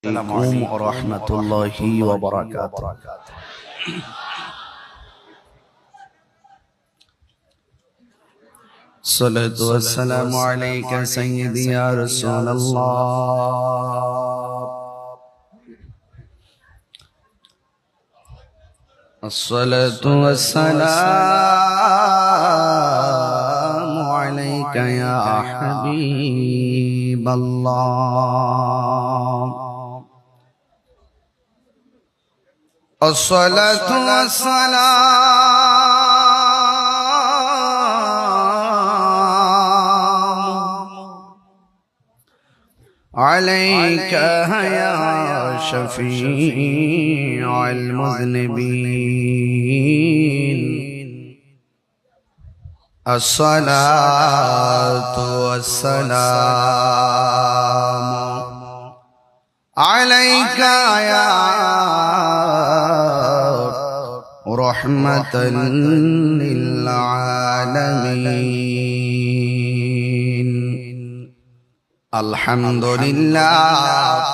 عليكم ورحمة الله وبركاته. الصلاة والسلام عليك سيدي يا رسول الله. الصلاة والسلام عليك يا حبيب الله. الصلاة والسلام عليك يا شفيع المذنبين. الصلاة والسلام عليك يا رحمة للعالمين. الحمد لله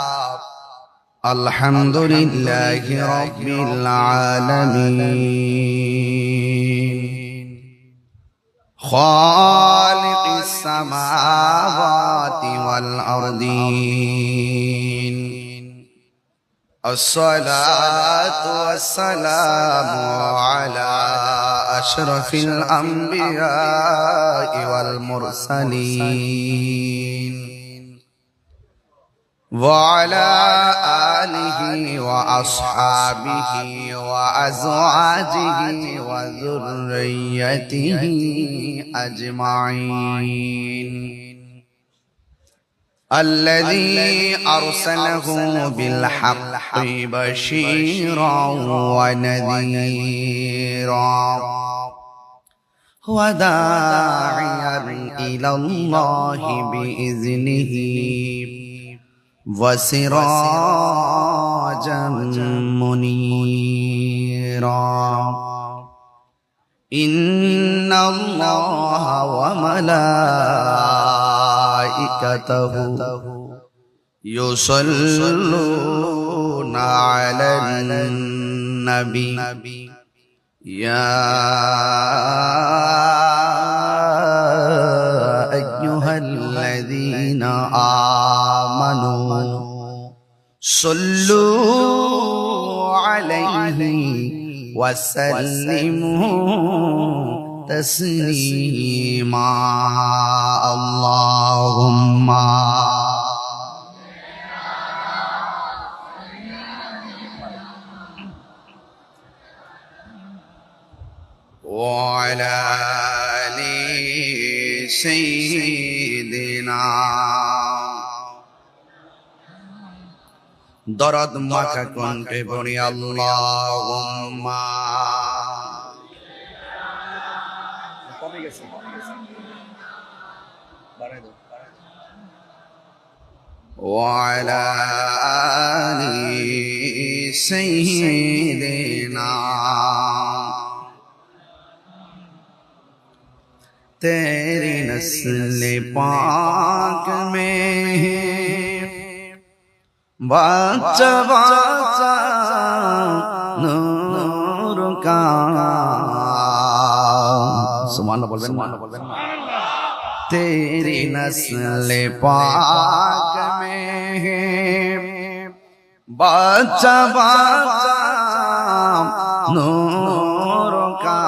الحمد لله رب العالمين، خالق السماوات والأرضين. الصلاة والسلام على أشرف الأنبياء والمرسلين وعلى آله وأصحابه وأزواجه وذريته أجمعين، الذي أرسله بالحق بشيرا ونذيرا وداعيا إلى الله بإذنه وسراجا منيرا. إن الله وملائكته يصلون على النبي يا أيها الذين آمنوا صلوا عليه وسلموا تسليما. اللهم وعلى آل سيدنا দরদ মাখা কণ্ঠে পড়ি আল্লাহুম্মা ওয়ালা আলি সাইয়্যিদিনা तेरी नस्ल पाक में बाचा बाचा नूर का सुभान अल्लाह बोलबेन ना। तेरी नस्ल पाक में बाचा बाचा नूर का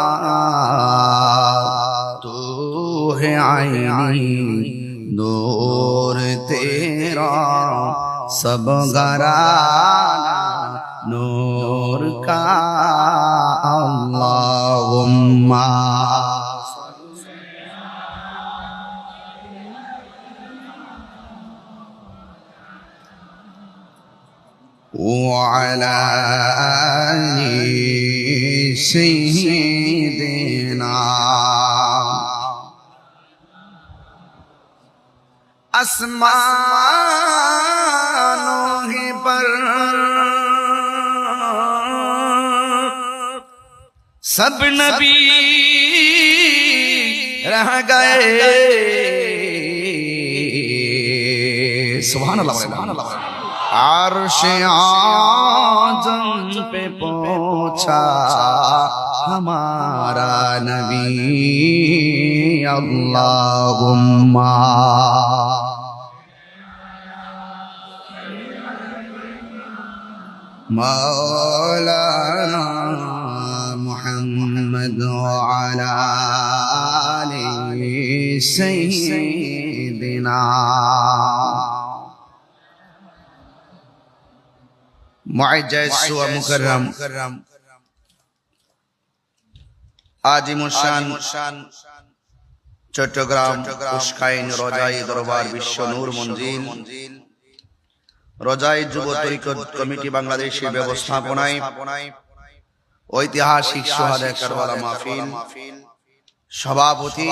तू है आईनी नूर तेरा सब घराना नूर का। अल्लाहुम्मा वअला आलि सय्यिदिना। आसमानों ही पर सब नबी रह गए। सुभान अल्लाह। अर्श आज़म पे पहुंचा हमारा नबी अल्लाहुम्मा मौलाना मुहम्मद व अला आलि सय्यिदिना मुअज्जज़ व मुकर्रम आजिमुशान चट्टग्राम उस्काइन रजाई दरबार विश्व नूर मंजिल रजाई जुब तरीकत कमिटी बांग्लादेशेर व्यवस्थापनाय ऐतिहासिक शुहादाए करबला महफिल सभापति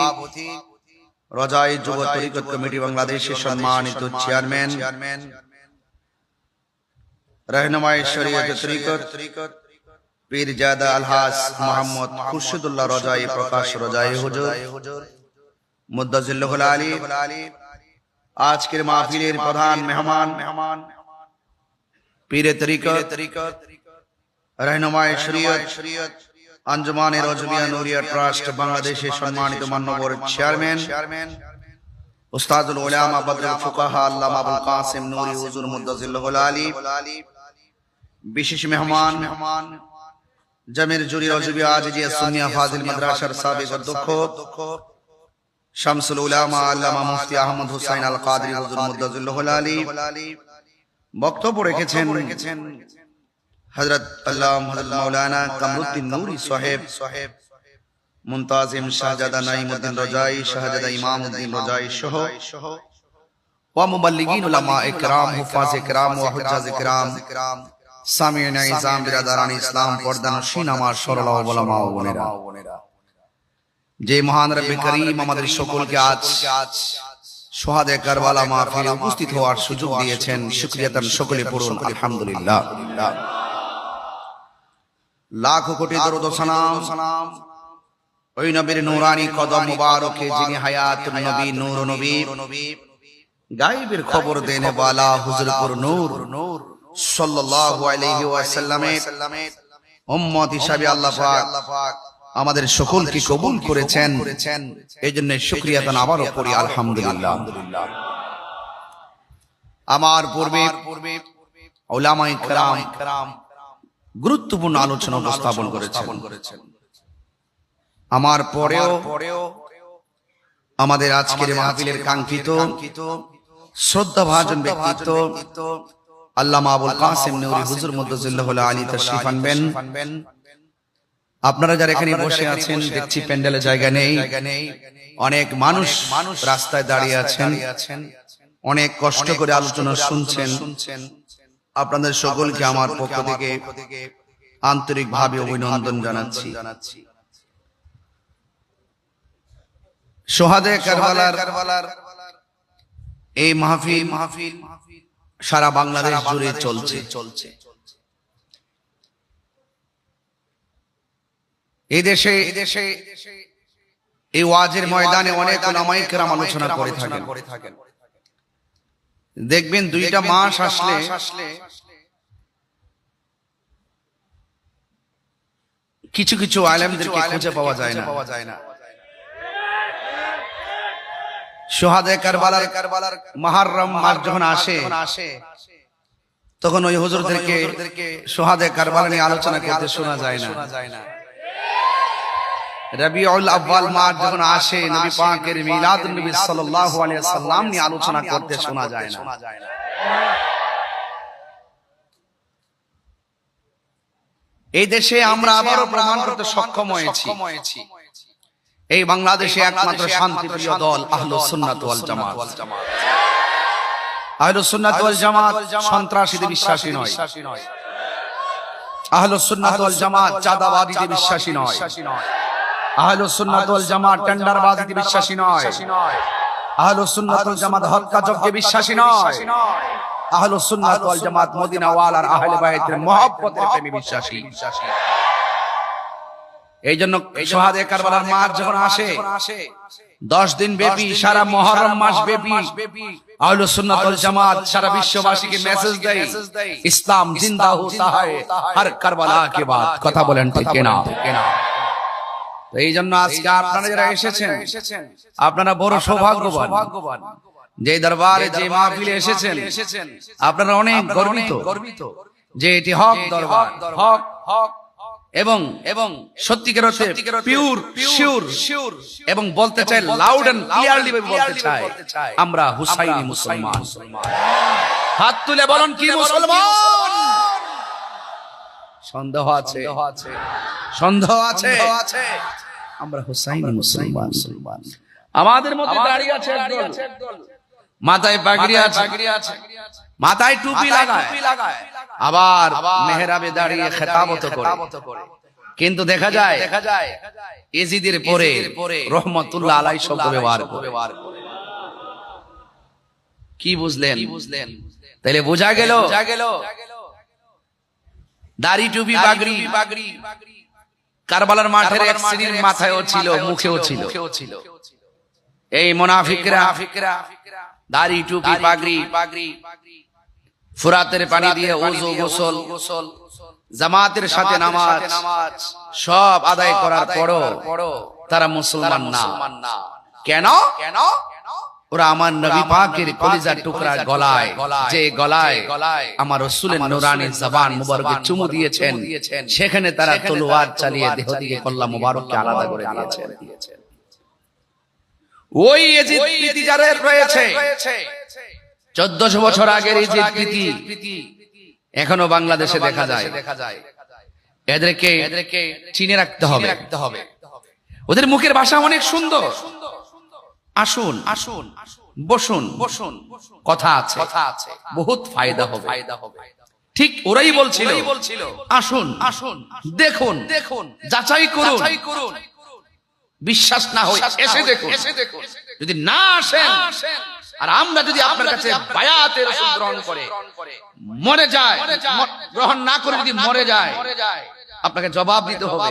रजाई जुब तरीकत कमिटी बांग्लादेशेर सम्मानित चेयरमैन रहनुमाए शरीयत तरीकत पीरजादा अलहाज मोहम्मद खुर्शीदुल्लाह रजाई प्रकाश रजाई हुजूर मुद्दजिल्लुल आली आजकेर महफिलेर प्रधान मेहमान पीरे तरीकत रहनुमाए शरीयत अंजुमाने रजबिया नूरिया ट्रस्ट बांग्लादेशेर सम्मानित माननीय चेयरमैन उस्तादुल उलामा बदरुल फुकाहा अल्लामा अबुल कासिम नूरी हुजूर मुद्दजिल्लुल आली विशेष मेहमान जमीर जुरी रजबिया आजिजिया सुन्निया फाजिल मदरसार साबिक अध्यक्ष शामसुल उलामा अल्लामा मुफ्ती अहमद हुसैन अल कादरी हुजूर मुद्दजिल्लुल आली বক্তব্য রেখেছেন হযরত আল্লামা হযরত মাওলানা কামরুদ্দিন নূরি সাহেব মুনতাজিম শাহজাদা নাঈমউদ্দিন রজাই শাহজাদা ইমামউদ্দিন রজাই সহ ওয়া মুবাল্লিগিন উলামা ইকরাম হুফাজ ইকরাম ওয়া হুজ্জাজ ইকরাম সামিঈন ইজাম বিরাদারান ইসলাম পর্দানশীন আমার সরল ওলামা ও বোনেরা যে মহান রব্বে করিম আমাদের সকলকে আজ शुहादाए करबला महफिले उपस्थित होवार सुयोग दिएছেন शुक्रिया सकले पड़ुन अल्हम्दुलिल्लाह लाखों कोटी दरूद व सलाम ओई नबीर नूरानी कदम मुबारके जिनि हयातुन नबी नूर नबी गायबेर खबर देने वाला हुजूरपुर नूर सल्लल्लाहु अलैहि वसल्लमेर उम्मत हिसाबे अल्लाह पाक আমাদের সকলকে কবুল করেছেন এজন্য শুকরিয়া দান আবারও করি আলহামদুলিল্লাহ আমার পূর্বে উলামায়ে কেরাম গুরুত্বপূর্ণ আলোচনা উপস্থাপন করেছেন আমার পরেও আমাদের আজকের মাহফিলের কাঙ্ক্ষিত শ্রদ্ধাভাজন ব্যক্তিত্ব আল্লামা আবুল কাসিম নূরি হুজুর মুদ্দাজিল্লাহুল আলী তাশরীফ আনবেন আপনারা যারা এখানে বসে আছেন দেখছি প্যান্ডেলে জায়গা নেই অনেক মানুষ রাস্তায় দাঁড়িয়ে আছেন অনেক কষ্ট করে আলোচনা শুনছেন আপনাদের সকলকে আমার পক্ষ থেকে আন্তরিকভাবে অভিনন্দন জানাচ্ছি শুহাদায়ে কারবালার এই মাহফিল সারা বাংলাদেশ জুড়ে চলছে এই দেশে এই ওয়াজের ময়দানে অনেক উলামায়ে কেরাম আলোচনা করে থাকেন দেখবেন দুইটা মাস আসলে কিছু কিছু আলেমদেরকে খুঁজে পাওয়া যায় না শুহাদায়ে কারবালার মুহররম মাস যখন আসে তখন ওই হুজুরদেরকে শুহাদায়ে কারবালা নিয়ে আলোচনা করতে শোনা যায় না রবিউল আউয়াল মাস যখন আসে নবী পাকের মিলাদুন নবী সাল্লাল্লাহু আলাইহি ওয়াসাল্লাম নিয়ে আলোচনা করতে শোনা যায় না এই দেশে আমরা আবারো প্রমাণ করতে সক্ষম হয়েছি এই বাংলাদেশে একমাত্র শান্তিপ্রিয় দল আহলুস সুন্নাত ওয়াল জামাত আহলুস সুন্নাত ওয়াল জামাত সন্ত্রাসীতে বিশ্বাসী নয় আহলুস সুন্নাত ওয়াল জামাত চাঁদাবাদীতে বিশ্বাসী নয় আহলুস সুন্নাত ওয়াল জামাত টেন্ডারবাজিতে বিশ্বাসী নয় আহলুস সুন্নাত ওয়াল জামাত হত্যা যজ্ঞে বিশ্বাসী নয় আহলুস সুন্নাত ওয়াল জামাত মদিনা ওয়ালার আহলে বাইতের মহব্বতের প্রেমে বিশ্বাসী এইজন্য শুহাদায়ে কারবালার মাস যখন আসে 10 দিন ব্যাপী সারা মুহররম মাস ব্যাপী আহলুস সুন্নাত ওয়াল জামাত সারা বিশ্ববাসীকে মেসেজ দেয়, ইসলাম জিন্দা হোতা है हर কারবালা के बाद। কথা বলেন ঠিক কিনা? তো এই জন্য আজকে আপনারা যারা এসেছেন আপনারা বড় সৌভাগ্যবান, যে দরবারে যে মাহফিলে এসেছেন আপনারা অনেক গর্বিত যে এটি হক দরবার, হক এবং সত্যিকার অর্থে পিওর শিওর এবং বলতে চাই লাউড এন্ড ক্লিয়ারলি বলতে চাই আমরা হুসাইনি মুসলমান। হাত তুলে বলেন কি মুসলমান? সন্দেহ আছে? আমরা হুসাইনি মুসলমান। আমাদের মধ্যে দাঁড়িয়ে আছে একদল, মাথায় পাগড়ি আছে, মাথায় টুপি লাগায়, আবার মেহরাবে দাঁড়িয়ে খেতাবত করে, কিন্তু দেখা যায় এজিদের পরে রহমতুল্লাহ আলাইহি শব্দ ব্যবহার করে। কি বুঝলেন? তাহলে বোঝা গেল দাড়ি টুপি পাগড়ি কারবালার মাঠের এক শ্রেণীর মাথায়ও ছিল, মুখেও ছিল। এই মুনাফিকরা দাড়ি টুপি পাগড়ি ফুরাতের পানি দিয়ে ওযু গোসল জামাতের সাথে নামাজ সব আদায় করার পরও তারা মুসলমান না। কেন? ওরা আমার নবী পাকের কলিজার টুকরা গলায়, যে গলায় আমার রাসূলের নূরানী জবান মুবারকে চুমু দিয়েছেন, সেখানে তারা তলোয়ার চালিয়ে দেহ থেকে কল্লা মুবারককে আলাদা করে দিয়েছেন। ওই এজিদ প্রীতি যাদের রয়েছে 1400 বছর আগের এজিদ প্রীতি এখনো বাংলাদেশে দেখা যায়। এদেরকে চিনে রাখতে হবে। ওদের মুখের ভাষা অনেক সুন্দর। আসুন বসুন, কথা আছে, বহুত ফায়দা হবে। ঠিক ওরাই বলছিল আসুন দেখুন যাচাই করুন, বিশ্বাস না হয় এসে দেখুন। যদি না আসেন আর আমরা যদি আপনার কাছে বায়াতে রাসূল গ্রহণ করে মরে যায়, গ্রহণ না করে যদি মরে যায়, আপনাকে জবাব দিতে হবে।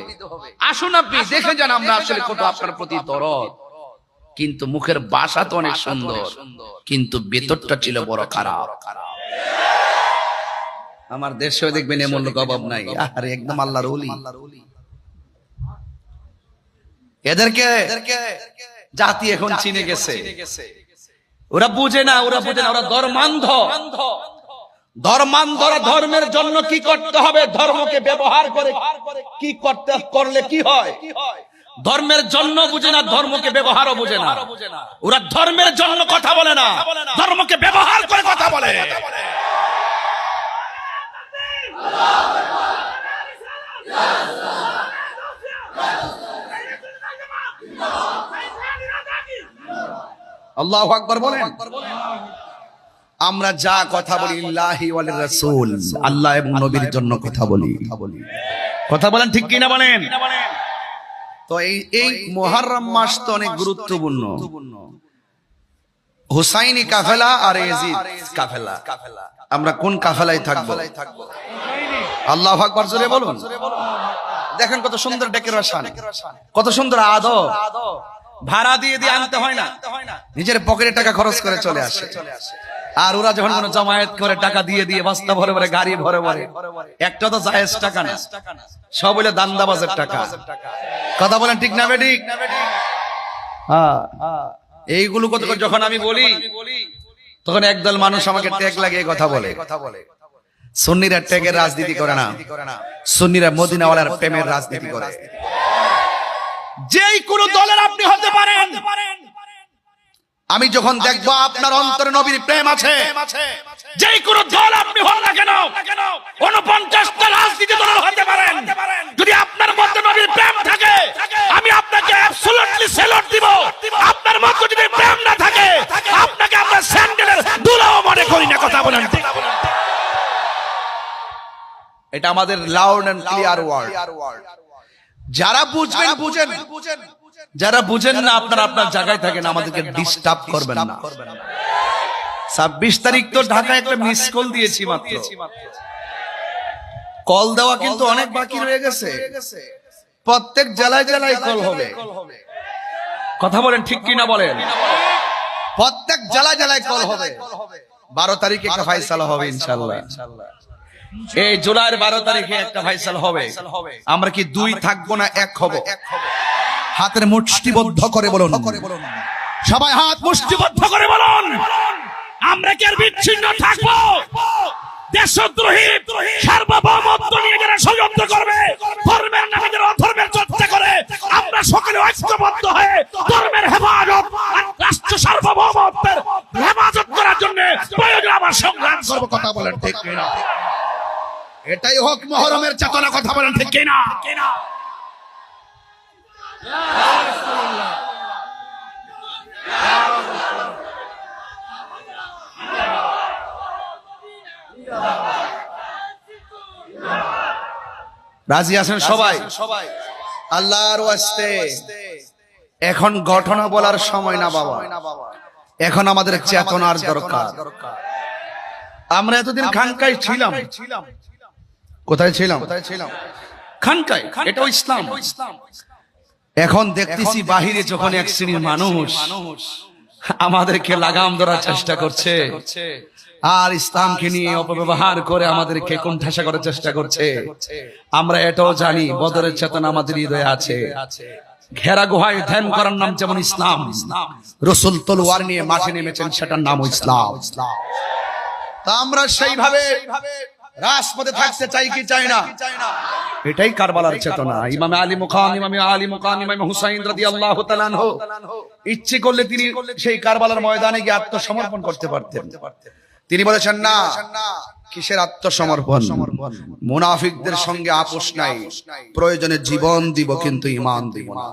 আসুন আপনি দেখে যান আমরা আসলে কত আপনার প্রতি দরদ। কিন্তু মুখের ভাষা তো অনেক সুন্দর, কিন্তু ভেতরটা ছিল বড় খারাপ। আমার দেশেও দেখবেন এমন লোক অভাব নাই। আরে একদম আল্লাহর ওলি। এদেরকে জাতি এখন চিনে গেছে। ওরা বুঝে না, ওরা ধর্মান্ধরা ধর্মের জন্য কি করতে হবে, ধর্মকে ব্যবহার করে কি করলে কি হয়, ধর্মের জন্য বুঝে না, ধর্মকে ব্যবহারও বুঝে না। ওরা ধর্মের জন্য কথা বলে না, ধর্মকে ব্যবহার করে কথা বলে। আল্লাহু আকবার বলেন। আমরা যা কথা বলি লিল্লাহি ওয়া লিরাসূল, আল্লাহ এবং নবীর জন্য কথা বলি। কথা বলেন ঠিক কিনা বলেন? তো এই মুহররম মাস তো অনেক গুরুত্বপূর্ণ। হুসাইনি কাফেলা আর ইয়াজিদ কাফেলা, আমরা কোন কাফেলায় থাকবো? আল্লাহু আকবার জোরে বলুন। দেখেন কত সুন্দর ডেকোরেশন, কত সুন্দর আদব। ভাড়া দিয়ে আনতে হয় না, নিজের পকেটে টাকা খরচ করে চলে আসে। আর ওরা যখন কোনো জমায়েত করে টাকা দিয়ে বস্তা ভরে ভরে, গাড়ি ভরে ভরে, একটা তো জায়েজ টাকা না, সব হইলে দান্দাবাজের টাকা। কথা বলেন ঠিক না বেঠিক? হ্যাঁ, এইগুলো কত যখন আমি বলি তখন একদল মানুষ আমাকে ট্যাগ লাগিয়ে কথা বলে। সুন্নিরা ট্যাগের রাজনীতি করে না, সুন্নিরা মদিনাওয়ালার প্রেমের রাজনীতি করে। যেই কোন দলের আপনি হতে পারেন, আমি যখন দেখবো আপনার অন্তরে নবীর প্রেম আছে, যেই কোন দল আপনি হন না কেন, 49টা রাজনীতি দল হতে পারেন, যদি আপনার মধ্যে নবীর প্রেম থাকে আমি আপনাকে অ্যাবসলিউটলি স্যালুট দিব। আপনার মধ্যে যদি প্রেম না থাকে আপনাকে আমরা স্যান্ডেলের দুলাও মনে করি না। কথা বলেন। এটা আমাদের লাউড এন্ড ক্লিয়ার ওয়ার্ড। যারা বুঝবেন বুঝেন, যারা বুঝেন না আপনারা আপনার জায়গায় থাকেন, আমাদেরকে ডিস্টার্ব করবেন না। 26 তারিখ তো ঢাকায় একটা মিস কল দিয়েছি মাত্র। কল দেওয়া কিন্তু অনেক বাকি রয়ে গেছে। প্রত্যেক জেলায় জেলায় কল হবে। কথা বলেন ঠিক কিনা বলেন? প্রত্যেক জেলায় জেলায় কল হবে। 12 তারিখে একটা ফায়সালা হবে ইনশাআল্লাহ। এই জুলাইয়ের 12 তারিখে একটা ফায়সালা হবে। আমরা কি দুই থাকবো না এক হব? হাতের মুষ্টিবদ্ধ করে বলুন, সবাই হাত মুষ্টিবদ্ধ করে বলুন, আমরা কি আর বিচ্ছিন্ন থাকবো? দেশদ্রোহী সার্বভৌমত্ব নিয়ে যারা ষড়যন্ত্র করবে, ধর্মের নামে যারা অধর্মের চর্চা করে, আমরা সকলে ঐক্যবদ্ধ হয়ে ধর্মের হেফাজত আর রাষ্ট্র সার্বভৌমত্বের হেফাজত করার জন্য প্রয়োজন আবার সংগ্রাম করব। কথা বলেন ঠিক কিনা? এটাই হোক মুহররমের চেতনা। কথা বলেন ঠিক কিনা? রাজি আছেন সবাই? আল্লাহর ওয়াস্তে এখন ঘটনা বলার সময় না বাবা, এখন আমাদের চেতনার দরকার। আমরা এতদিন খানকায় ছিলাম। কোথায় ছিলাম? খানকায়। এটাও ইসলাম। এখন দেখতেছি বাহিরে যখন এক শ্রেণীর মানুষ আমাদেরকে লাগাম ধরার চেষ্টা করছে আর ইসলামকে নিয়ে অপব্যবহার করে আমাদেরকে কোণঠাসা করার চেষ্টা করছে, আমরা এটাও জানি বদরের চেতনা আমাদের হৃদয়ে আছে। ঘেরা গুহায় ধ্যান করার নাম যেমন ইসলাম, রাসূল তলোয়ার নিয়ে মাঠে নেমেছেন, সেটার নাম ইসলাম। তা আমরা সেইভাবে রাজপথে থাকতে চাই কি চাই না? এটাই কারবালার চেতনা। ইমাম আলী মুকাম, ইমাম হুসাইন রাদিয়াল্লাহু তাআলা আনহু ইচ্ছে করলে তিনি সেই কারবালার ময়দানে গিয়ে আত্মসমর্পণ করতে পারতেন। তিনি বলেছেন না, কিসের আত্মসমর্পণ? মুনাফিকদের সঙ্গে আপোষ নাই, প্রয়োজনে জীবন দিব কিন্তু ঈমান দিব না।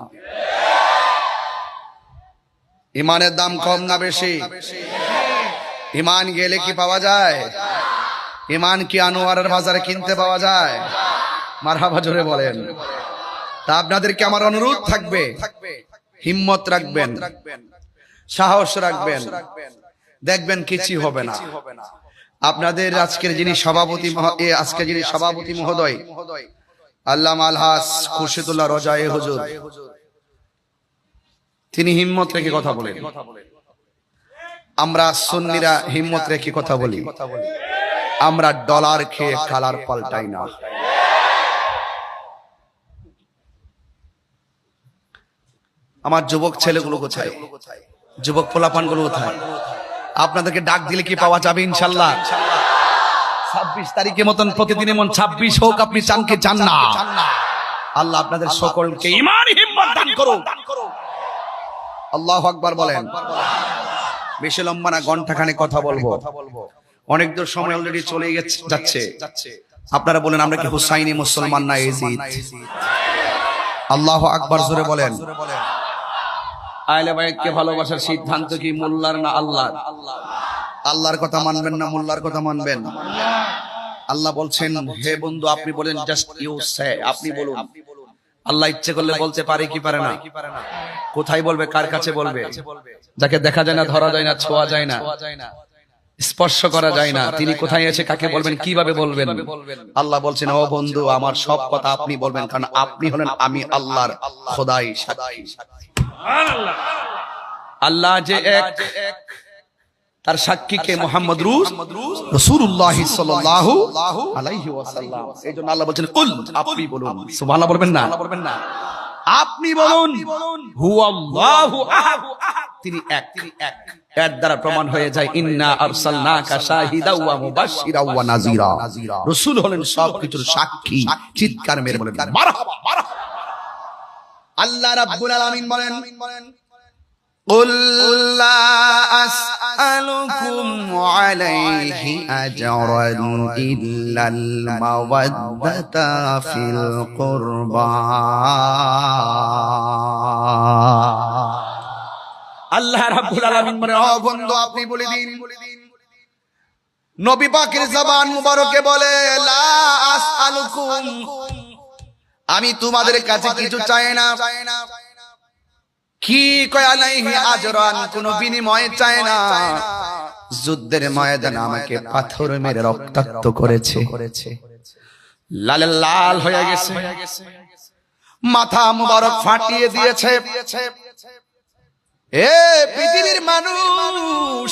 ঈমানের দাম কম না বেশি? ঈমান গেলে কি পাওয়া যায়? ঈমান কি আনোয়ারের বাজারে কিনতে পাওয়া যায়? মারহাবা জোরে বলেন। তা আপনাদেরকে আমার অনুরোধ থাকবে, হিম্মত রাখবেন, সাহস রাখবেন, দেখবেন কিছু হবে না। আপনাদের আজকের যিনি সভাপতি মহোদয় আল্লামা আলহাজ খুরশিদুল্লাহ রজায়ে হুজুর, তিনি হিম্মত রেখে কথা বলেন। আমরা সুন্নিরা হিম্মত রেখে কথা বলি। আমরা ডলার খেয়ে কালার পাল্টাই না। আমার যুবক ছেলেগুলো কোথায়? যুবক পোলাপান গুলো কোথায়? আপনাদেরকে ডাক দিলে কি পাওয়া যাবে ইনশাআল্লাহ? 26 তারিখের মতন প্রতিদিনের মন 26 হোক, আপনি চান কি চান না? আল্লাহ আপনাদের সকলকে ঈমান হিম্মত দান করুন। আল্লাহু আকবার বলেন। বেশি লম্বা না, ঘন্টাখানেক কথা বলবো। অনেক দূর সময় অলরেডি চলে যাচ্ছে। আপনারা বলেন, আমরা কি হুসাইনি মুসলমান না ইয়াজিদ? আল্লাহু আকবার জোরে বলেন। আহলে বাইতকে ভালোবাসার সিদ্ধান্ত কি মোল্লার না আল্লাহর? আল্লাহর কথা মানবেন না মোল্লার কথা মানবেন? আল্লাহ বলছেন, হে বন্ধু আপনি বলেন, জাস্ট ইউ সে, আপনি বলুন। আল্লাহ ইচ্ছে করলে বলতে পারে কি পারে না? কোথায় বলবে? কার কাছে বলবে? যাকে দেখা যায় না, ধরা যায় না, ছোঁয়া যায় না, স্পর্শ করা যায় না, তিনি কোথায় আছে, কাকে বলবেন, কিভাবে বলবেন? আল্লাহ বলছেন, ও বন্ধু আমার সব কথা আপনি বলবেন, কারণ আপনি হলেন আমি আল্লাহর খোদাই সাক্ষী। আল্লাহ যে এক, তার সাক্ষীকে মুহাম্মদ রাসূলুল্লাহ সাল্লাল্লাহু আলাইহি ওয়াসাল্লাম। এইজন্য আল্লাহ বলেন, কুল, আপনি বলুন। সুবহানাল্লাহ বলবেন না? আপনি বলুন, হুয়াল্লাহু আহাদ, তিনি এক। এর দ্বারা প্রমাণ হয়ে যায়, ইন্না আরসালনাকা শাহিদাও ওয়া মুবাশশিরাও ওয়া নাযীরা। রাসূল হলেন সবকিছুর সাক্ষী। চিৎকার মেরে বলেন মারহাবা, মারহাবা। আল্লাহ রাব্বুল আলামিন বলেন, قل لا أسألكم عليه أجرا إلا المودة في القربى। আল্লাহ রাব্বুল আলামিন বলেন, ও বন্ধু আপনি বলে দিন, নবী পাকের জবান মুবারকে বলে, লা আসআলুকুম, আমি তোমাদের কাছে কিছু চাই না। কি কয়? আলাইহি আজরান, কোন বিনিময় চায় না। যুদ্ধের ময়দানে আমাকে পাথর মেরে রক্তাক্ত করেছে, লাল লাল হয়ে গেছে, মাথা মুবারক ফাটিয়ে দিয়েছে, এ পৃথিবীর মানুষ,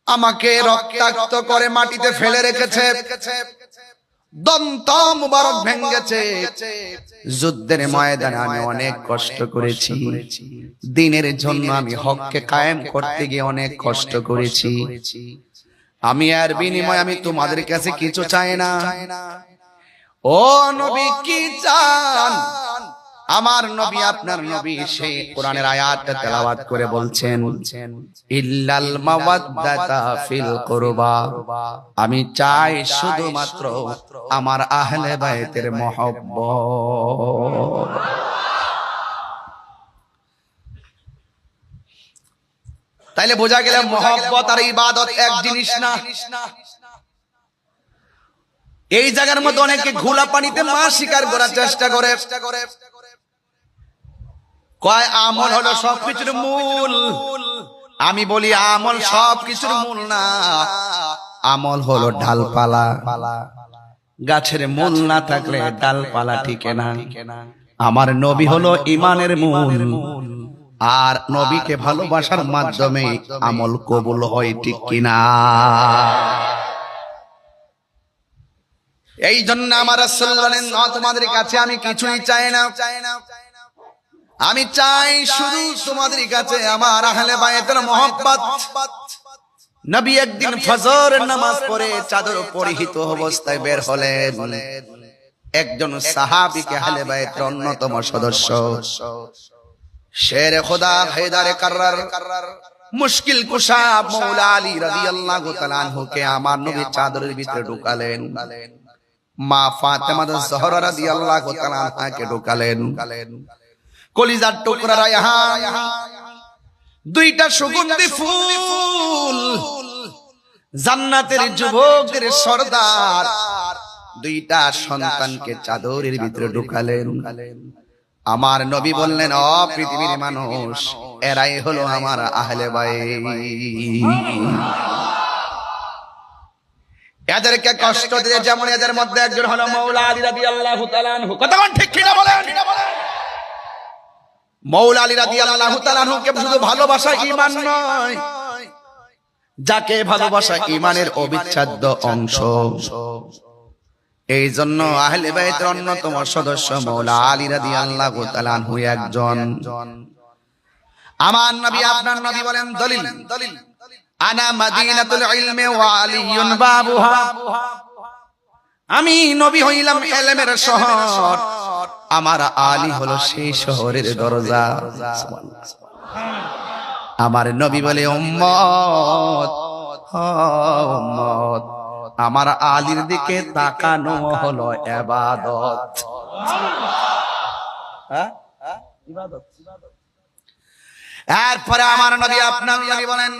আমাকে রক্তাক্ত করে মাটিতে ফেলে রেখেছে, দন্ত মুবারক ভেঙেছে, যুদ্ধের ময়দানে আমি অনেক কষ্ট করেছি, দ্বীনের জন্য আমি হককে কায়েম করতে গিয়ে অনেক কষ্ট করেছি। আমি আর বিনিময়ে আমি তোমাদের কাছে কিছু চাই না। ও নবী কি চান? আমার নবী, আপনার নবী সেই কোরআনের আয়াতটা তেলাওয়াত করে বলছেন, ইল্লাল মাওয়াদ্দাতা ফিল কুরবা, আমি চাই শুধুমাত্র আমার আহলে বাইতের মহব্বত। তাইলে বোঝা গেল মহব্বত আর ইবাদত এক জিনিস না। এই জায়গার মধ্যে অনেকে ঘোলা পানিতে মাছ শিকার করার চেষ্টা করে, কয় আমল হলো সবকিছুর মূল। আমি বলি আমল সবকিছুর মূল না, আমল হলো ডালপালা। গাছের মূল না থাকলে ডালপালা টিকে না। আমার নবী হলো ঈমানের মূল, আর নবীকে ভালোবাসার মাধ্যমে আমল কবুল হয়, ঠিক কিনা? এই জন্য আমার রাসূল বলেন, তোমাদের কাছে আমি কিছুই চাই না, আমি চাই শুধু তোমাদের কাছে আমার আহলে বায়তের মহব্বত। নবী একদিন ফজরের নামাজ পড়ে চাদর পরিহিত অবস্থায় বের হলেন। একজন সাহাবীকে আহলে বায়তের অন্যতম সদস্য শের খোদা হায়দারে কাররার মুশকিল কুশা মওলা আলী রাদিয়াল্লাহু তাআলা আনহুকে আমার নবী চাদরের ভিতরে ঢুকালেন। মা ফাতেমা জোহরা রাদিয়াল্লাহু তাআলা আনহাকে ঢুকালেন। কলিজার টুকরা রায়হান, দুইটা সুগন্ধি ফুল, জান্নাতের যুবকদের সরদার, দুইটা সন্তানকে চাদরের ভিতরে ঢুকালেন। আমার নবী বললেন, ও পৃথিবীর মানুষ, এরাই হলো আমার আহলে বাইত। এদেরকে কষ্ট দিয়ে যেমন এদের মধ্যে একজন হলো মওলা আলী রাদিয়াল্লাহু তাআলা আনহু। কতক্ষণ ঠিক কিনা বলেন? মওলা আলী রাদিয়াল্লাহু তাআলা আনহুকে শুধু ভালোবাসা ঈমান নয়, যাকে ভালোবাসা ঈমানের অবিচ্ছেদ্য অংশ। এই জন্য আহলে বাইতের অন্যতম সদস্য মওলা আলী রাদিয়াল্লাহু তাআলা আনহু একজন। আমার নবী, আপনার নবী বলেন, দলিল আনা মাদিনাতুল ইলমি ওয়া আলিয়ুন বাবুহা, আমি নবী হইলাম ইলমের শহর, আমার আলী হলো সেই শহরের দরজা। আমার নবী বলে, উম্মত উম্মত, আমার আলীর দিকে তাকানো হলো ইবাদত। ইবাদত। এরপরে আমার নবী, আপনার নবী বলেন,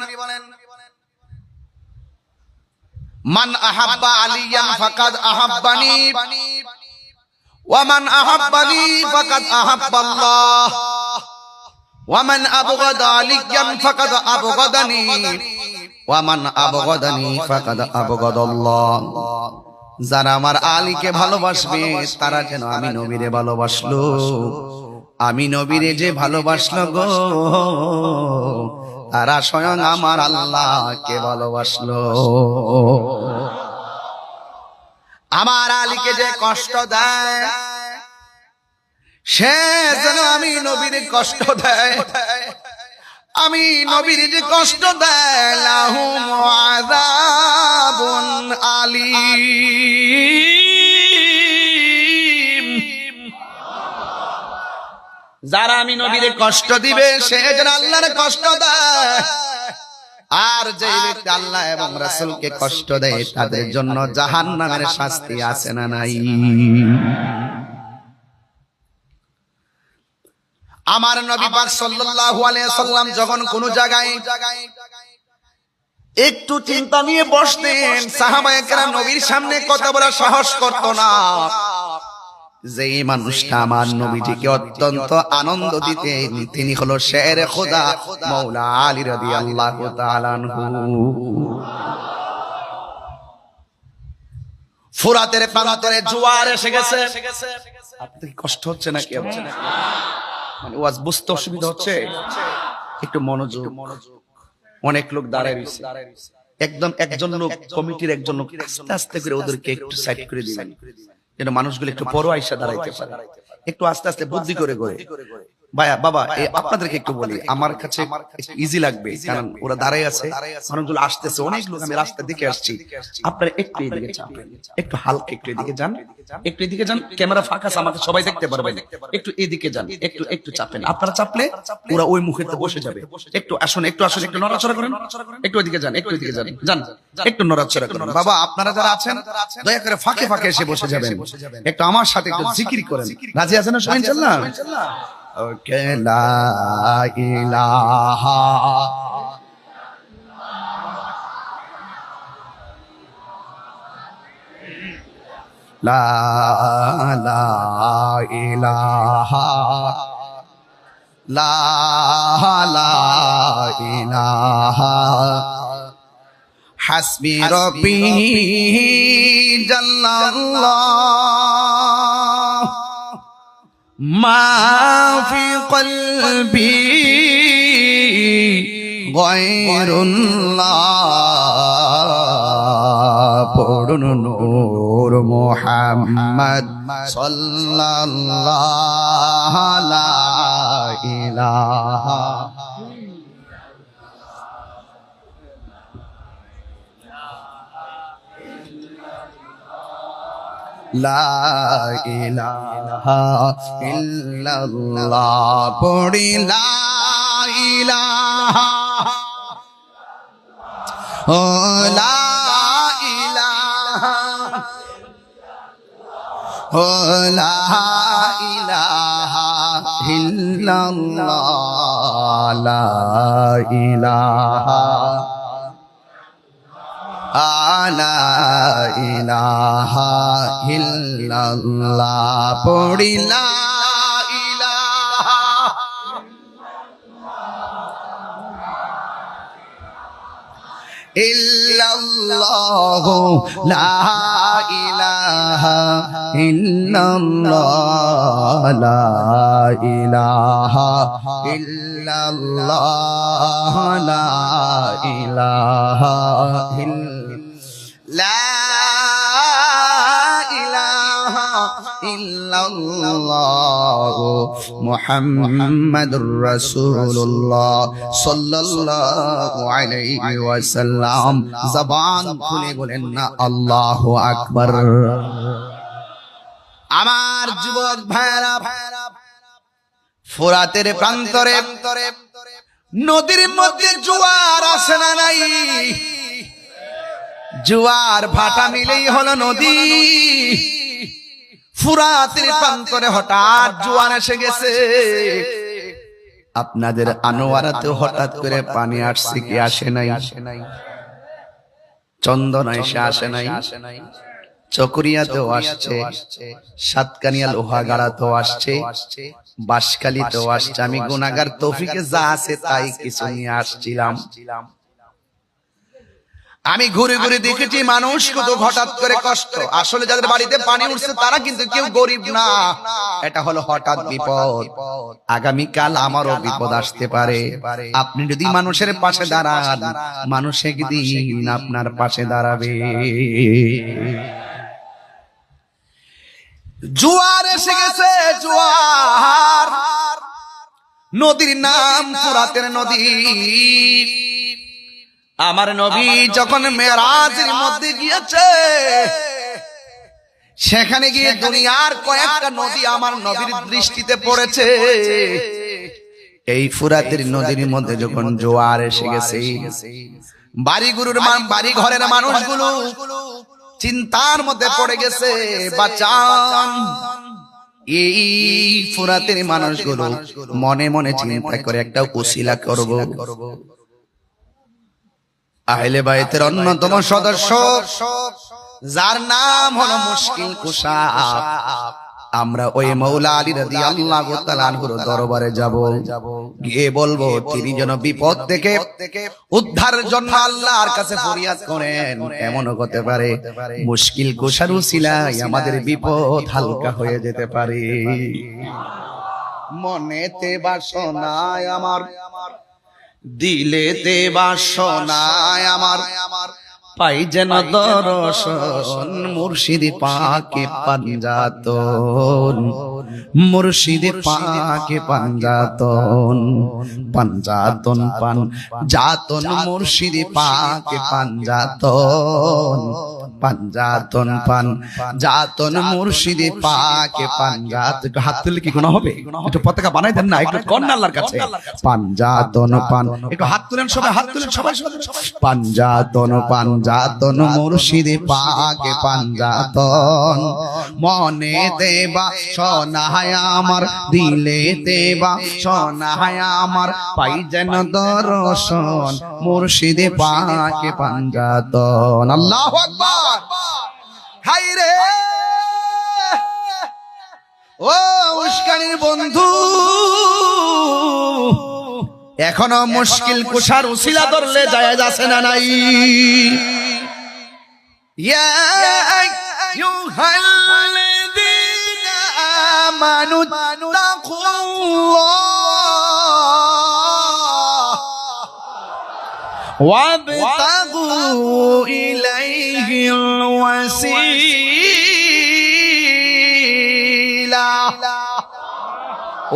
মান আহাব্বা আলিয়ান ফাকাদ আহাব্বানি ওয়া মান আহাব্বানি ফাকাদ আহাব্বাল্লাহ ওয়া মান আবগাদা আলিয়ান ফাকাদ আবগাদানি ওয়া মান আবগাদানি ফাকাদ আবগাদাল্লাহ। যারা আমার আলীকে ভালোবাসবে তারা যেন আমি নবীরে ভালোবাসলো, আমি নবীরে যে ভালোবাসলো গো, তারা স্বয়ং আমার আল্লাহকে ভালোবাসলো। আমার আলীকে যে কষ্ট দেয়, সে যেন আমি নবীর কষ্ট দেয়। আমি নবীর যে কষ্ট দেয়, লাহুম আযাবুন আলীম। যারা আমি নবীর কষ্ট দিবে, সে যেন আল্লাহর কষ্ট দেয়। আর যে ব্যক্তি আল্লাহ এবং রাসূলকে কষ্ট দেয়, তাদের জন্য জাহান্নামের শাস্তি আছে না নাই? আমার নবী পাক সাল্লাল্লাহু আলাইহি সাল্লাম যখন কোন জায়গায় একটু চিন্তা নিয়ে বসতেন, সাহাবায়ে কেরাম নবীর সামনে কথা বলার সাহস করত না। যেই মানুষটা আমার নবীজিকে অত্যন্ত আনন্দ দিতেন, তিনি হলো শেরে খোদা মওলা আলী রাদিয়াল্লাহু তাআলা আনহু। ফুরাতের প্রান্তরে জোয়ার এসে গেছে। আপনাদের কষ্ট হচ্ছে নাকি? মানে ওয়াজ বুঝতে অসুবিধা হচ্ছে, একটু মনোযোগ। অনেক লোক দাঁড়ায় রয়েছে, একদম একজন লোক কমিটির একজন লোক আস্তে আস্তে করে ওদেরকে একটু সাইড করে দিবেন, যেন মানুষগুলো একটু বড় আইসা দাঁড়াইতে পারে, একটু আস্তে আস্তে বুদ্ধি করে করে। ভাইয়া বাবা আপনাদেরকে একটু বলি, আমার কাছে ইজি লাগবে, কারণ ওরা দাঁড়ায় আছে, মানুষগুলো আসতেছে, অনেক লোক, আমি রাস্তা দিকে আসছি, আপনারা একটু এদিকে চাপেন, একটু হালকা একটু এদিকে যান, একটু এদিকে যান, ক্যামেরা ফাঁকা আছে, আমাকে সবাই দেখতে পারবেন, একটু এদিকে যান, একটু একটু চাপেন, আপনারা চাপলে ওরা ওই মুখেতে বসে যাবে। একটু আসুন, একটু আসুন, একটু নড়াচড়া করেন, একটু এদিকে যান, একটু এদিকে যান, যান একটু নড়াচড়া করেন। বাবা আপনারা যারা আছেন দয়া করে ফাঁকে ফাঁকে এসে বসে যাবেন, একটু আমার সাথে একটু জিকির করেন। রাজি আছেন না সবাই? ইনশাআল্লাহ। ওকে, লা ইলাহা লা ইলাহা লা ইলাহা হাসবি রব্বি জাল্লাল্লাহ মা ফি কলবি গায়রুল্লাহ। পড়ুন নূর মুহাম্মদ সাল্লাল্লাহু লা ইলাহা লা ইলাহা ইল্লাল্লাহ। পড়ি লা ইলাহা ও লা ইলাহা ও লা ইলাহা ইল্লাল্লাহ লা ইলাহা লা ইলাহা ইল্লাল্লাহ। পড়ি লা ইলাহা ইল্লাল্লাহ লা ইলাহা ইল্লাল্লাহ লা ইলাহা ইল্লাল্লাহ লা ইলাহা লা ইলাহা ইল্লাল্লাহ মুহাম্মাদুর রাসূলুল্লাহ সাল্লাল্লাহু আলাইহি ওয়াসাল্লাম। জবান খুলে বলেন না আল্লাহু আকবার। আমার যুবক ভাইরা, ফোরাতের প্রান্তরে নদীর মধ্যে জোয়ার আসে না নাই? জোয়ার ভাটা মিলেই হলো নদী। ফুরাতের প্রান্তরে হঠাৎ জোয়ার এসে গেছে। আপনাদের আনোয়ারাতে হঠাৎ করে পানি আসছে কি আসে নাই? চন্দনা এসে আসে নাই? চকরিয়াতেও আসছে, সাতকানিয়া লোহাগাড়াতেও আসছে, বাঁশখালীতেও আসছে। আমি গুনাহগার, তৌফিকে যা আছে তাই কিছু নিয়ে আসছিলাম। আমি ঘুরে ঘুরে দেখেছি মানুষ কত হঠাৎ করে কষ্ট। আসলে যাদের বাড়িতে পানি উঠছে তারা কিন্তু কেউ গরিব না, এটা হলো হঠাৎ বিপদ। আগামীকাল আমারও বিপদ আসতে পারে। আপনি যদি মানুষের পাশে দাঁড়ান, মানুষ একদিন আপনার পাশে দাঁড়াবে। জোয়ার এসে গেছে, জোয়ার। নদীর নাম ফুরাতের নদী। আমার নবী যখন মেরাজের মধ্যে গিয়েছে, সেখানে গিয়ে দুনিয়ার কয়েকটা নদী আমার নবীর দৃষ্টিতে পড়েছে। এই ফুরাতের নদীর মধ্যে যখন জোয়ার এসে গেছে, বাড়ি ঘরের মানুষগুলো চিন্তার মধ্যে পড়ে গেছে। বাঁচান! এই ফুরাতের মানুষগুলো মনে মনে চিন্তা করে একটা উসিলা করব। আহলে বাইতের অন্যতম সদস্য যার নাম হলো মুশকিল কুশাফ, আমরা ওই মাওলা আলী রাদিয়াল্লাহু তাআলা আনহুর দরবারে যাব, গিয়ে বলবো তিনি যেন বিপদ থেকে উদ্ধারের জন্য আল্লাহর কাছে ফরিয়াদ করেন। এমনও হতে পারে মুশকিল কুশার উসিলায় আমাদের বিপদ হালকা হয়ে যেতে পারে। মনেতে বাসনায় আমার, দিলেতে বাসনায় আমার, পাই যেন দর্শন মুর্শিদ পাকে পাঞ্জাতন, মুর্শিদ পাকে পাঞ্জাতন, পাঞ্জাতন পান জাতন মুর্শিদ পাকে পাঞ্জাতন, পাঞ্জাতন পান জাতন মুর্শিদ পাকে পাঞ্জাত। একটু হাত তুললে কি গুনাহ হবে? একটু পতাকা বানাই দেন না, একটু কন্যা আল্লাহর কাছে। পাঞ্জাতন পান, একটু হাত তুলেন সবাই, হাত তুলেন সবাই। পাঞ্জাতন পান জাতন মুর্শিদ পাকে পাঞ্জাতন, মনে দেবা সোনায় আমার, দিলে দেবা সোনায় আমার, পাই যেন দর্শন মুর্শিদ পাকে পাঞ্জাতন। আল্লাহু আকবার। হাই রে ও উস্কানির বন্ধু, এখনো মুশকিল কুশার উসিলা ধরলে জায়েজ আছে না নাই? ইয়া আইয়ুহাল্লাযীনা আমানু তাকুল্লাহ ওয়াবতাগু ইলাইহিল ওয়াসিলা।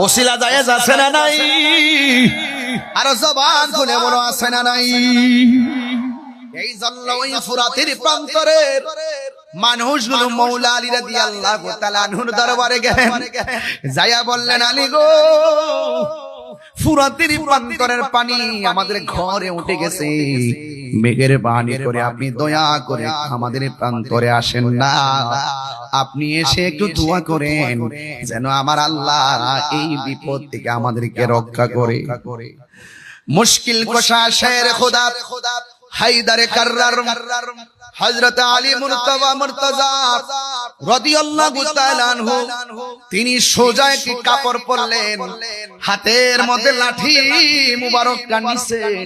ওসিলা জায়েজ আছে না নাই? আর জবান খুলে বলো আছে না নাই? এই জন্য ওই ফুরাতের প্রান্তরের মানুষগুলো মৌলা আলী রাদিয়াল্লাহু তাআলা আনহুর দরবারে গেলেন, যায়া বললেন, আলী গো, ফুরাতের প্রান্তরের পানি আমাদের ঘরে উঠে গেছে, মেঘের বাণী করে আপনি দয়া করে আমাদের প্রান্তরে আসেন না, আপনি এসে একটু দোয়া করেন যেন আমার আল্লাহ এই বিপদ থেকে আমাদেরকে রক্ষা করে। মুশকিল কুশা শের খোদা হায়দারে কাররার হযরত আলী মুর্তজা রাদিয়াল্লাহু তাআলা আনহু, তিনি সোজা একটি কাপড় পরলেন, হাতের মধ্যে লাঠি মুবারকটা নিছেন,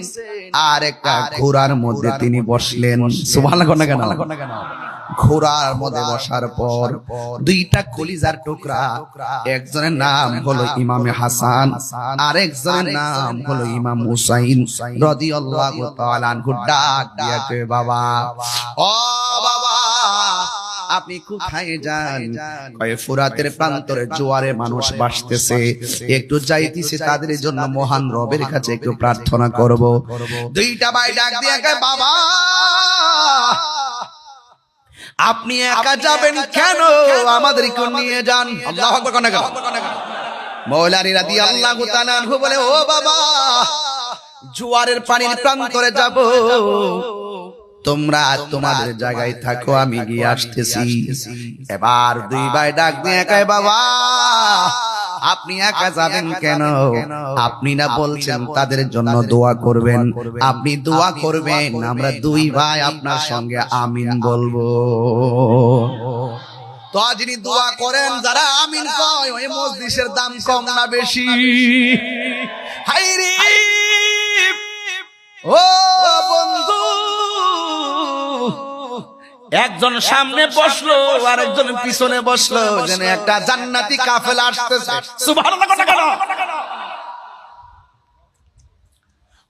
আর একটা ঘোড়ার মধ্যে তিনি বসলেন। সুবহানাল্লাহ না কেন? ঘোড়ার মধ্যে বসার পর দুইটা কলিজার টুকরা, একজনের নাম হলো ইমামে হাসান, আর একজনের নাম হলো ইমাম হুসাইন রাদিয়াল্লাহু তাআলা আনহু ডাক দিয়া কয়, বাবা, ও বাবা, আপনি কোথায় যান? কয়, ফুরাতের প্রান্তরে জোয়ারে মানুষ ভাসতেছে, একটু যাইতেছে, তাদের জন্য মহান রবের কাছে একটু প্রার্থনা করব। দুইটা ভাই ডাক দিয়া কয়, বাবা, আপনি একা যাবেন কেন? আমাদেরকে নিয়ে যান। আল্লাহু আকবার। মওলা আলী রাদিয়াল্লাহু তাআলা আনহু বলে, ও বাবা, জোয়ারের পানির প্রান্তরে যাব, তোমরা তোমাদের জায়গায় থাকো, আমি গিয়ে আসতেছি। এবার দুই ভাই ডাক দিয়ে কয়, বাবা, আপনি একা যাবেন কেন? আপনি না বলছেন তাদের জন্য দোয়া করবেন, আপনি দোয়া করবেন, আমরা দুই ভাই আপনার সঙ্গে আমিন বলবো। তো যিনি দোয়া করেন, যারা আমিন কয়, ওই মজলিসের দাম কম না বেশি? হায়রে ও বন্ধু, একজন সামনে বসলো আর একজন পিছনে বসলো, যেন একটা জান্নাতি কাফেলা আসতেছে। সুবহানাল্লাহ।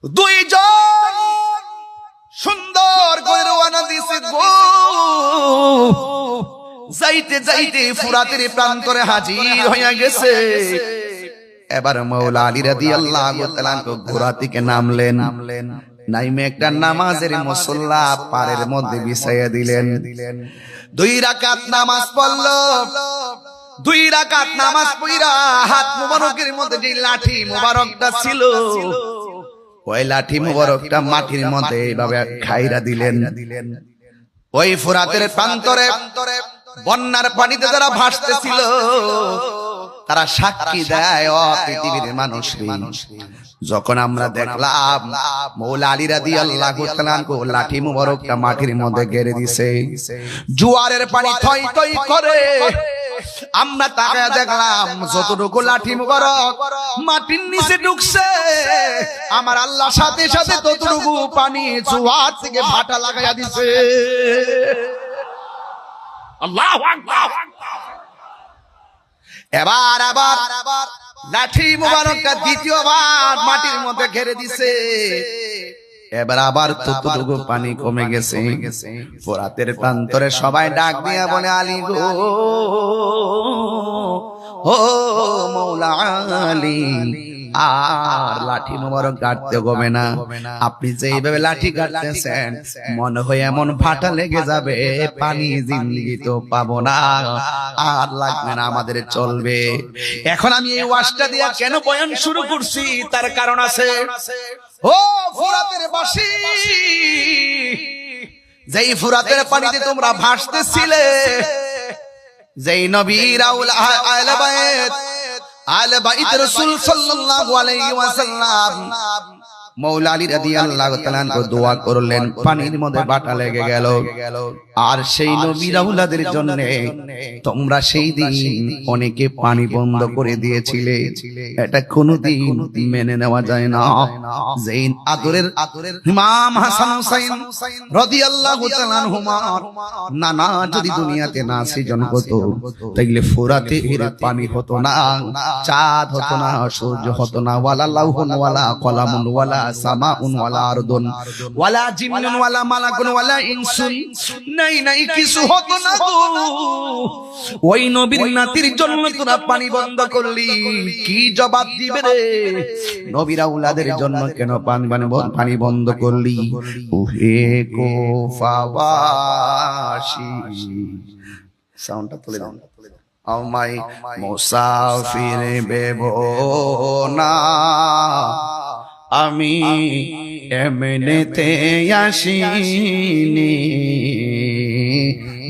দুইজন সুন্দর করে রওনা দিছে গো, যাইতে যাইতে ফুরাতের প্রান্তরে হাজির হইয়া গেছে। এবার মওলা আলী রাদিয়াল্লাহু তাআলা ঘোড়া থেকে নামলেন, নাইমে একটা নামাজের মুসল্লা পাড়ের মধ্যে বিছাইয়া দিলেন। 2 রাকাত নামাজ পড়লো। 2 রাকাত নামাজ পড়া হাত মুবারকের মধ্যে যে লাঠি মুবারকটা ছিল, ওই লাঠি মুবারকটা মাটির মধ্যে এইভাবে খাইরা দিলেন। ওই ফুরাতের প্রান্তরে বন্যার পানিতে যারা ভাসতেছিল, তারা সাক্ষী দেয়, ও পৃথিবীর মানুষ, যখন আমরা দেখলাম মওলা আলী রাদিয়াল্লাহু তাআলা লাঠি মুবারকটা মাটির মধ্যে গেড়ে দিছে, জোয়ারের পানি থই থই করে, আমরা তাকায় দেখলাম যতটুকু লাঠি মুবারক মাটির নিচে ঢুকছে, আমার আল্লাহ সাথে সাথে ততটুকু পানি জোয়ার থেকে ভাটা লাগাইয়া দিছে। আল্লাহু আকবার। এবার লাঠি মুবারকটা দ্বিতীয়বার মাটির মধ্যে ঘেরে দিছে। এবার আবার ততটুকু পানি কমে গেছে। ফোরাতের প্রান্তরে সবাই ডাক দিয়া বলে, আলী গো, ও মৌলা আলী, আর লাঠি মোবারক কাটতে হবে না। আপনি যে এইভাবে লাঠি কাটতেছেন মনে হয় এমন ফাটা লেগে যাবে, পানি জিন্দেগি তো পাবো না, আর লাগবে না, আমাদের চলবে। এখন আমি এই ওয়াজটা দিয়া কেন বয়ান শুরু করছি তার কারণ আছে। ও ফোরাতের বাসী, যেই ফোরাতের পানিতে তোমরা ভাসতেছিলে, যেই নবীর আহলে বাইত রাসূল সাল্লাল্লাহু আলাইহি ওয়াসাল্লাম মৌলা আলী রাদিয়াল্লাহু তাআলা আনহু দোয়া করলেন, পানির মধ্যে বাটা লেগে গেল। আর সেই নবীর আওলাদের জন্য তোমরা সেই দিন অনেকে পানি বন্ধ করে দিয়েছিলে, এটা কোনোদিন মেনে নেওয়া যায় না। যেই আদরের ইমাম হাসান হুসাইন রাদিয়াল্লাহু তাআলা আনহুমা নানা যদি দুনিয়াতে না সৃজন হতো, তাইলে ফোরাতের পানি হতো না, চাঁদ হতো না, সূর্য হতো না, ওয়ালা লাউহুন ওয়ালা কলামুন ওয়ালা সামাউন ওয়ালা আরদুন ওয়ালা জিন্নুন ওয়ালা মালাকুন ওয়ালা ইনসুন, নাই কিছু হতো না গো। ওই নবীর নাতির জন্য তোরা পানি বন্ধ করলি, কি জবাব দিবে রে? নবীর আওলাদের জন্য কেন পানি বন্ধ করলি? ওহে কুফাবাসী, সাউন্ডটা তুলে দাও। আমায় মুসাফির ভেবো না, আমি এমনিতে আসিনি,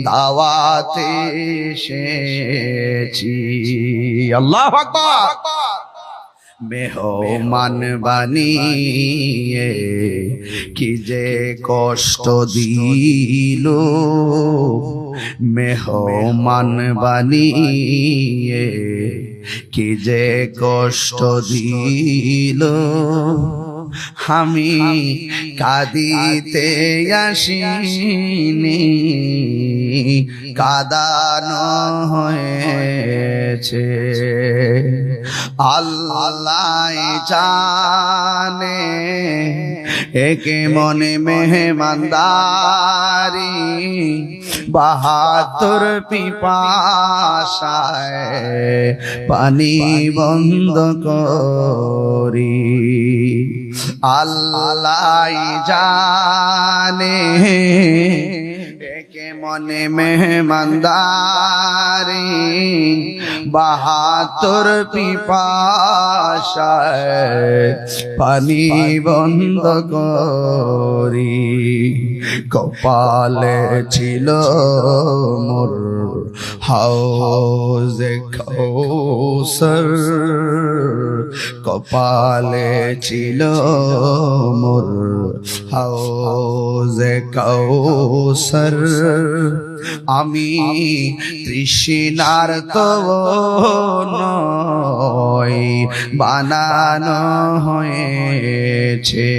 দাওয়াতে এসেছি। আল্লাহু আকবার। মেহমান বানিয়ে কি যে কষ্ট দিল, মেহমান বানিয়ে কি যে কষ্ট দিল, আমি কাঁদিতে আসিনি, কাঁদানো হয়েছে। আল্লাহ জানে একে মনে মেহমানদারি, ৭২ পিপাসায় পানি বন্ধ করি। আল্লাহ জানে একে মনে মেহমানদারি, ৭২ পিপাসায় পানি বন্ধ করি। কপালে ছিল মোর হাউজে কাউসার, কপালে ছিল মোর হাউজে কাউসার, আমি তৃষ্ণার তো নয়, বানানো হয়েছে।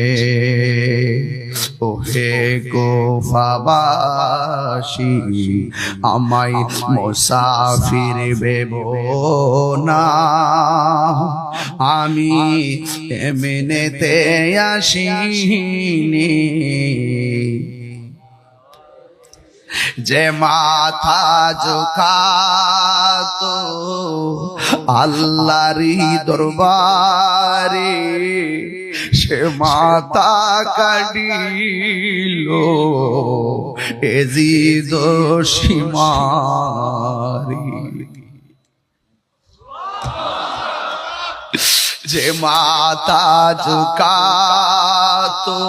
ওহে কুফাবাসী, আমায় মুসাফির ভেবো না, আমি এমনিতে আসিনি। যে মাথা ঝুঁকাতো আল্লাহরই দরবারে, সে মাথা কাটিল এজিদ সীমারি। যে মাথা ঝুঁকাতো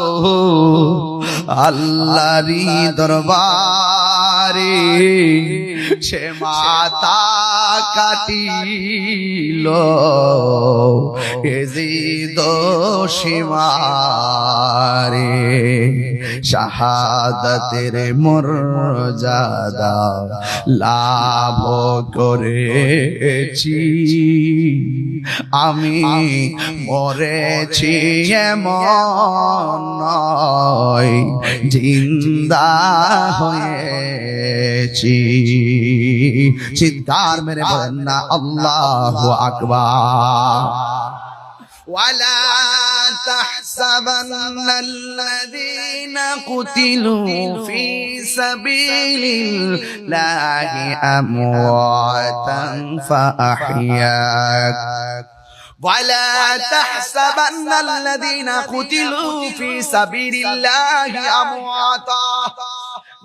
আল্লাহরই দরবারে, সে মাথা কাটিল এজিদ সীমারে। শাহাদাতের মর্যাদা লাভ করেছি, আমি মরেছি এমন নয়, জিন্দা হয়েছি। চিৎকার মেরে বলেন না আল্লাহু আকবার। ولا تحسبن الذين قتلوا في سبيل الله أمواتا فأحياك ولا تحسبن الذين قتلوا في سبيل الله أمواتا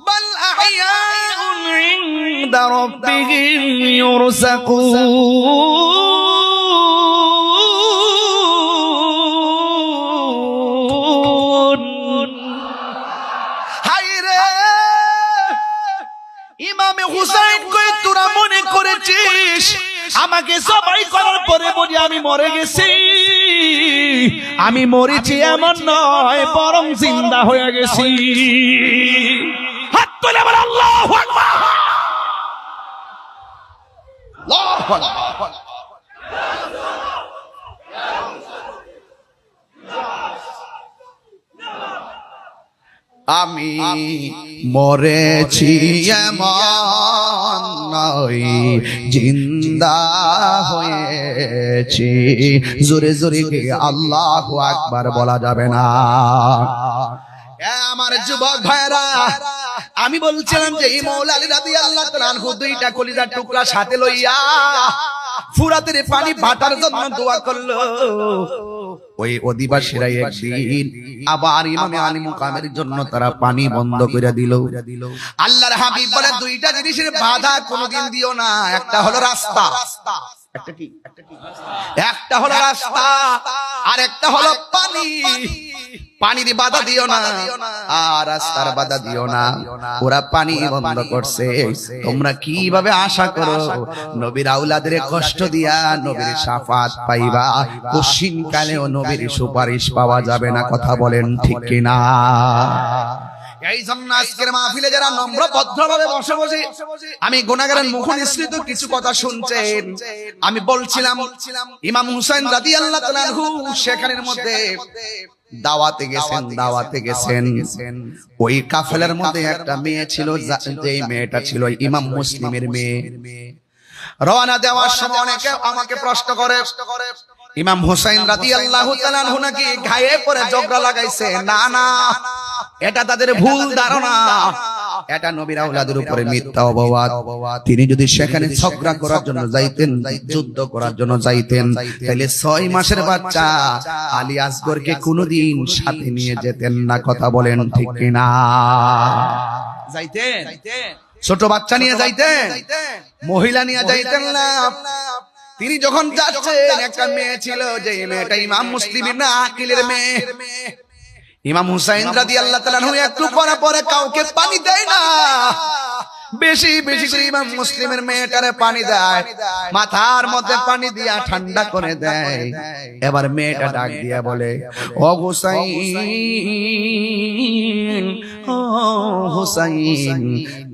بل أحياء عند ربهم يرزقون. ইমামে হুসাইন কই তোরা মনে করেছিস আমাকে সবাই করার পরে বলি আমি মরে গেছি? আমি মরেছি এমন নয়, বরং জিন্দা হয়ে গেছি। হাত তুলে বল আল্লাহু আকবার। আল্লাহু আকবার। আমি মরেছি এমন নয়, জিন্দা হয়েছি। জোরে জোরে কে আল্লাহু আকবার বলা যাবে না? আমার যুবক ভাইরা, আমি বলছিলাম যে এই মৌলা আলী রাদিয়াল্লাহু তাআলা আনহু দুইটা কলিজার টুকরা সাথে লইয়া ফুরাতের পানি ভাটার জন্য দোয়া করলো। ওই অধিবাসীরা একদিন আবার ইমামে আলী মুকামের জন্য তারা পানি বন্ধ করে দিল। আল্লাহর হাবিব বলে দুইটা জিনিসের বাধা কোনোদিন দিও না। একটা হলো রাস্তা, একটা হলো রাস্তা, আর একটা হলো পানি। পানির বাধা দিও না আর রাস্তার বাধা দিও না। ওরা পানি বন্ধ করছে, তোমরা কিভাবে আশা করো নবীর আওলাদের কষ্ট দিয়া নবীর শাফাত পাইবা? কশিন কালেও নবীর সুপারিশ পাওয়া যাবে না। কথা বলেন ঠিক কিনা? এই জন্য আজকের মাহফিলে যারা নম্র ভদ্রভাবে বসে বসে আমি গুনাহগারের মুখ নিঃসৃত কিছু কথা শুনছেন, আমি বলছিলাম ইমাম হুসাইন রাদিয়াল্লাহু তাআলা আনহু সেখানের মধ্যে দাওয়াতে গেছেন। ওই কাফেলার মধ্যে একটা মেয়ে ছিল, যেই মেয়েটা ছিল ইমাম মুসলিমের মেয়ে। রওনা দেওয়ার সময় অনেকে আমাকে প্রশ্ন করে ইমাম হুসাইন রাদিয়াল্লাহু তাআলা আনহু নাকি গায়ে পরে ঝগড়া লাগাইছে। না না, এটা তাদের ভুল ধারণা, এটা নবীর আওলাদের উপরে মিথ্যা অপবাদ। তিনি যদি সেখানে ঝগড়া করার জন্য যাইতেন, যুদ্ধ করার জন্য যাইতেন, তাহলে 6 মাসের বাচ্চা আলী আসগরকে কোনোদিন সাথে নিয়ে যেতেন না। কথা বলেন ঠিক কিনা? যাইতেন, ছোট বাচ্চা নিয়ে যাইতেন, মহিলা নিয়ে যাইতেন না। তিনি যখন যাচ্ছেন, একটা মেয়ে ছিল, যে মেয়েটা ইমাম মুসলিমের না আকিলের মেয়ে। ইমাম হুসাইন রাদিয়াল্লাহু তাআলা আনহু একটু পরে কাউকে পানি দেয় না, বেশি বেশি করে ইমাম মুসলিমের মেয়েটারে পানি দেয়, মাথার মধ্যে পানি দিয়া ঠান্ডা করে দেয়। এবার মেয়েটা ডাক দিয়া বলে, ও হুসাইন, ও হুসাইন,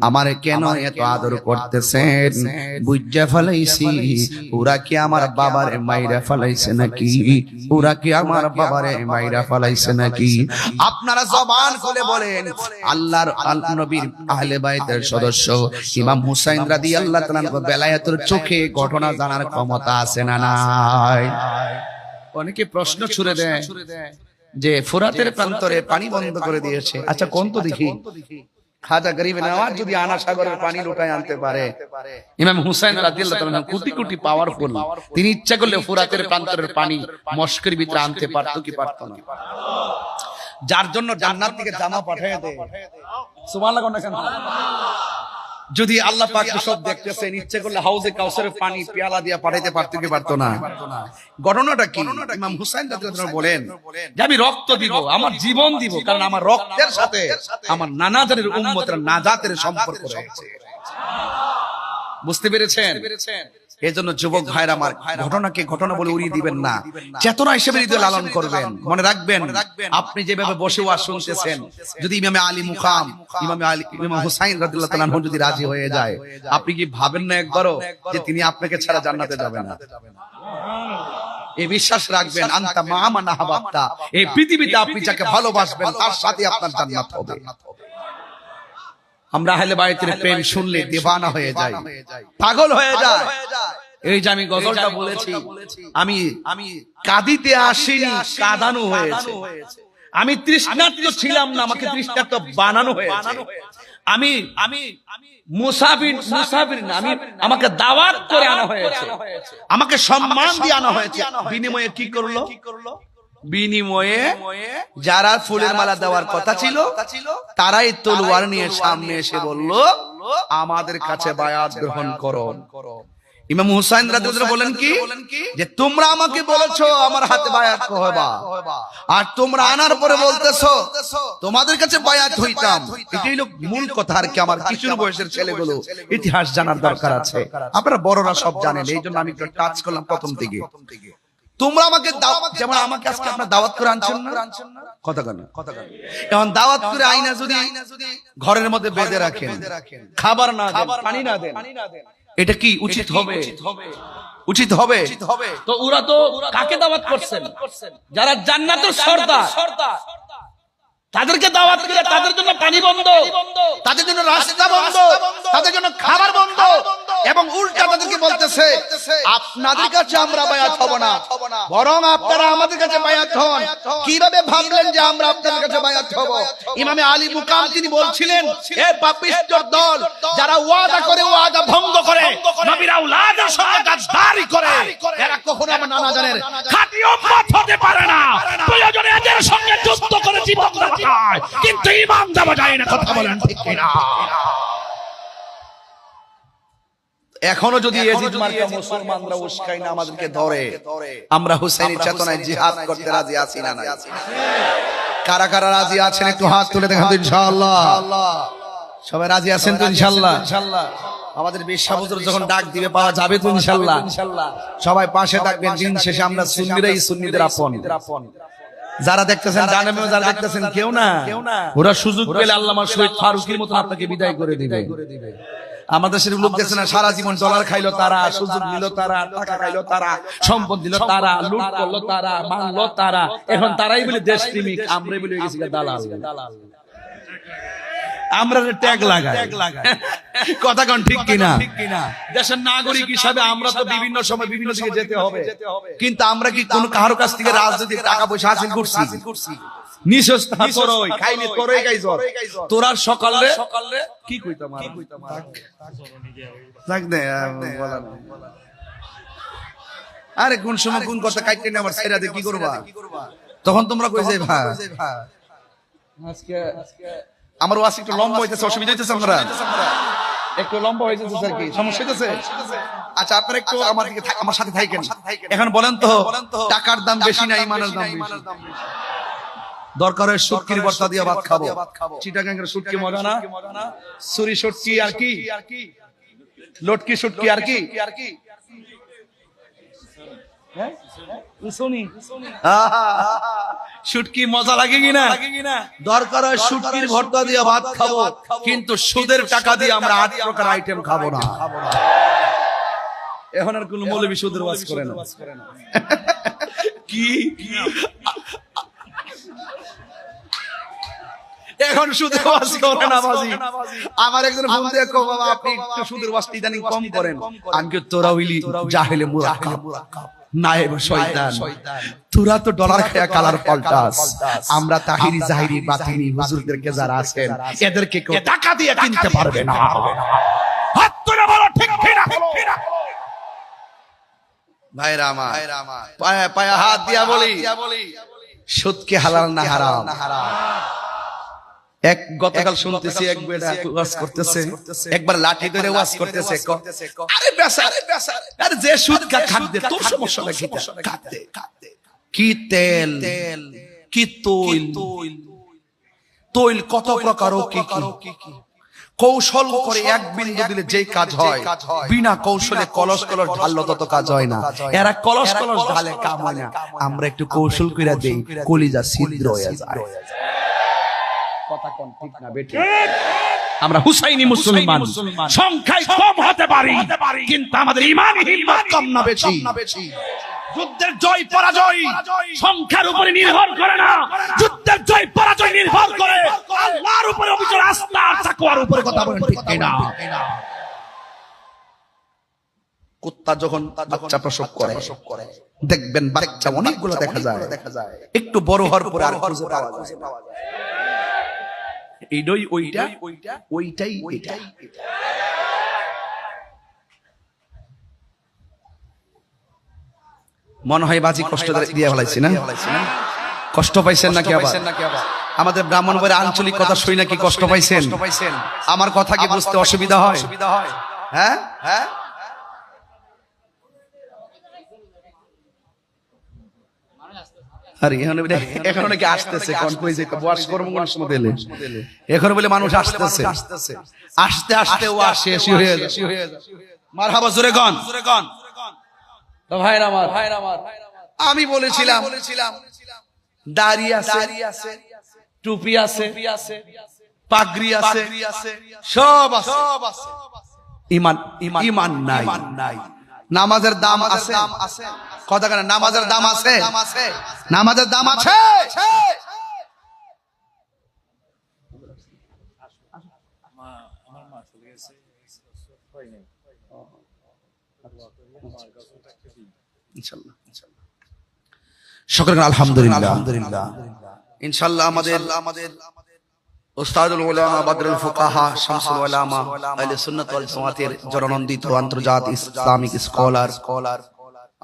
আমার কেন এত আদর করতেছেন? বুঝা ফেলাইছি, ওরা কি আমার বাবারে মাইরা ফেলাইছে নাকি? ওরা কি আমার বাবারে মাইরা ফেলাইছে নাকি? আপনারা জবান খুলে বলেন, আল্লাহর নবীর আহলে বাইতের সদস্য ইমাম হুসাইন রাদিয়াল্লাহু তাআলা আনহু বেলায়েতের চোখে ঘটনা জানার ক্ষমতা আছে না নাই? অনেকে প্রশ্ন ছুড়ে দেয় যে ফোরাতের প্রান্তরে পানি বন্ধ করে দিয়েছে। আচ্ছা কোন তো দেখি, খাজা গরিব নওয়াজ যদি আনা সাগরের পানি লুটায় আনতে পারে, ইমাম হুসাইন রাদিয়াল্লাহু তাআলা আনহু কোটি কোটি পাওয়ারফুল, তিনি ইচ্ছা করলে ফোরাতের প্রান্তরের পানি মস্কের ভিতরে আনতে পারতো কি পারতো না? যার জন্য জান্নাত থেকে জামা পাঠিয়ে দেয়। সুবহানাল্লাহ কোন কেন? যদি আল্লাহ পাক সব দেখতেছেন, ইচ্ছে করলে হাউজে কাউসারের পানি পেয়ালা দিয়া পাঠাইতে পারতো কি পারতো না? ঘটনাটা কি? ইমাম হুসাইন রাদিয়াল্লাহু তাআলা বলেন যে আমি রক্ত দিব, আমার জীবন দিব, কারণ আমার রক্তের সাথে আমার নানাজানের উম্মতের নাজাতের সম্পর্ক রয়েছে। বুঝতে পেরেছেন? এজন্য যুবক ভাইরা আমার, ঘটনাকে ঘটনা বলে উড়িয়ে দিবেন না, চেতনা হিসেবে হৃদয়ে লালন করবেন। মনে রাখবেন, আপনি যেভাবে বসে ওয়াজ শুনতেছেন, যদি ইমামে আলী মুকাম, ইমাম হুসাইন রাদিয়াল্লাহু তাআলা আনহু যদি রাজি হয়ে যায়, আপনি কি ভাবেন না একবারও যে তিনি আপনাকে ছাড়া জান্নাতে যাবেন না? এই বিশ্বাস রাখবেন, আনতা মা মান আহবাবতা, এই পৃথিবীতে আপনি যাকে ভালোবাসবেন তার সাথে আপনার জান্নাত হবে। আমরা আহলে বাইতের প্রেম শুনলে দিওয়ানা হয়ে যাই, পাগল হয়ে যায়। এই যে আমি গজলটা বলেছি, আমি কাঁদিতে আসিনি, কাঁদানো হয়েছে। আমি তৃষ্ণার্ত ছিলাম না, আমাকে তৃষ্ণার্ত বানানো হয়েছে। আমি মুসাফির না, আমাকে দাওয়াত করে আনা হয়েছে, আমাকে সম্মান দিয়ে আনা হয়েছে। বিনিময়ে কি করলো? বিনিময়ে যারা ফুলের মালা দেওয়ার কথা ছিল তারাই তলোয়ার নিয়ে সামনে এসে বলল, আমাদের কাছে বায়াত গ্রহণ করো। ইমাম হুসাইন রাদিয়াল্লাহু বলেন কি, যে তোমরা আমাকে বলেছো আমার হাতে বায়াত হবা, আর তোমরা আনার পরে বলতেছো তোমাদের কাছে বায়াত হইতাম। এটাই হলো মূল কথা। আর কি আমার কিশোর বয়সের ছেলেগুলো ইতিহাস জানার দরকার আছে, আপনারা বড়রা সব জানেন, এই জন্য আমি একটু টাচ করলাম প্রথম থেকে। তোমরা আমাকে যেমন আমাকে আজকে আপনারা দাওয়াত করে আনছেন না, কথা কেন এখন দাওয়াত করে আইনা যদি ঘরের মধ্যে বেঁধে রাখেন, খাবার না দেন, পানি না দেন, এটা কি উচিত হবে? উচিত হবে? তো ওরা তো কাকে দাওয়াত করছেন? যারা জান্নাতের সর্দার, তাদেরকে দাওয়াত করে তাদের জন্য পানি বন্ধ, তাদের জন্য রাস্তা বন্ধ, তাদের জন্য খাবার বন্ধ, এবং উল্টা তাদেরকে বলতেছে আপনাদের কাছে আমরা বায়াত হব না, বরং আপনারা আমাদের কাছে বায়াত হন। কিভাবে ভাবলেন যে আমরা আপনাদের কাছে বায়াত হব? ইমামে আলী মুকাম তিনি বলছিলেন, এ পাপিষ্ঠর দল, যারা ওয়াদা করে ওয়াদা ভঙ্গ করে, নবীর আওলাদের সঙ্গে গাদ্দারি করে, এরা কখনো আমার নানা জানের খাঁটি উম্মত হতে পারে না। প্রয়োজনে এদের সঙ্গে যুদ্ধ করে জীবন বাঁচায়, কিন্তু ঈমান দেওয়া যায় না। কথা বলেন ঠিক কিনা? এখনো যদি ইয়াজিদ মার্কা মুসলমানরা উস্কাই না আমাদেরকে ধরে, আমরা হুসাইনি চেতনায় জিহাদ করতে রাজি আছি না? না, কারা কারা রাজি আছেন একটু হাত তুলে দেখান তো ইনশাআল্লাহ। সবাই রাজি আছেন তো ইনশাআল্লাহ? আমাদের বিশ্বাস হুজুর যখন ডাক দিবে পাওয়া যাবে তো ইনশাআল্লাহ? সবাই পাশে থাকবেন। দিন শেষে আমরা সুন্নিরাই সুন্নিদের আপন। যারা দেখতেছেন জানেন, যারা দেখতেছেন কেউ না, ওরা সুযোগ পেলে আল্লামা শহীদ ফারুকীর মতন আপনাকে বিদায় করে দিবে। আমাদের দেশের লোক দেখছে না, সারা জীবন ডলার খাইলো তারা, সুযোগ নিল তারা, টাকা খাইলো তারা, সম্পদ দিল তারা, লুট করলো তারা, মানলো তারা, এখন তারাই বলে দেশ প্রেমিক, আমরাই বলে গেছি দালাল। আমরা ট্যাগ লাগাই, কথা কোন ঠিক কিনা? দেশের নাগরিক হিসাবে আমরা তো বিভিন্ন সময় বিভিন্ন দিকে যেতে হবে, কিন্তু আমরা কি কোন কারো কাছ থেকে রাজনৈতিক টাকা পয়সা হাসিল করছি? তোরা সকালে কি কইতাম আরে কোন সময় কোন কথা কাটতে না আমার ছেড়া দিয়ে কি করবা? তখন তোমরা কই যাই ভাই আজকে আমার ওয়াজ একটু লম্বা হইতেছে, অসুবিধা হইতেছে, আমরা একটু লম্বা হয়ে যাচ্ছে স্যার, কি সমস্যা হইতেছে? আচ্ছা আপনারা একটু আমার সাথে থাকেন। এখন বলেন তো, টাকার দাম বেশি না ঈমানের দাম বেশি? দরকার হয় শুটকির ভর্তা দিয়ে ভাত খাবো। চিটাগাঙ্গের শুটকি মজা না? সুরি শুটকি আর কি, লটকি শুটকি আর কি, শুটকি মজা লাগে কিনা? দরকার হয় শুটকির ভর্তা দিয়ে ভাত খাবো, কিন্তু সুদের টাকা দিয়ে আমরা 8 প্রকার আইটেম খাবো না। এখন আর কোন মৌলবি সুদের ওয়াজ করে না। কি এখন সুদের ওয়াজ করে না বাজি? আমার একজন ফোন দিয়ে কও, বাবা আপনি একটু সুদের ওয়াজটা ইদানিং কম করেন। আমি কি তোরা হইলি জাহেলে মুরাক্কাব, নায়েব শয়তান, তোরা তো ডলার খায়া কালার পাল্টাস। আমরা তাহিরি জাহিরি বাতিনি হুজুরদেরকে যারা আছেন এদেরকে কেউ টাকা দিয়ে কিনতে পারবে না। হাত তুলে বলো ঠিক কিনা? ভাইরা আমার, পায়ে পায়ে হাত দিয়া বলি, সুদকে হালাল না হারাম? এক গতকাল শুনতেছি এক বেটা ওয়াজ করতেছে, একবার লাঠি ধরে ওয়াজ করতেছে, আরে বেচারা, আরে যে সুদ খাক দে, তোর সমস্যা নাকি? খাতে কি তেল, কি তৈল, তৈল কত প্রকার, কি কি কৌশল করে এক বিন্দু দিলে যেই কাজ হয়, বিনা কৌশলে কলস কলস ঢাললো তত কাজ হয় না। এরা কলস কলস ঢালে কাম হয় না, আমরা একটু কৌশল করে দেই, কলিজা ছিদ্র হয়ে যায়। কথা কোন ঠিক না বেটি? আমরা হুসাইনি মুসলমান, সংখ্যায় কম হতে পারি, কিন্তু আমাদের ঈমানি হিম্মত কম না বেশি? যুদ্ধের জয় পরাজয় সংখ্যার উপরে নির্ভর করে না, যুদ্ধের জয় পরাজয় নির্ভর করে আল্লাহর উপরে, অবিচল আস্থা আর তাকওয়ার উপরে। কথা বলেন ঠিক কিনা? কুত্তা যখন বাচ্চা প্রসব করে দেখবেন বাচ্চা অনেকগুলো দেখা যায়, একটু বড় হওয়ার পরে আর খুঁজে পাওয়া যায় না। এইটাই ওইটা, ওইটাই এটা। মনে হয় বাজি কষ্ট দিয়ে ফেলাইছি না? কষ্ট পাইছেন নাকি আবার? আমাদের ব্রাহ্মণবাড়ির আঞ্চলিক কথা শুই নাকি কষ্ট পাইছেন? আমার কথা কি বুঝতে অসুবিধা হয়? হ্যাঁ হ্যাঁ, আরে এখন নাকি আসতেছে, এখন বলে মানুষ আসতেছে, আসতে আসতে ও শেষ হয়ে যায়। মারহাবা, জোরে গান। তো ভাইরা আমার, আমি বলেছিলাম দাড়ি আছে, টুপি আছে, পাগড়ি আছে, সব আছে, ইমান নাই। নামাজের দাম আছে, কথা কেন? নামাজের দাম আছে, নামাজের দাম আছে। সকলে আলহামদুলিল্লাহ। ইনশাআল্লাহ আমাদের উস্তাদুল উলামা বদরুল ফুকাহা শামসুল উলামা আহলে সুন্নাত ওয়াল জামাতের জননন্দিত আন্তর্জাতিক ইসলামিক স্কলার,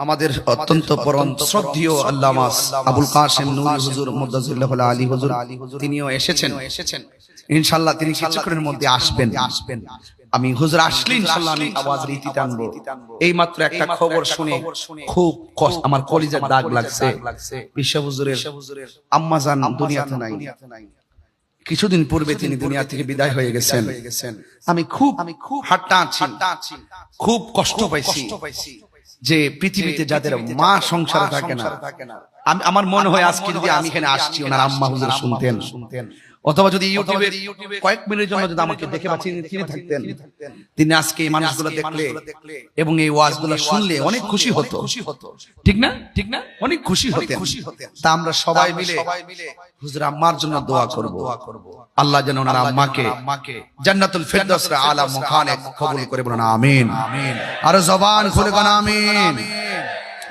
আমাদের অত্যন্ত পরম শ্রদ্ধেয় আল্লামা আবুল কাসেম নূরী হুজুর মুদাজ্জিল্লাহ আলী হুজুর, তিনিও এসেছেন। ইনশাআল্লাহ তিনি কিছুক্ষণের মধ্যে আসবেন। আমি হুজুর আসলে ইনশাআল্লাহ আমি আওয়াজের ইতি টানবো। এই মাত্র একটা খবর শুনে খুব আমার কলিজার দাগ লাগছে। বিশ্ব হুজুরের আম্মা জান দুনিয়াতে নাই, কিছুদিন পূর্বে তিনি দুনিয়া থেকে বিদায় হয়ে গেছেন। আমি খুব হাঁটটা আছি, খুব কষ্ট পাইছি যে পৃথিবীতে যাদের মা সংসারে থাকে না, আমার মনে হয় আজকে যদি আমি এখানে আসছি ওনার আম্মা হুজুর শুনতেন, অথবা যদি ইউটিউবে কয়েক মিনিটের জন্য যদি আমাকে দেখে বা চিনে থাকতেন, তিনি আজকে এই মানুষগুলো দেখলে এবং এই ওয়াজগুলো শুনলে অনেক খুশি হতো। ঠিক না? ঠিক না? অনেক খুশি হতেন। তা আমরা সবাই মিলে হুজুর আম্মার জন্য দোয়া করব, আল্লাহ যেন ওনার আম্মাকে জান্নাতুল ফিরদাউসের আলা মুকানে কবুল করে, বলেন আমিন। আর জবান খুলে বলেন আমিন।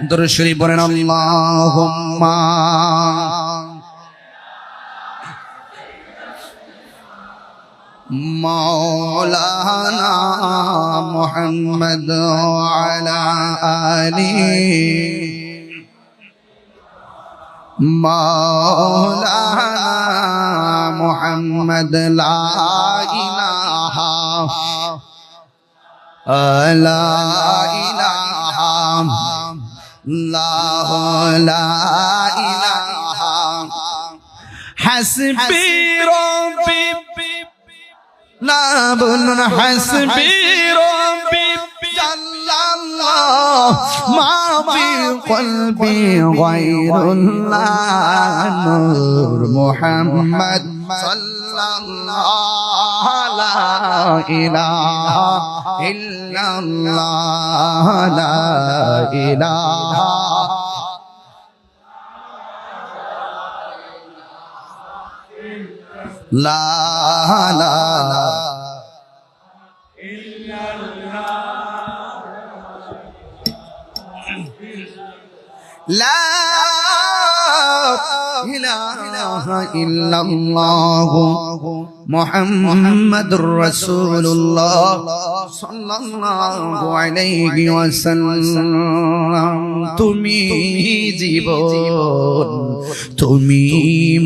দরুদ শরীফ বলেন আল্লাহুম্মা মাওলানা মুহাম্মদ ওয়ালা আলি মাওলানা মুহাম্মদ লা ইলাহা লা ইলাহা লা ইলাহা হাসবি রাব্বি না বলুন হাসবি রাব্বি জাল্লাল্লাহ মা ফি কলবি গায়রুল্লাহ নূর মুহাম্মদ সাল্লাল্লাহু লা ইলাহা ইল্লাল্লাহ লা ইলাহা লা লা লা ইলাহা ইল্লাল্লাহ মুহাম্মাদুর রাসূলুল্লাহ সাল্লাল্লাহু আলাইহি ওয়াসাল্লাম। তুমি জীবন, তুমি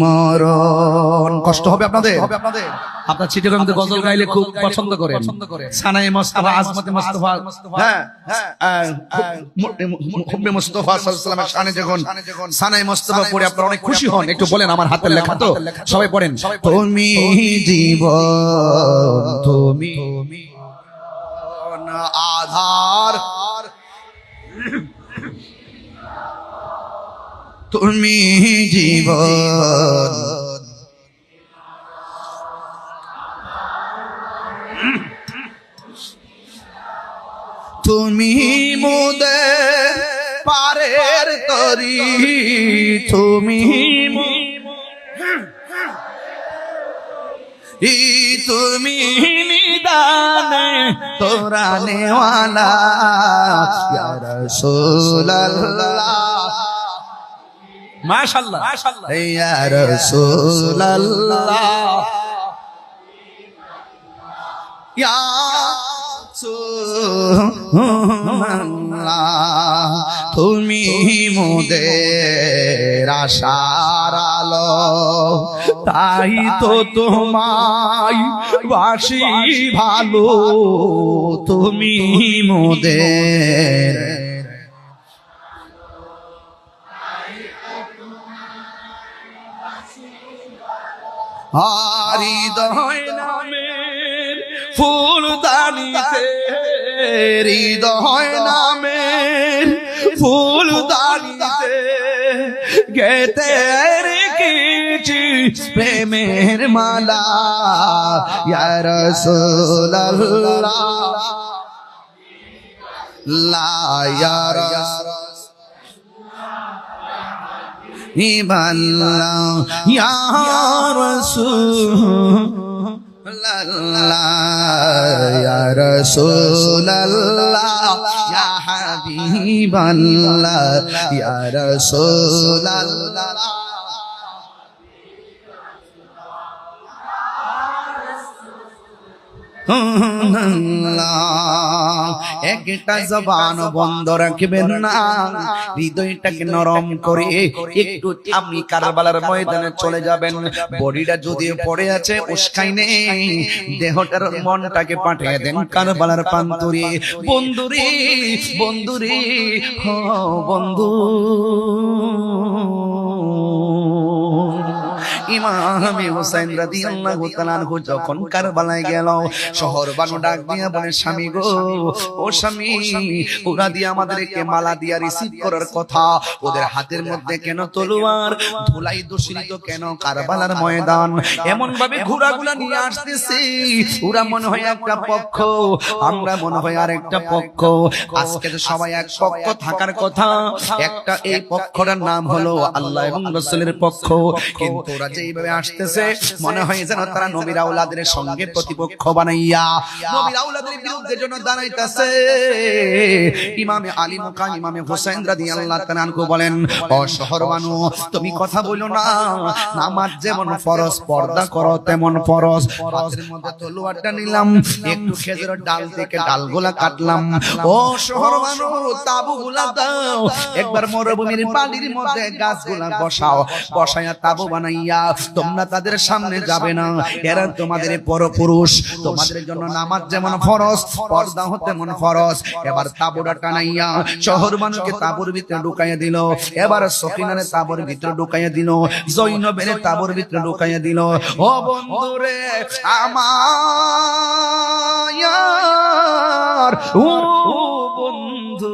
মরণ। কষ্ট হবে আপনাদের? আপনার চিটাগাংতে গজল গাইলে খুব পছন্দ করেন। সানায়ে মুস্তাফা, আজমতে মুস্তাফা, হ্যাঁ হুব্বে মুস্তাফা সাল্লাল্লাহু আলাইহি ওয়াসাল্লামের শানে যখন সানায়ে মুস্তাফা পড়ে আপনারা অনেক খুশি হন। একটু বলেন, আমার হাতের লেখা তো, সবাই পড়েন। তুমি জীবন, তুমি আধার, তুমি জীবন, তুমি মোদের পারের তরি তুমি তুমি নিদানে তোরা নেওয়ালা ইয়া রাসূলুল্লাহ মাশাআল্লাহ মাশাআল্লাহ ইয়া রাসূলুল্লাহ ইয়া রাসূলুল্লাহ তুমি মোদের আশার আলো তাই তো তোমায় বাসি ভালো তুমি মোদের হৃদয় নামের ফুলদানিতে হৃদয় নামের ফুলদানিতে গেতে রেখেছি প্রেমের মালা ইয়া রাসূলুল্লাহ লা ইয়া রাসূলুল্লাহ ইয়া রাসূলুল্লাহ ইয়া রাসূলুল্লাহ ইয়া হাবিবাল্লাহ ইয়া রাসূলুল্লাহ একটা জবান বন্ধ রাখবেন না, হৃদয়টাকে নরম করে একটু আপনি কারবালার ময়দানে চলে যাবেন। বডিটা যদিও পড়ে আছে উস্কাই নেই, দেহটার মনটাকে পাঠিয়ে দেন কারবালার প্রান্তরে। বন্ধুরে বন্ধুরে হ বন্ধু, ইমামে হুসাইন রাদিয়াল্লাহু তাআলা আনহু যখন কারবালায় গেল, শহর বানু ডাক দিয়া বলে, স্বামী গো, ও স্বামী, ওরা দিয়ে আমাদেরকে মালা দিয়া রিসিভ করার কথা, ওদের হাতের মধ্যে কেন তলোয়ার? ধুলাই দূষিত কেন কারবালার ময়দান? এমন ভাবে ঘোড়াগুলা নিয়ে আসতেছে, ওরা মনে হয় একটা পক্ষ, আমরা মনে হয় আরেকটা পক্ষ। আজকে তো সবাই এক পক্ষ থাকার কথা, একটা এই পক্ষটার নাম হলো আল্লাহ এবং রাসূলের পক্ষ। কিন্তু ওরা যেইভাবে আসতেছে মনে হয় যেন তারা নবীর আওলাদের সঙ্গে প্রতিপক্ষ বানাইয়া নবীর আওলাদের বিরুদ্ধে জন্য দাঁড়াইতেছে। ইমামে আলী মুকাম ইমামে হুসাইন রাদিয়াল্লাহু তাআলা আনহু বলেন, ও শহর বানু, তুমি কথা বলো না, নামাজ যেমন ফরজ, পর্দা করো তেমন ফরজ। হাতের মধ্যে তলোয়ারটা নিলাম, একটু খেজুরের ডাল থেকে ডালগুলা কাটলাম। ও শহর বানু, তাবুগুলা দাও, একবার মরুভূমির বালির মধ্যে গাছগুলা বসাও, বসায়া তাবু বানাইয়া তোমরা তাদের সামনে যাবে না, এরা তোমাদের পরপুরুষ, তোমাদের জন্য নামাজ যেমন ফরজ, পর্দা তেমন ফরজ। এবার তাবুটা টানাইয়া শহর মানুষকে তাবুর ভিতরে ঢুকাইয়া দিল, এবার সফিনারে তাবুর ভিতরে ঢুকাইয়া দিল, জৈনবের তাবুর ভিতরে ঢুকাইয়া দিল। ও বন্ধুরে আমার, ও বন্ধু,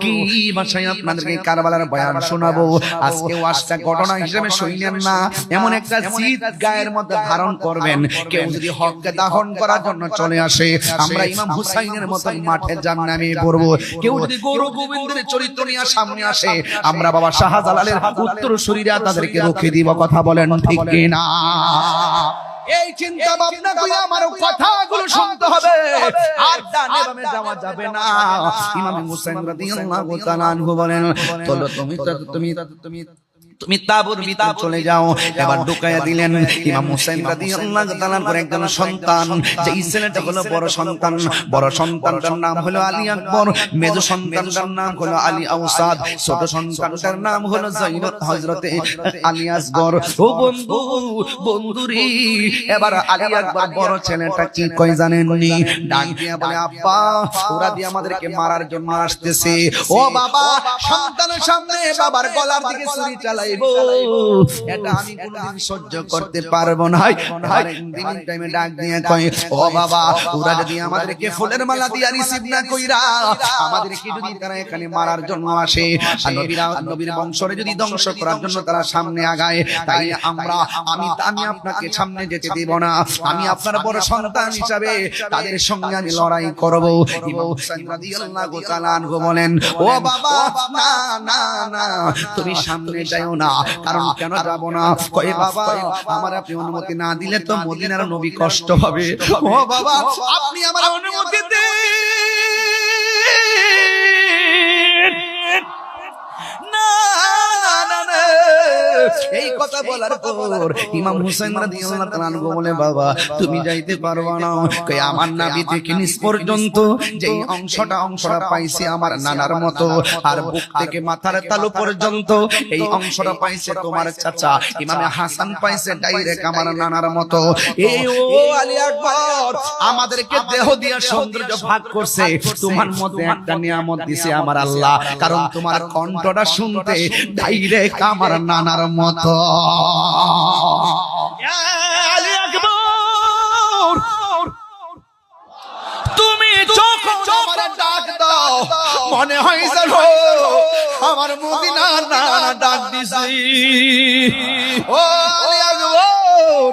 কি ভাষায় আপনাদেরকে কারবালার বয়ান শোনাবো? আজকে ওয়াজটা ঘটনা হিসেবে শুনলেন না, এমন একটা জিদ গায়ের মধ্যে ধারণ করবেন। কেউ যদি হককে দাহন করার জন্য চলে আসে, আমরা ইমাম হুসাইনের মতো মাঠে জাহান্নামে পড়বো। কেউ যদি গৌর গোবিন্দের চরিত্র নিয়ে সামনে আসে, আমরা বাবা শাহজালালের উত্তর শরীরে তাদেরকে রুখে দিব। কথা বলেন ঠিক কিনা? এই চিন্তা ভাবনা করে আমার কথাগুলো শুনতে হবে, আর ডানে বামে যাওয়া যাবে না। ইমাম হুসাইন রাদিয়াল্লাহু তাআলা আনহু বলেন, চলো তুমি তাবুর ভিতরে চলে যাও। এবার ঢুকাইয়া দিলেন। ইমাম হুসাইন রাদিয়াল্লাহু তাআলা এর একজন সন্তান, যে ছেলেটা হলো বড় সন্তান, বড় সন্তানটার নাম হলো আলী আকবর, মেজ সন্তানটার নাম হলো আলী আওসাদ, ছোট সন্তানটার নাম হলো জয়নব হযরতে আলী আসগর। ও বন্ধু, বন্ধুরি, এবার আলী আকবর বড় ছেলেটা কি কই জানেন নি? ডাক দিয়া বলে, আব্বা, ওরা দিয়ে আমাদেরকে মারার জন্য আসতেছে। ও বাবা, সন্তানের সামনে বাবার গলার দিকে ছুরি চালাই চালাইবো, এটা আমি কোনোদিন সহ্য করতে পারবো না। দিন টাইমে ডাক দিয়ে কয়, ও বাবা, ওরা যদি আমাদেরকে ফুলের মালা দিয়া রিসিভ না কইরা আমাদেরকে যদি তারা এখানে মারার জন্য আসে, আর নবীর বংশরে যদি ধ্বংস করার জন্য তারা সামনে আগায়, তাই আমি আপনাকে সামনে যেতে দেব না। আমি আপনার বড় সন্তান হিসাবে তাদের সঙ্গে আমি লড়াই করব। ইমাম হুসাইন রাদিয়াল্লাহু তাআলা আনহু বলেন, ও বাবা, না না না, তুমি সামনে যাও না। কারণ কেন যাব না? কয়, বাবা, আমার আপনি অনুমতি না দিলে তো মদিনার নবী কষ্ট হবে। ও বাবা, আপনি আমার অনুমতি দেন। এই কথা বলার পর ইমাম হুসাইন রাদিয়াল্লাহু তাআলা আনহু বলে, বাবা, তুমি যাইতে পারবা না। কই, আমার নাভি থেকে নিচ পর্যন্ত যেই অংশটা পাইছি আমার নানার মতো, আর বুক থেকে মাথার তালু পর্যন্ত এই অংশটা পাইছে তোমার চাচা ইমামে হাসান পাইছে ডাইরেক্ট আমার নানার মতো। এই ও আলী আকবর, আমাদেরকে দেহ দিয়ে সৌন্দর্য ভাগ করছে, তোমার মধ্যে একটা নিয়ামত দিছে আমার আল্লাহ, কারণ তোমার কণ্ঠটা শুনতে ডাইরেক্ট আমার নানার মতো। আলী আকবর, তুমি যখন আমার ডাক দাও মনে হয় যেন আমার মদিনার নানা ডাক দিছি। ও আলী আকবর,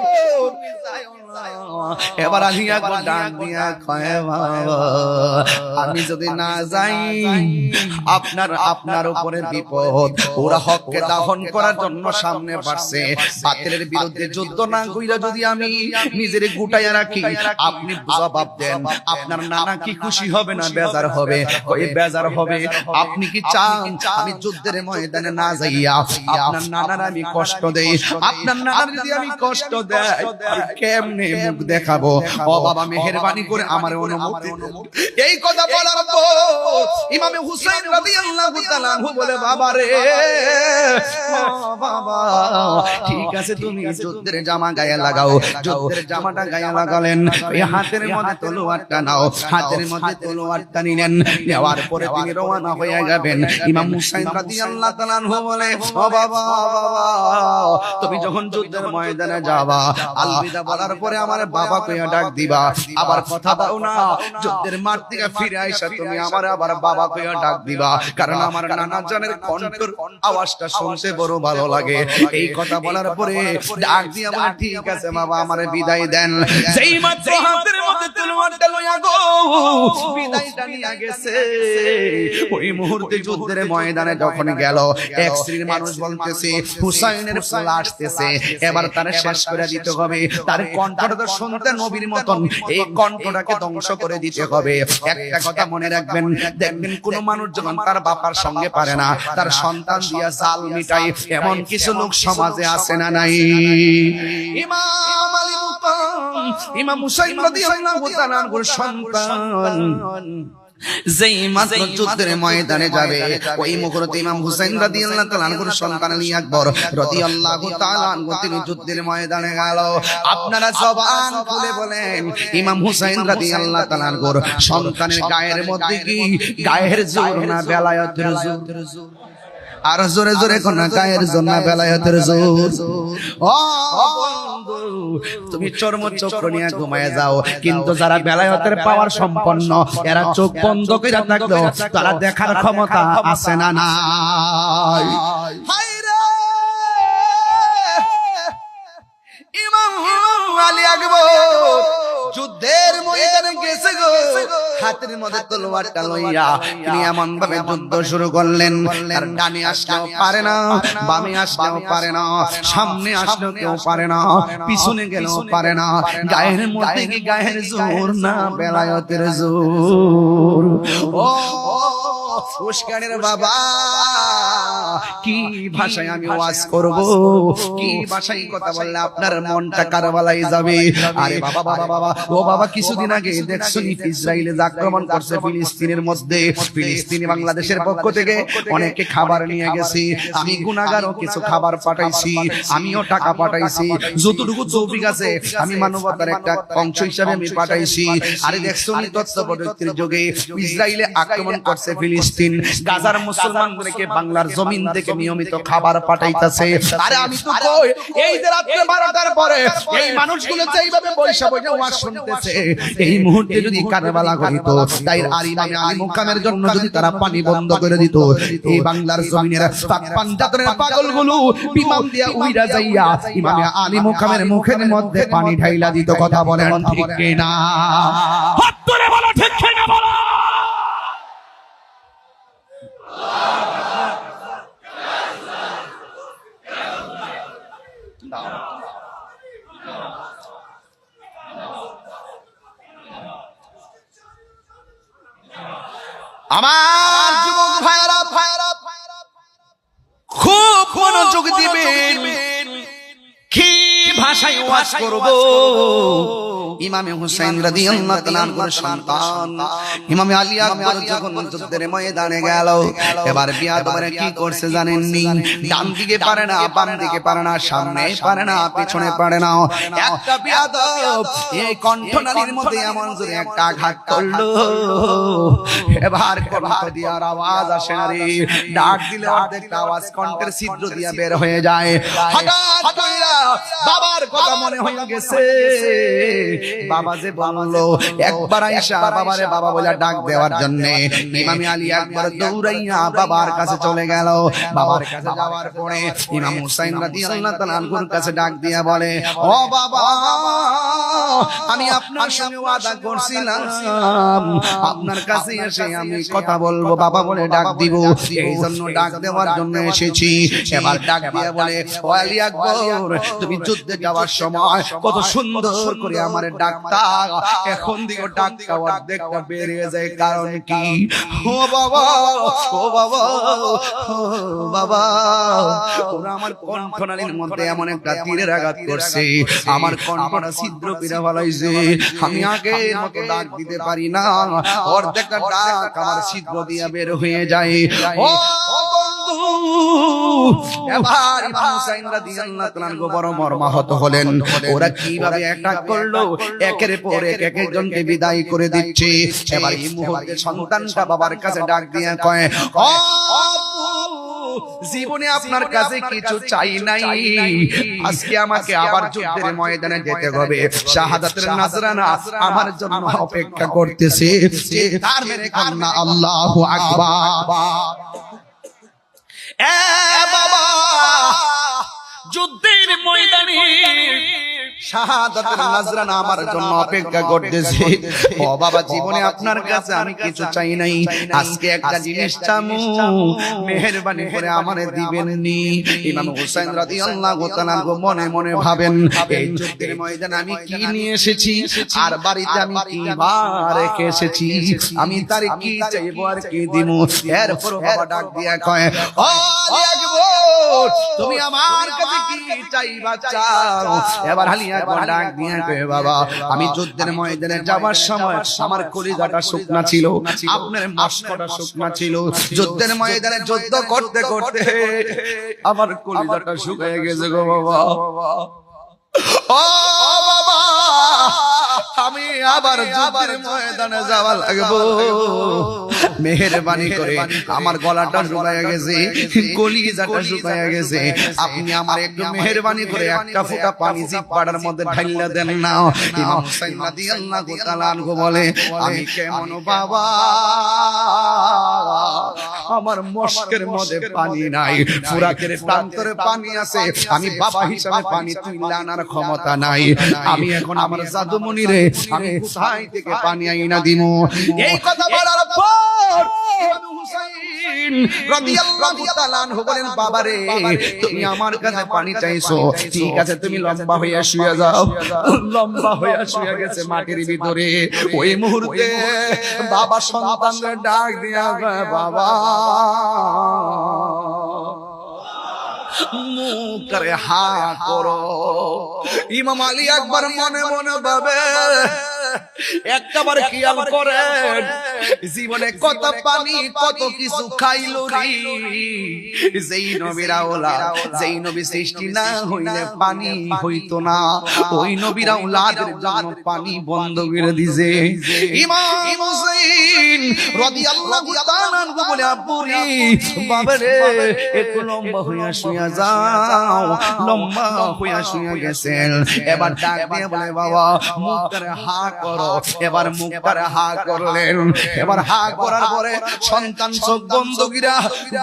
এবার আলী আকবর ডাক দিয়া কয়, বাবা, আমি যদি না যাই আপনার উপরে বিপদ। ওরা হককে দাফন করার জন্য সামনে বাড়ছে, বাতিলের বিরুদ্ধে যুদ্ধ না কইরা যদি আমি নিজের গুটাইয়া রাখি, আপনি জবাব দেন, আপনার নানা কি খুশি হবে না বেজার হবে? কই, বেজার হবে। আপনি কি চান আমি যুদ্ধের ময়দানে না যাইয়া আপনার নানার আমি কষ্ট দেই? আপনার নানার যদি আমি কষ্ট দেই, কেমনে মুখ দেখাবো? ও বাবা, মেহেরবানি করে আমার অনুমতি দেন। এই কথা বলার পর ইমামে হুসাইন রাদিয়াল্লাহু তাআলা আনহু বলে, বাবা রে, ও বাবা, ঠিক আছে, তুমি যুদ্ধের জামা গায়ে লাগাও। যুদ্ধের জামাটা গায়ে লাগালেন, এই হাতের মধ্যে তলোয়ারটা নাও। হাতের মধ্যে তলোয়ারটা নিলেন, নেওয়ার পরে তিনি রওনা হয়ে যাবেন। ইমাম হুসাইন রাদিয়াল্লাহু তাআলা আনহু বলে, ও বাবা, তুমি যখন যুদ্ধের ময়দানে যাবা, আলবিদা বলার পরে আমার বাবা কইয়া ডাক দিবা। আবার কথা দাও না, যুদ্ধের মাঠ থেকে ফিরে আইসা তুমি আমার আবার বাবা কইয়া ডাক দিবা, কারণ আমার নানা জানের কণ্ঠের আওয়াজটা শুনতে বড় ভালো লাগে। এই কথা বলার পরে ডাক দিয়ে বলে, ঠিক আছে বাবা, আমারে বিদায় দেন। যেই মাত্র হাতের মধ্যে তলোয়ারটা লইয়া গো বিদায়টা নিয়ে গেছে, ওই মুহূর্তে যুদ্ধের ময়দানে যখন গেল, এক শ্রেণীর মানুষ বলতেছে হুসাইনের ফুল আসতেছে, এবার তারে শেষ করে দিতে হবে। তার কণ্ঠটা তো শুনতে নবীর মতন, এই কণ্ঠটাকে ধ্বংস করে দিতে হবে। একটা কথা মনে রাখবেন, দেখবেন কোন মানুষ যখন তার বাবার সঙ্গে পারে না, তার সন্তান দিয়া জাল মিটাই, এমন কিছু লোক সমাজে আছে না নাই? ইমাম আলী মুকাম, ইমাম হুসাইন রাদিয়াল্লাহু তাআলা আনহুর সন্তান যেই মাত্র যুদ্ধের ময়দানে যাবে, ওই মুহূর্তে ইমাম হুসাইন রাদিয়াল্লাহু তাআলা আনহুর সন্তান আলী আকবর রাদিয়াল্লাহু তাআলা আনহু তিনি যুদ্ধের ময়দানে গেল। আপনারা জবান খুলে বলেন, ইমাম হুসাইন রাদিয়াল্লাহু তাআলা আনহুর সন্তানের গায়ের মধ্যে কি গায়ের জোর না বেলায়েতের জোর? আর জোরে জোরে কোন গায়ের জোর না বেলায়েতের জোর? ও বন্ধু, তুমি চর্মচক্র নিয়ে ঘুমায় যাও, কিন্তু যারা বেলায়েতের পাওয়ার সম্পন্ন, এরা চোখ বন্ধ করে থাকলেও তারা দেখার ক্ষমতা আছে না নাই? হায়রে, ইমাম আলী আকবর যুদ্ধের ময়দানে গেছে গো, হাতের মধ্যে তলোয়ারটা লইয়া তিনি এমন ভাবে যুদ্ধ শুরু করলেন, আর ডানে আসলেও পারে না, বামে আসলেও পারে না, সামনে আসলেও কেউ পারে না, পিছনে গেলেও পারে না। গায়ের মধ্যে কি গায়ের জোর না বেলায়েতের জোর? ও উস্কানের বাবা, কি ভাষায় আমি ওয়াজ করব, কি ভাষায় কথা বললে আপনার মনটা কারবালাই যাবে? আরে বাবা বাবা বাবা, ও বাবা, কিছুদিন আগে দেখছনি ইসরায়েলে আক্রমণ করছে ফিলিস্তিনের মধ্যে। ফিলিস্তিনি বাংলাদেশের পক্ষ থেকে অনেকে খাবার নিয়ে গেছে, আমি গুনাহগারও কিছু খাবার পাঠাইছি, আমিও টাকা পাঠাইছি, যতটুকু তৌফিক আছে আমি মানবতার একটা অংশ হিসাবে আমি পাঠাইছি। আরে দেখছনি তথ্য প্রযুক্তির যুগে ইসরায়েলে আক্রমণ করছে ফিলিস্তিন, গাজার মুসলমানদেরকে বাংলার জমিন জমিন থেকে নিয়মিত খাবার পাঠাইতেছে। আরে আমি তো কই এই যে রাত্রে 12টার পরে এই মানুষগুলো এইভাবে বৈশা বৈশা ওয়াজ শুনতেছে, এই মুহূর্তে যদি কারবালা হইতো, তাই আর ইমামে আলী মুকামের জন্য যদি তারা পানি বন্ধ করে দিত, এই বাংলার জমিনের পাঞ্জাতনের পাগলগুলো বিমান দিয়া উইরা যাইয়া ইমামে আলী মুকামের মুখের মধ্যে পানি ঢাইলা দিত। কথা বলেন ঠিক কি না? হাত ধরে বলো ঠিক কিনা বলো। আমার যুবক ভাইরা খুব মনোযোগ দিবেন, কি ভাষায় ওয়াজ করব। ইমামে হুসাইন রাদিয়াল্লাহু তাআলা আনহুর সন্তান ইমামে আলী আকবর যখন যুদ্ধের ময়দানে গেল, এবার বিয়াদবরা কি করছে জানেননি? ডান দিকে পারে না, বাম দিকে পারে না, সামনে পারে না, পিছনে পারে না। একটা বিয়াদব এই কণ্ঠনালীর মধ্যে এমন জোরে একটা আঘাত করলো, এবার কণ্ঠ দিয়ে আর আওয়াজ আসে না রে। ডাক দিলে অর্ধেক আওয়াজ কণ্ঠের ছিদ্র দিয়ে বের হয়ে যায়। হঠাৎ কইরা বাবার কথা মনে হয়ে গেছে। বাবা যে বললো একবার আয়েশা বাবারে বাবা বলে ডাক দেওয়ার জন্য, ইমামে আলী আকবর দৌড়াইয়া বাবার কাছে চলে গেল। বাবার কাছে যাওয়ার পরে ইমাম হুসাইন রাদিয়াল্লাহু তাআলা আনহুর কাছে ডাক দিয়া বলে, ও বাবা, আমি আপনার সঙ্গে ওয়াদা করছিলাম আপনার কাছে এসে আমি কথা বলবো, বাবা বলে ডাক দিব, এই জন্য ডাক দেওয়ার জন্য এসেছি। এবার ডাক দিয়া বলে, ও আলী আকবর, তুমি যুদ্ধে যাওয়ার সময় কত সুন্দর করে আমার ডাকতা, এখন দিকে ডাকটা অর্ধেকটা বেরিয়ে যায়, কারণ কি? ও বাবা, ও বাবা, ও বাবা, ওরা আমার কণ্ঠনালীর মধ্যে এমন একটা তীরের আঘাত করছে, আমার কণ্ঠটা ছিদ্র করে ফেলাইছে, আমি আগের মতো ডাক দিতে পারি না, অর্ধেকটা ডাক আমার ছিদ্র দিয়ে বের হয়ে যায়। ও এবার ইমাম হুসাইন রাদিয়াল্লাহু তাআলা আনহু বড় মর্মাহত হলেন। ওরা কিভাবে অ্যাটাক করলো, একের পর এক একজনকে বিদায় করে দিচ্ছে। এবার এই মুহূর্তে সন্তানটা বাবার কাছে ডাক দিয়ে কয়, ও জীবনে আপনার কাছে কিছু চাই নাই, আজকে আমাকে আবার যুদ্ধের ময়দানে যেতে হবে, শাহাদাতের নজরানা আমার জন্য অপেক্ষা করতেছে। তার মেরে কান্না আল্লাহু আকবার। এ বাবা, যুদ্ধের ময়দানে শাহাদাতের নজরানা আমার জন্য অপেক্ষা করতেছে। ও বাবা, জীবনে আপনার কাছে আমি কিছু চাই নাই, আজকে একটা জিনিস চামু, মেহেরবানি করে আমারে দিবেন নি। ইমাম হুসাইন রাদিয়াল্লাহু তাআলা আনহু মনে মনে ভাবেন, এই যুদ্ধের ময়দানে আমি কি নিয়ে এসেছি, আর বাড়িতে আমি কি রেখে এসেছি, আমি তার কি চাইবো আর কি দিব। এরপর বাবা ডাক দিয়া কয়, ও আলী আকবর, তুমি আমার কাছে কি চাইবা চাও। এবার আলী আকবর ডাক দিয়া কয়, বাবা, আমি যুদ্ধের ময়দানে যাওয়ার সময় আমার কলিজাটা শুকনা ছিল, আপনার মস্তকটা শুকনা ছিল, যুদ্ধের ময়দানে যুদ্ধ করতে করতে আমার কলিজাটা শুকিয়ে গেছে গো বাবা। ও বাবা, আমি আবার যুদ্ধের ময়দানে যাওয়া লাগবো, মেহেরবানি করে আমার গলাটা শুকায়া গেছে, কলিজাটা শুকায়া গেছে, আপনি আমার একটু মেহেরবানি করে একটা ফোঁটা পানি জিহ্বার মধ্যে ঢাইলা দেন না। ইমাম হুসাইন রাদিয়াল্লাহু তাআলা আনহু বলে, আমি কেমন বাবা, আমার মস্কের মধ্যে পানি নাই, ফুরাকের প্রান্তরে পানি আছে, আমি বাবা হিসাবে পানি তুইলা আনার ক্ষমতা নাই, আমি এখন আমার জাদুমণি রে আমি কোথায় থেকে পানি আইনা দিমু। এই কথা বলার পর ইমাম হুসাইন রাদিয়াল্লাহু তাআলা আনহু বলেন, বাবা রে, তুমি আমার কাছে পানি চাইছো, ঠিক আছে, তুমি লম্বা হইয়া শুয়ে যাও। লম্বা হইয়া শুয়ে গেছে মাটির ভিতরে। ওই মুহূর্তে বাবা সন্তানদের ডাক দিয়া কয়, বাবা, মুখ করে হা করো। ইমাম আলী আকবর মনে মনে ভাবে, একটাবার খেয়াল করেন, জীবনে কত পানি কত কিছু খাইলো রে, যেই নবীর আওলাদ, যেই নবী সৃষ্টি না হইলে পানি হইতো না, ওই নবীর আওলাদের জন্য পানি বন্ধ করে দিয়েছে। ইমাম হুসাইন রাদিয়াল্লাহু তাআলা আনহু বলে, আব্বু রে, বাবা রে, একটু লম্বা হইয়া শুইয়া যাও। লম্বা হইয়া শুইয়া গেছেন। এবার ডাক দিয়ে বলে, বাবা মুখটারে হা করো। এবার মুখটারে হা করলেন। এবার হা করার পরে সন্তান চোখ বন্ধ কইরা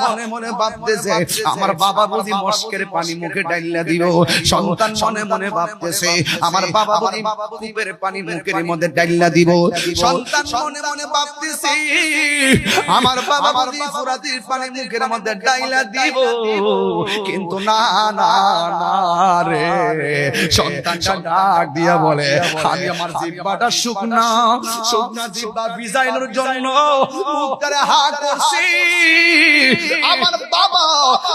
মনে মনে ভাবতেছে, আমার বাবা বুঝি মস্কের পানি মুখে ডাইলা দিল। সন্তান মনে মনে ভাবতেছে, আমার বাবা বুঝি কূপের পানি মুখের মধ্যে ডাইলা দিব। সন্তান মনে মনে ভাবতেছে, আমার বাবা বুঝি ফুরাতির পানি মুখের মধ্যে ডাইলা দিব। কিন্তু না না না রে, সন্তানটা ডাক দিয়া বলে, আমি আমার জিহ্বাটা শুকনা শুকনা জিহ্বা ভিজাইনোর জন্য মুখটারে হা করছি। আমার বাবা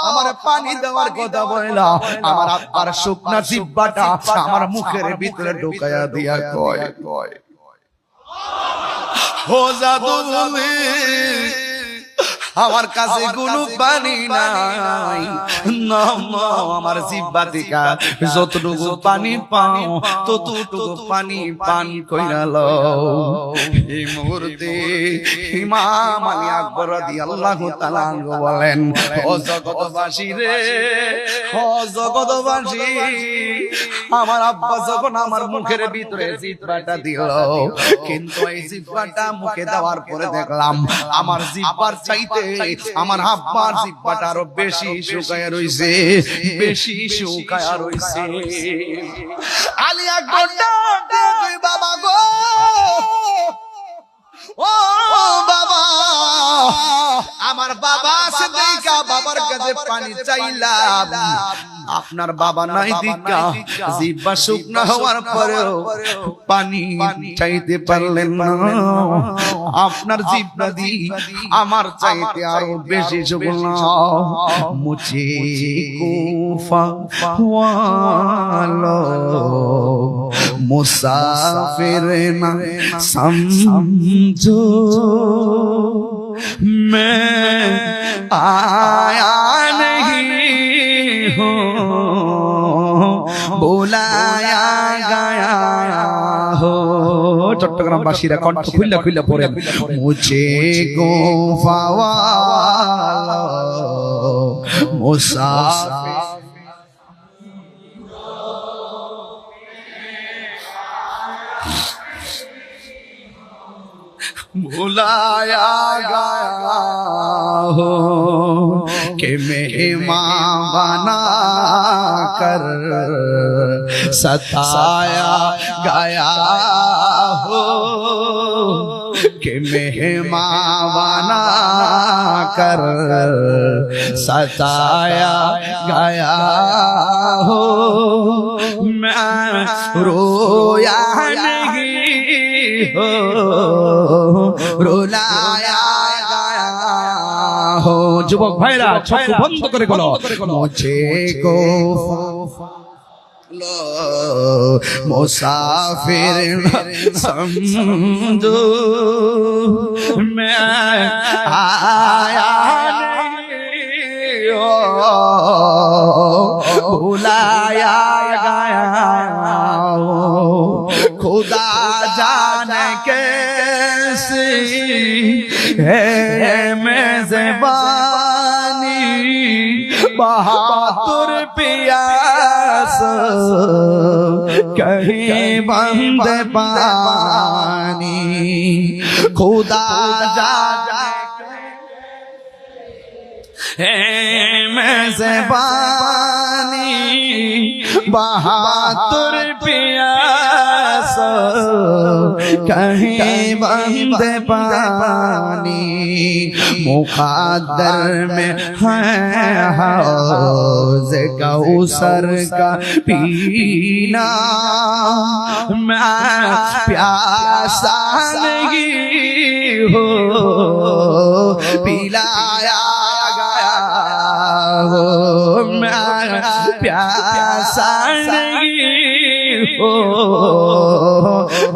আমার পানি দেওয়ার কথা বললা, আমার আব্বার শুকনা জিহ্বাটা আমার মুখের ভিতরে ঢুকাইয়া দিয়া কয়, ও জাদুলি, আমার কাছে কোনো পানি নাই, আমার জিহ্বা থেকে যতটুকু পানি পাও ততটুকু পানি পান কইরা লও। এই মুহূর্তে ইমাম আলী আকবর রাদিয়াল্লাহু তাআলা আনহু বলেন, ও জগৎবাসী রে, ও জগৎবাসী, আমার আব্বা যখন আমার মুখের ভিতরে জিহ্বাটা দিল, কিন্তু এই জিহ্বাটা মুখে দেওয়ার পরে দেখলাম আমার জিহ্বার চাইতে আমার আব্বার জিহ্বাটা আরো বেশি শুকায়া রইছে, বেশি শুকায়া রইছে। আলী আকবর ডাক দিয়ে কই, বাবা গো, ও বাবা, আমার বাবা আছে দেখা বাবার কাছে পানি চাইলাম, আপনার বাবা নাই দেখা জিহ্বা শুকনা হওয়ার পরেও পানি চাইতে পারলেন না। আপনার জিহ্বা দি আমার চাইতে আরো বেশি শুকনা। মুঝে কুফা ওয়ালো মুসাফির না समझो मैं आया नहीं हूँ, बुलाया गया हो। চট্টগ্রাম বাসীরা কণ্ঠ খুললা খুললা পড়েন, মুঝে গোফা ওয়ালা মুসাফির बुलाया गया हो कि मेहमान बना कर सताया गया हो, कि मेहमान बना कर सताया गया हो। मैं रोया नहीं हो, रुलाया गया हो। যুবক ভাইরা চোখ বন্ধ করে বলো, মুঝে গো मुसाफिर समझो मैं आया नहीं हो, बुलाया गया हो। खुदा जाने कैसी है मेज़बानी, बहादुर पियास कहीं बंद पानी। खुदा जाने मेज़बानी, बहादुर पियास कहीं बंद पानी। मुक़द्दर में है हौज़ कौसर का पीना, मैं प्यासा नहीं हो, पिलाया गया हो। मैं प्यासा नहीं हो,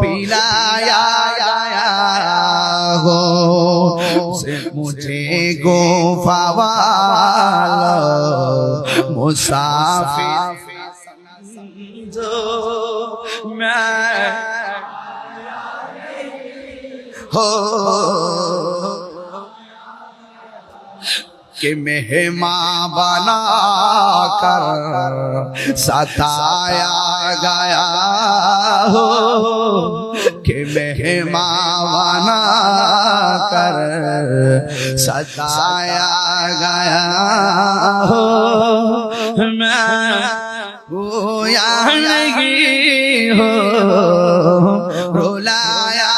पिलाया गया हो। मुझे गुफा वाला मुसाफिर समझो मैं हो कि मेहमान बना कर सताया गया हो कि मेहमान बना कर सताया गया हो मैं गोया नहीं हो रुलाया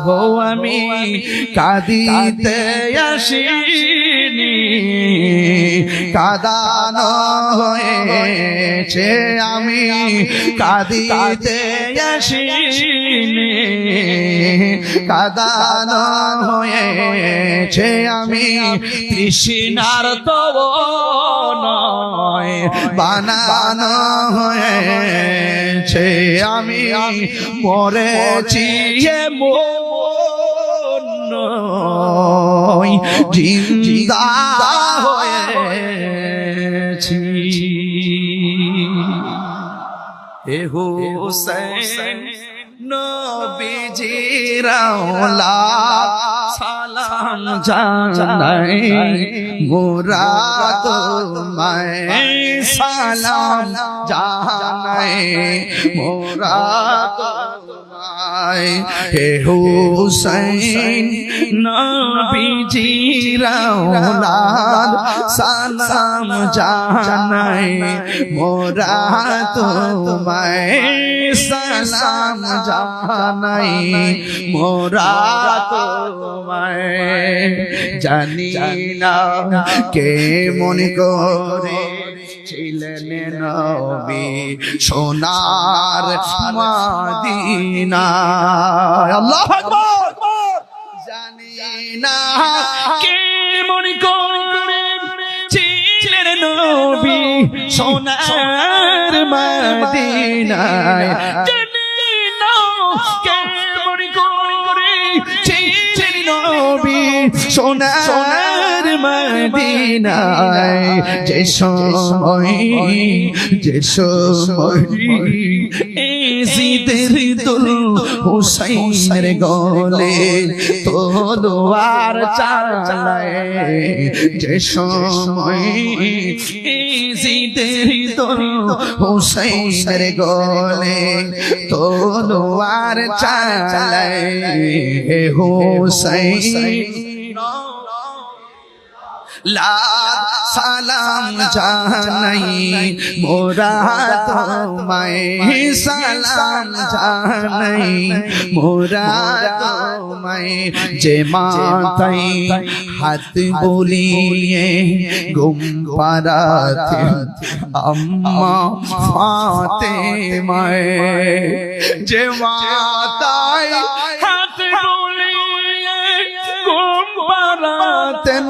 हो আমি কাঁদিতে আসিনি কাঁদানো হয়েছে আমি কাঁদিতে আসিনি কাঁদানো হয়েছে আমি তৃষ্ণার তব নয় বানানো হয়েছে আমি মরেছি জিন্দা হয়েছি হে হুসাইন নবীজির আওলাদ সালাম জানাই মোরা তোমায় সালাম জানাই মোরা হে হুসাইন নবীজির আওলাদ সালাম জানাই মোরা তোমায় সালাম জানাই মোরা তোমায় জানি না কে মনে করে ছিলেন নবী সোনার মদিনা আল্লাহু আকবার জানি না কে মনে করে ছিলেন নবী সোনার মদিনায় জানি না কে মনে করে ছিলেন নবী সোনার মদিনায় যে সময় জিদের দুল হুসাইনের গলে তলোয়ার চালায় যে সময় জিদের দুল হুসাইনের গলে তলোয়ার চালায় হে হুসাইন লাখ সালাম জানাই মোরা তোমায় সালাম জানাই মোরা তোমায় যে মাথায় হাত বুলিয়ে ঘুম পাড়াতে আম্মা ফাতেমায় যে মাথায় হাত বুলিয়ে ঘুম পাড়াতেন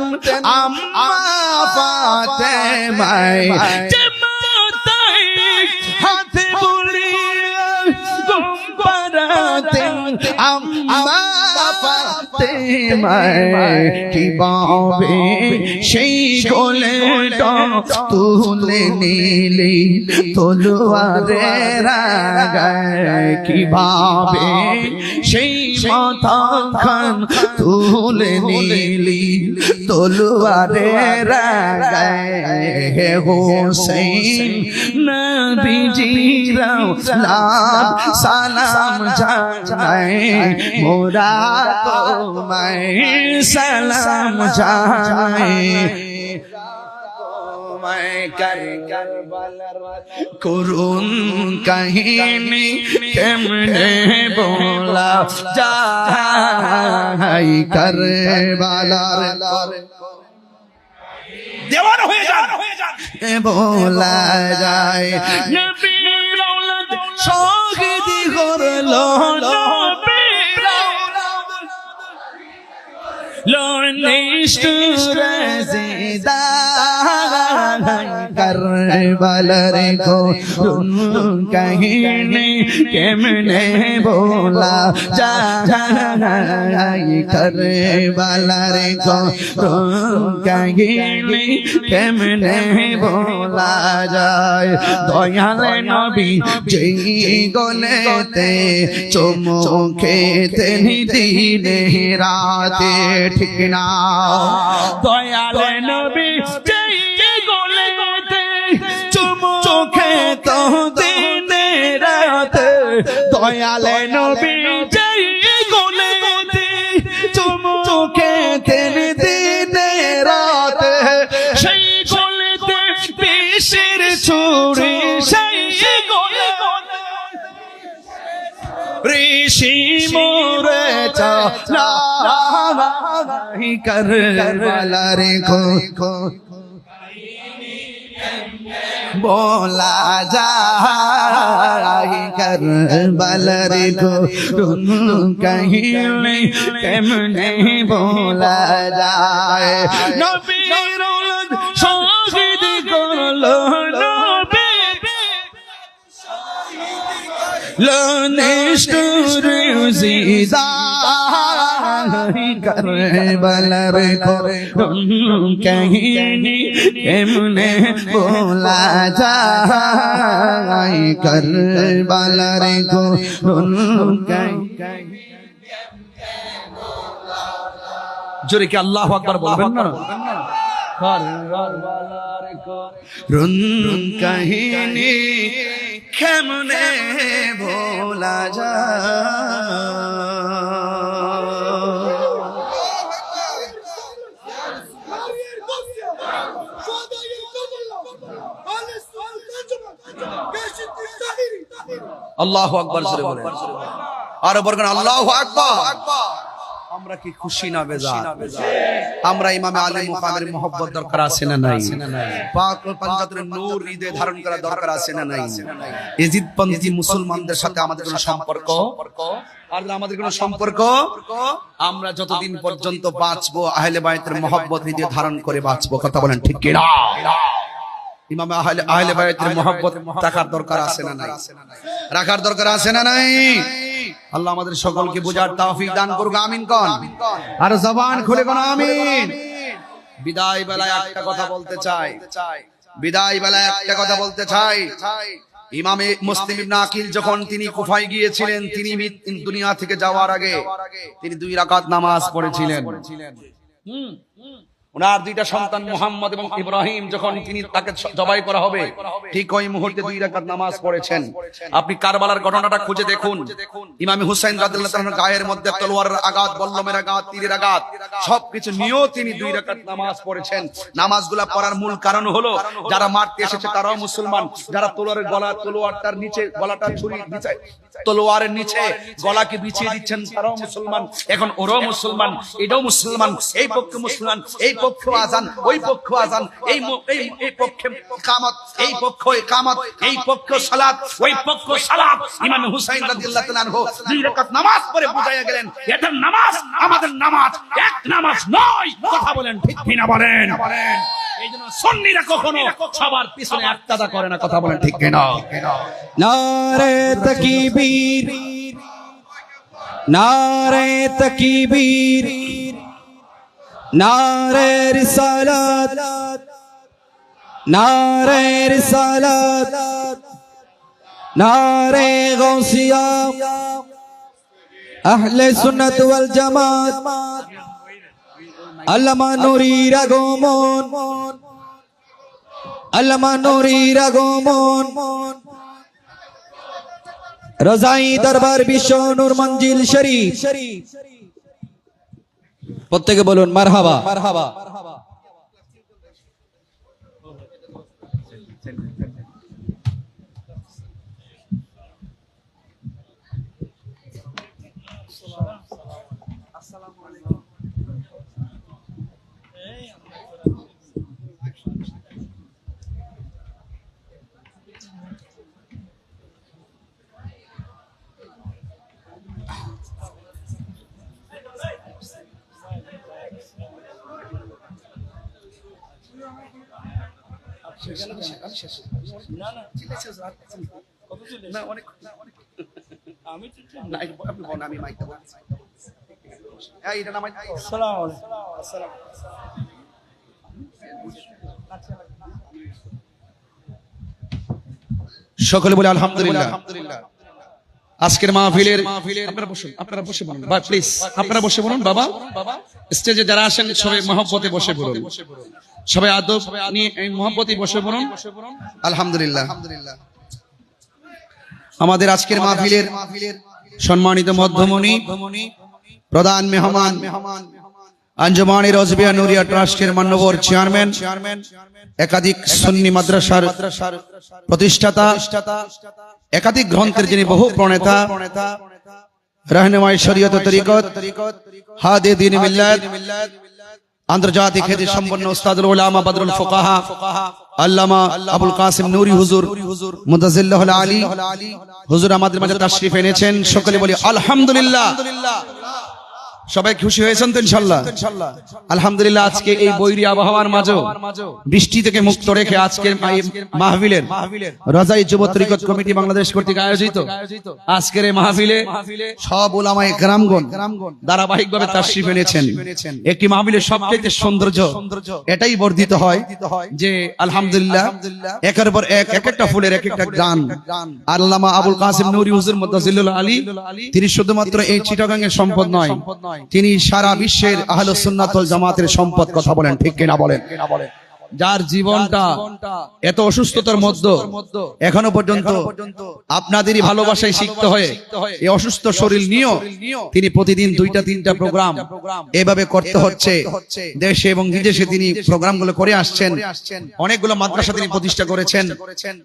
আম্মা ফাতেমায় যে মাথায় হাত বুলিয়ে ঘুম পাড়াতেন আম্মা ফাতেমায় কিভাবে সেই কোলেটা তুলে নিলি তলোয়ারের আগায় কিভাবে সেই মাথা খান তুলে নিলি তলোয়ারের আগায় হে হোসেন নবীজির আওলাদ সালাম জানাই মোরা তোমায় সালাম জানাই করুন কাহিনী কেমনে বলা যায় কারবালার দেওয়ানা হয়ে যান বলা যায় নবীর আওলাদ শহীদ করলো নবীর আওলাদ লনিষ্ঠুর জিদা करबलार करुण कहिनी केमने बोला जाए करबलार करुण कहिनी केमने बोला जाए दयाल नबी जेई गलेते चुमो खेते दिने राते ठीक ना দয়াল নবী যেই গলেতে চুমু খেতো দিনে রাতে দয়াল নবী যেই গলেতে চুমু খেতে দিনে রাতে সেই গলেতে পেশের ছুরি সেই গলেতে ঋষি মোরে চলা करबलार को बोला जाए करबलार को कहीं केमने बोला जाए নবীর শহীদ করলো নবী लनिष्ठुर जिदा करबलार को कहीं केमने बोला जाए करबलार को জোরে কি আল্লাহু আকবার বলবেন না रुन कहिनी केमने भोला जा আল্লাহু আকবার জোরে বলেন আর বলবেন আল্লাহু আকবার আমরা কি খুশি না বেজার আমরা ইমামে আলী মুকামের মোহব্বত দরকার আছে না নাই পাক পাঞ্জাতের নূর হৃদয়ে ধারণ করা দরকার আছে না নাই ইজিদপন্থী মুসলমানদের সাথে আমাদের কোনো সম্পর্ক আর আমাদের কোনো সম্পর্ক আমরা যতদিন পর্যন্ত বাঁচবো আহলে বায়তের মোহব্বত হৃদয়ে ধারণ করে বাঁচবো কথা বলেন ঠিক কি না ইমামে আহলে বায়তের মোহব্বত রাখার দরকার আছে না নাই রাখার দরকার আছে না নাই আল্লাহ আমাদের সকলকে বোঝার তৌফিক দান করুক আমিন কোন আর জবান খুলে কোন আমিন বিদায় বেলায় একটা কথা বলতে চাই বিদায় বেলায় একটা কথা বলতে চাই ইমামে মুসলিম ইবনে আকিল যখন তিনি কুফায় গিয়েছিলেন তিনি দুনিয়া থেকে যাওয়ার আগে তিনি 2 রাকাত নামাজ পড়েছিলেন ওনার 2টা সন্তান মুহাম্মদ এবং ইব্রাহিম যখন তিনি তাকে জবাই করা হবে ঠিক ওই মুহূর্তে 2 রাকাত নামাজ পড়েছেন আপনি কারবালার ঘটনাটা খুঁজে দেখুন ইমাম হুসাইন রাদিয়াল্লাহু তাআলার গায়ের মধ্যে তলোয়ারের আঘাত বল্লমের আঘাত তীরের আঘাত সবকিছু নিয়েও তিনি 2 রাকাত নামাজ পড়েছেন নামাজগুলো পড়ার মূল কারণ হলো যারা মারতে এসেছে তারাও মুসলমান যারা তলোয়ারের গলা তলোয়ারটার নিচে গলাটা ছুরি বিছায় তলোয়ারের নিচে গলাকে বিছিয়ে দিচ্ছেন তারাও মুসলমান এখন ওরাও মুসলমান এটাও মুসলমান এই পক্ষে মুসলমান এই পক্ষ আযান ওই পক্ষ আযান এই পক্ষে ইকামত এই পক্ষ ইকামত এই পক্ষ সালাত ওই পক্ষ সালাত ইমাম হুসাইন রাদিয়াল্লাহু তাআলা আনহু 2 রাকাত নামাজ পড়ে বুঝাইয়া গেলেন এটা নামাজ আমাদের নামাজ এক নামাজ নয় কথা বলেন ঠিক কি না বলেন এইজন্য সুন্নিরা কখনো সবার পিছনে ইক্তাদা করে না কথা বলেন ঠিক কি না नारे तकबीर नारे तकबीर नारे रिसालत नारे रिसालत नारे गौसिया अहले सुन्नत वल जमात अल्लामा नूरी रागमन अल्लामा नूरी रागमन रजाई दरबार विश्व नूर मंजिल शरीफ प्रत्येके बोलुन मारहाबा मारहाबा সকলে বলে আলহামদুলিল্লাহ। আজকের মাহফিলের আপনারা বসে বলুন প্লিজ, আপনারা বসে বলুন বাবা। স্টেজে যারা আসেন সবাই মহব্বতে বসে বলুন, সবাই আদব নিয়ে মহব্বতে বসে বলুন আলহামদুলিল্লাহ। আমাদের আজকের মাহফিলের সম্মানিত মধ্যমণি, প্রধান মেহমান, আঞ্জুমানে রজবিয়া নুরিয়া ট্রাস্টের মাননীয় চেয়ারম্যান, একাধিক সুন্নি মাদ্রাসার প্রতিষ্ঠাতা, একাধিক গ্রন্থের যিনি বহু প্রণেতা, রাহনুমায়ে শরীয়ত ও তরিকত, হাদে দ্বীন মিল্লাত, আন্তর্জাতিক খ্যাতি সম্পন্ন উস্তাদুল উলামা বদরুল ফুকাহা আল্লামা আবুল কাসিম নূরি হুজুর মুতাজিল্লাহুল আলী হুজুর আমাদের মাঝে তাশরীফ এনেছেন। সকলে বলি আলহামদুলিল্লাহ। সবাই খুশি হয়েছেন তো ইনশাআল্লাহ? আলহামদুলিল্লাহ। আজকে এই বৈরী আবহাওয়ার মাঝে বৃষ্টি থেকে মুক্ত রেখে আজকের মাহফিলের রাজাই যুব তরিকত কমিটি বাংলাদেশ কর্তৃক আয়োজিত আজকের এই মাহফিলে সব উলামায়ে কেরামগণ ধারাবাহিকভাবে তাশরীফ এনেছেন। একটি মাহফিলের সবচেয়ে সৌন্দর্য এটাই বর্ধিত হয় যে আলহামদুলিল্লাহ একের পর এক একটা ফুলের এক একটা গান। আল্লামা আবুল কাসিম নূরি হুজুর মুতাজিল্লাহুল আলী তিনি শুধুমাত্র এই চিটাগাং এর সম্পদ নয়, তিনি সারা বিশ্বের আহলে সুন্নাত ওয়াল জামাতের সম্পদ। কথা বলেন ঠিক কিনা বলেন? যার জীবনটা এত অসুস্থতার মধ্যে এখনো পর্যন্ত আপনাদেরই ভালোবাসায় শিখতে হয়ে এই অসুস্থ শরীর নিয়েও তিনি প্রতিদিন 2টা-3টা প্রোগ্রাম এভাবে করতে হচ্ছে। দেশে এবং বিদেশে তিনি প্রোগ্রামগুলো করে আসছেন। অনেকগুলো মাদ্রাসা তিনি প্রতিষ্ঠা করেছেন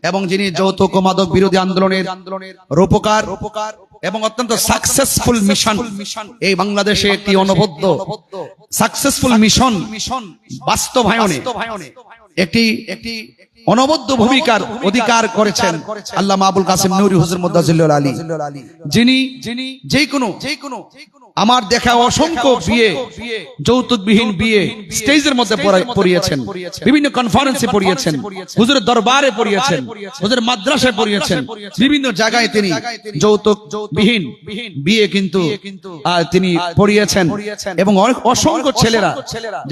এবং যিনি যৌতুক ও মাদক বিরোধী আন্দোলনের রূপকার এবং অত্যন্ত সাকসেসফুল মিশন, এই বাংলাদেশে একটি অনবদ্য সাকসেসফুল মিশন বাস্তবায়নে একটি অনবদ্য ভূমিকার অধিকার করেছেন আল্লামা আবুল কাসিম নূরি হুজুর মুতাজিল্লাহুল আলী, যিনি যে কোনো আমার দেখা অসংখ্য বিয়ে, যৌতুকবিহীন বিয়ে স্টেজের মধ্যে পড়িয়েছেন, বিভিন্ন কনফারেন্সে পড়িয়েছেন, হুজুরের দরবারে পড়িয়েছেন, হুজুরের মাদ্রাসায় পড়িয়েছেন, বিভিন্ন জায়গায় তিনি যৌতুকবিহীন বিয়ে কিন্তু তিনি পড়িয়েছেন। এবং অসংখ্য ছেলেরা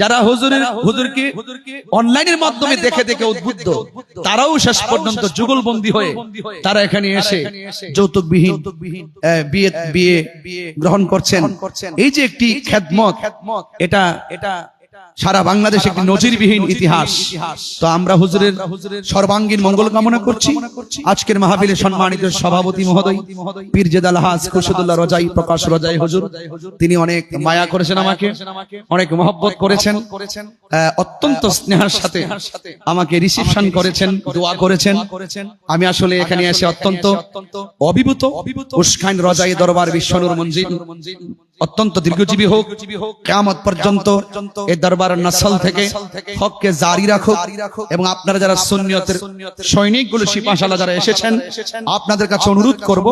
যারা হুজুরকে অনলাইনের মাধ্যমে দেখে দেখে উদ্বুদ্ধ, তারাও শেষ পর্যন্ত যুগলবন্দী হয়ে তারা এখানে এসে যৌতুকবিহীন বিয়ে গ্রহণ করছেন। এই যে একটি খেদমত, এটা সারা বাংলাদেশ একটি নজিরবিহীন ইতিহাস। তো আমরা হুজুরের সর্বাঙ্গীন মঙ্গল কামনা করছি। আজকের মাহফিলে সম্মানিত সভাপতি মহোদয় পীরজাদ আলহাজ খুরশিদুল্লাহ রজাই, প্রকাশ রজাই হুজুর, তিনি অনেক মায়া করেছেন, আমাকে অনেক মহব্বত করেছেন, অত্যন্ত স্নেহের সাথে আমাকে রিসিপশন করেছেন, দোয়া করেছেন। আমি আসলে এখানে এসে অত্যন্ত অভিভূত। উস্কাইন রজাই দরবার বিশ্বনূর মঞ্জিল অত্যন্ত দীর্ঘজীবী হোক, কিয়ামত পর্যন্ত এই দরবার নসল থেকে হককে জারি রাখুক। এবং আপনারা যারা সুন্নিয়তের সৈনিকগুলো, সিপাহসালা যারা এসেছেন, আপনাদের কাছে অনুরোধ করব,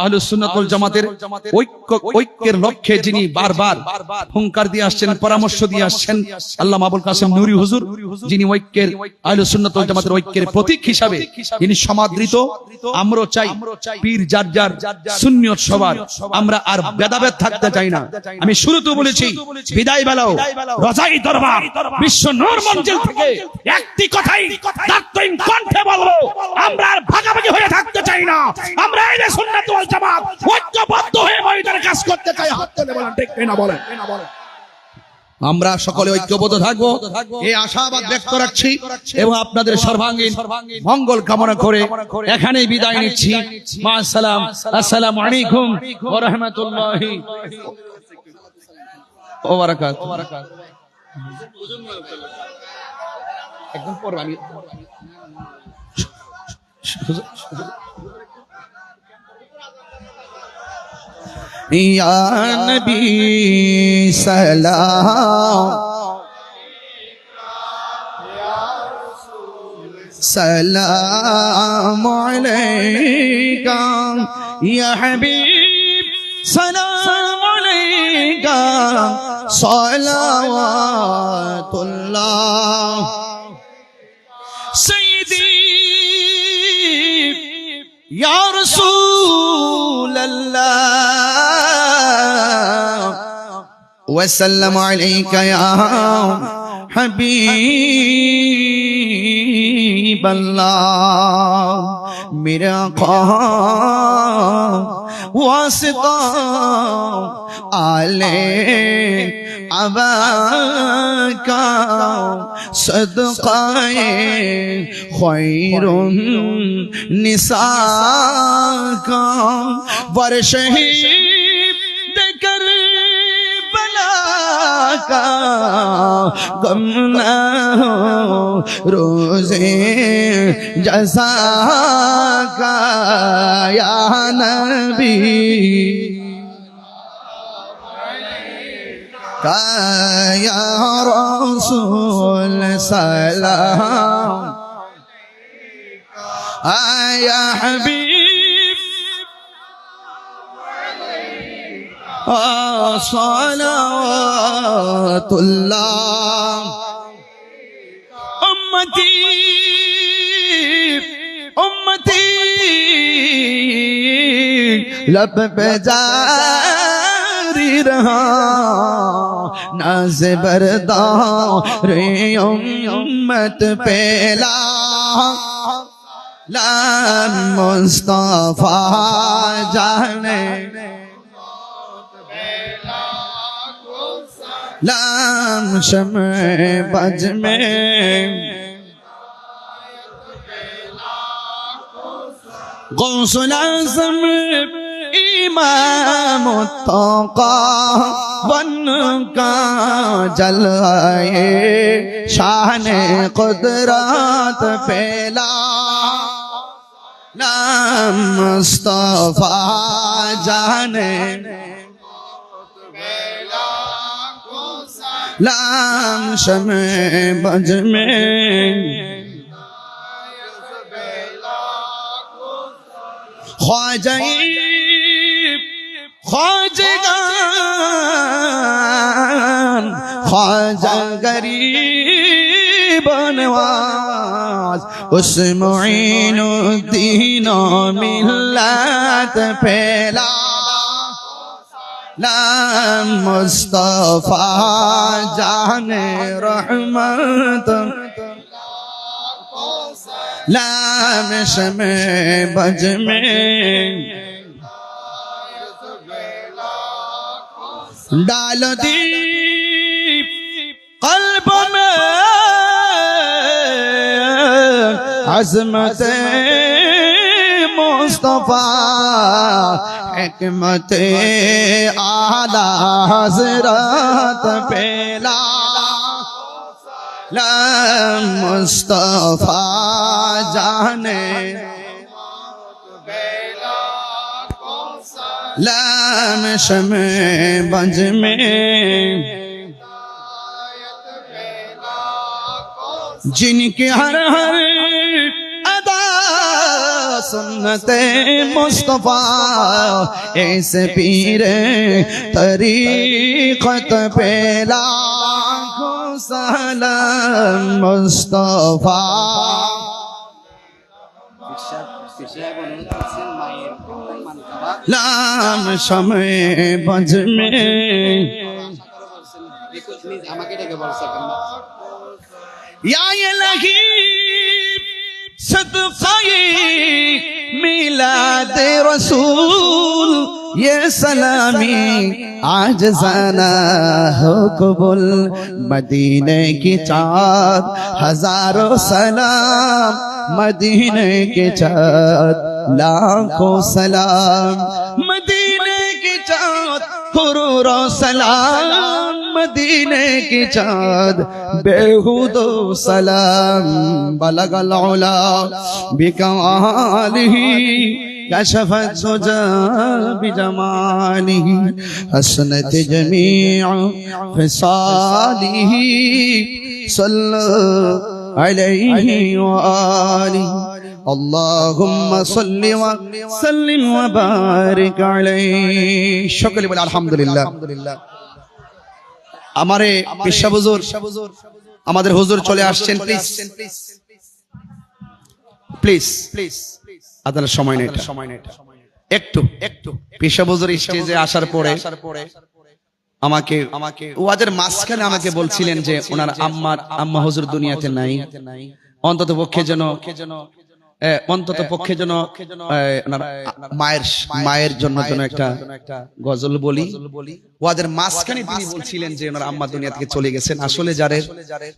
আহলুস সুন্নাত ওয়াল জামাতের ঐক্যের লক্ষ্যে যিনি বারবার হুঙ্কার দিয়ে আসছেন, পরামর্শ দিয়ে আসছেন, আল্লামা আবুল কাসিম নূরি হুজুর, যিনি ঐক্যের আহলুস সুন্নাত ওয়াল জামাতের ঐক্যের প্রতীক হিসাবে যিনি সমাদৃত। আমরা চাই পীর যার যার, সুন্নিয়ত সবার, আমরা আর ভেদাভেদ থাকতে চাই না। আমি শুরুতে বলেছি, বিদায় বেলাও রজাই দরবার বিশ্ব নূর মঞ্জিল থেকে একটি কথাই দায়িত্বহীন কণ্ঠে বলবো, আমরা আর ভাগাভাগি হয়ে থাকতে চাই না। আমরা এই সুন্নাত ওয়াল জামাত ঐক্যবদ্ধ হয়ে ময়দানে কাজ করতে চাই। হাত তুলে বলেন ঠিক কিনা বলেন? আমরা সকলে ঐক্যবদ্ধ থাকবো এই আশাবাদ ব্যক্ত রাখছি এবং আপনাদের সর্বাঙ্গীন মঙ্গল কামনা করে এখানেই বিদায় নিচ্ছি। মা আসসালাম, আসসালামু আলাইকুম ওয়া রাহমাতুল্লাহি ওয়া বারাকাতুহু। একদম পরে আমি ইয়া নবী সালাম সালাম আলাইকা ইয়া হাবিব সালাম আলাইকা সালাওয়াতুল্লাহ। الله وسلم عليك يا حبيب الله میرے آقا واسطہ آلے عباکا صدقہ خیر النساء کا ورشہید کربلا کا غم نہ ہو روزے جزا کا یا نبی یا رسول سلام یا حبیب صلوات اللہ امتی امتی لب پہ جاری رہا ناز بردار امت پہ لا مصطفیٰ جانے لام شمع بج میں غوث العظم امام التقیٰ بن کا جلائے شان قدرت پھیلا لام مصطفیٰ جانے لام شمع بج میں خواجہ خواجگان خواجہ غریب نواز اس معین الدین و ملت پھیلا لام مصطفیٰ جان رحمت لام شمع بج میں ڈال دی قلب میں عظمت مصطفیٰ حکمت اعلی حضرت پھیلا لام مصطفیٰ جانے لام شمع بج میں جن کے ہر ہر ادا سنت مصطفیٰ ایسے پیر طریقت پہ لاکھوں سلام مصطفیٰ لام شمع بج میں یا الہی صدقہ میلاد رسول یہ سلامی عاجزانہ ہو قبول مدینے کی چاند ہزاروں سلام مدینے کی چاند لاکھوں سلام مدینے کی چاند کروروں سلام مدینے کی چاند بےحود سلام بلغ العلا بکمالہ کشف الدجى بجماله حسنت جميع خصاله صلى عليه وآله اللهم صل وسلم وبارك عليه شكرا لله الحمد لله আমারে পেশা হুজুর আমাদের হুজুর চলে আসছেন প্লিজ আপনার সময় নেই একটু পেশাবজুর স্টেজে আসার পরে আমাকে ওয়াজের মাঝখানে আমাকে বলছিলেন যে ওনার আম্মা হুজুর দুনিয়াতে নাই, অন্তত পক্ষে যেন ওনার মায়ের জন্য একটা গজল বলি। ওয়াজের মাঝখানে তিনি বলছিলেন যে ওনার আম্মা দুনিয়া থেকে চলে গেছেন। আসলে যাদের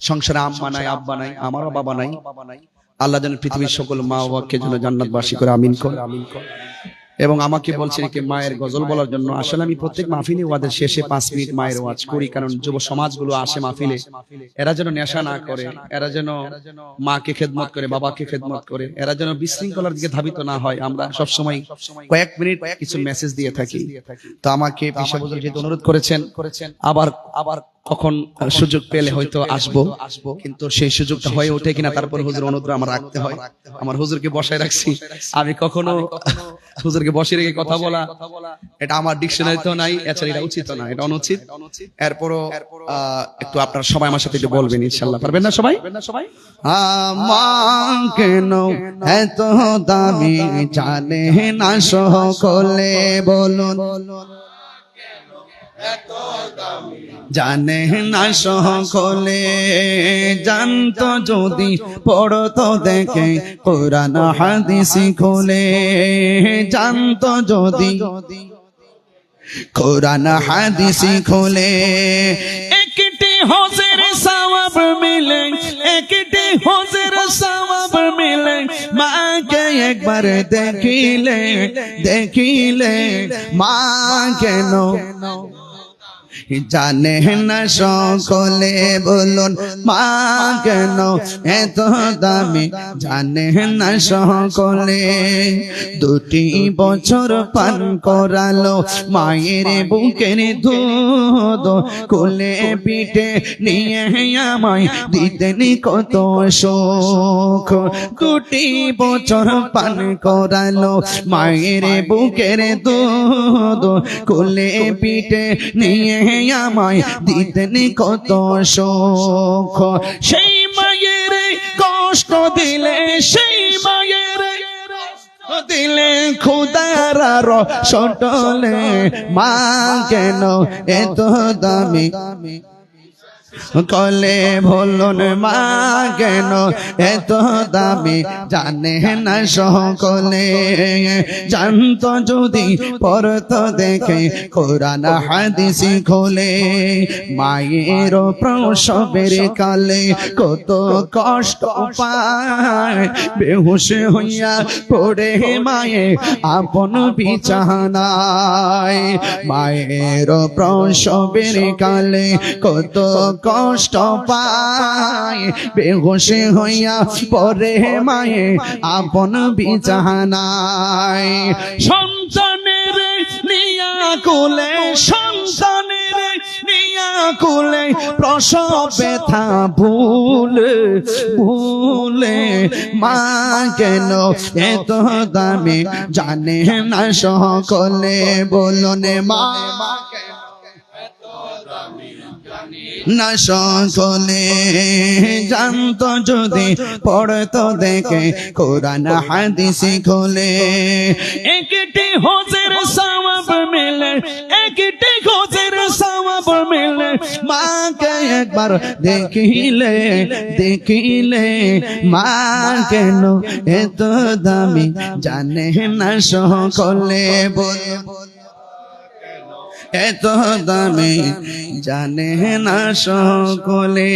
সংসারে আম্মা নাই, আব্বা নাই, আমারও বাবা নাই, আল্লাহ যেন পৃথিবীর সকল মা বাবাকে যেন জান্নাতবাসী করে আমিন কর। এবং আমাকে বলছেন কি মায়ের গজল বলার জন্য। আসলে আমি প্রত্যেক মাহফিলে ওয়াদের শেষে 5 মিনিট মায়ের ওয়াজ করি, কারণ যুব সমাজগুলো আসে মাহফিলে, এরা যেন নেশা না করে, এরা যেন মাকে খেদমত করে, বাবাকে খেদমত করে, এরা যেন বিশৃঙ্খলার দিকে ধাবিত না হয়। আমরা সবসময় কয়েক মিনিট কিছু মেসেজ দিয়ে থাকি। তো আমাকে পেশাবজুর যেহেতু অনুরোধ করেছেন, আবার কখন সুযোগ পেলে হয়তো আসবো, কিন্তু সেই সুযোগটা হয়ে ওঠে কিনা তারপর হুজুর অনুরোধ আমার রাখতে হয়। আমার হুজুরকে বসায় রাখছি, আমি কখনো হুজুরকে বসে রেখে কথা বলা এটা আমার ডিকশনারিতেও নাই, এছাড়া এটা উচিত না, এটা অনুচিত। এরপরও একটু আপনারা সবাই আমার সাথে একটু বলবেন ইনশাআল্লাহ, পারবেন না সবাই? আমার কেন এত দামি জানে না সকলে, বলুন জানে না সকলে, জানতো যদি পড়তো দেখে কোরআন হাদিস খুলে, জানতো যদি কোরআন হাদিস খুলে। একটি হজের সওয়াব মিলে, একটি হজের সওয়াব মিলে, মাকে একবার দেখিলে মা কেন জানে না সকলে, বলুন মা কেন এত দামি জানে না সকলে। 2 বছর পান করালো মায়ের বুকের দুধ, কোলে পিঠে নিয়ে আমায় দিতেন কত সুখ। 2 বছর পান করালো মায়ের বুকের দুধ, কোলে পিঠে নিয়ে আমায় দিতেন কত সুখ। সেই মায়ের কষ্ট দিলে, সেই মায়ের দিলে খুদার সটলে, মা কেন এত দামি কলে, বলুন মা কেন এত দামি জানে না সকলে। জানতো যদি পড়তো দেখে কোরআন হাদিস খুলে, মায়ের প্রসবের কালে কত কষ্ট পায়, বেহুশ হইয়া পড়ে মায়ে আপন বিছানায়। মায়ের প্রসবের কালে কত কষ্ট পায়, বেহুশ হইয়া পড়ে মায়ে আপন বিছানায়। সন্তানের নিয়া কোলে, সন্তানের নিয়া কোলে, প্রসব ব্যথা ভুলে মা কেন এত দামি জানে না সকলে, বলুন মা না সকলে। জানতো যদি পড়তো দেখে কোরআন হাদিস খুলে, একটি হজের সওয়াব মিলে, একটি হজের সওয়াব মিলে, মাকে একবার দেখিলে মা কেন এত দামি জানে না সকলে, এত দামি জানে না সকলে।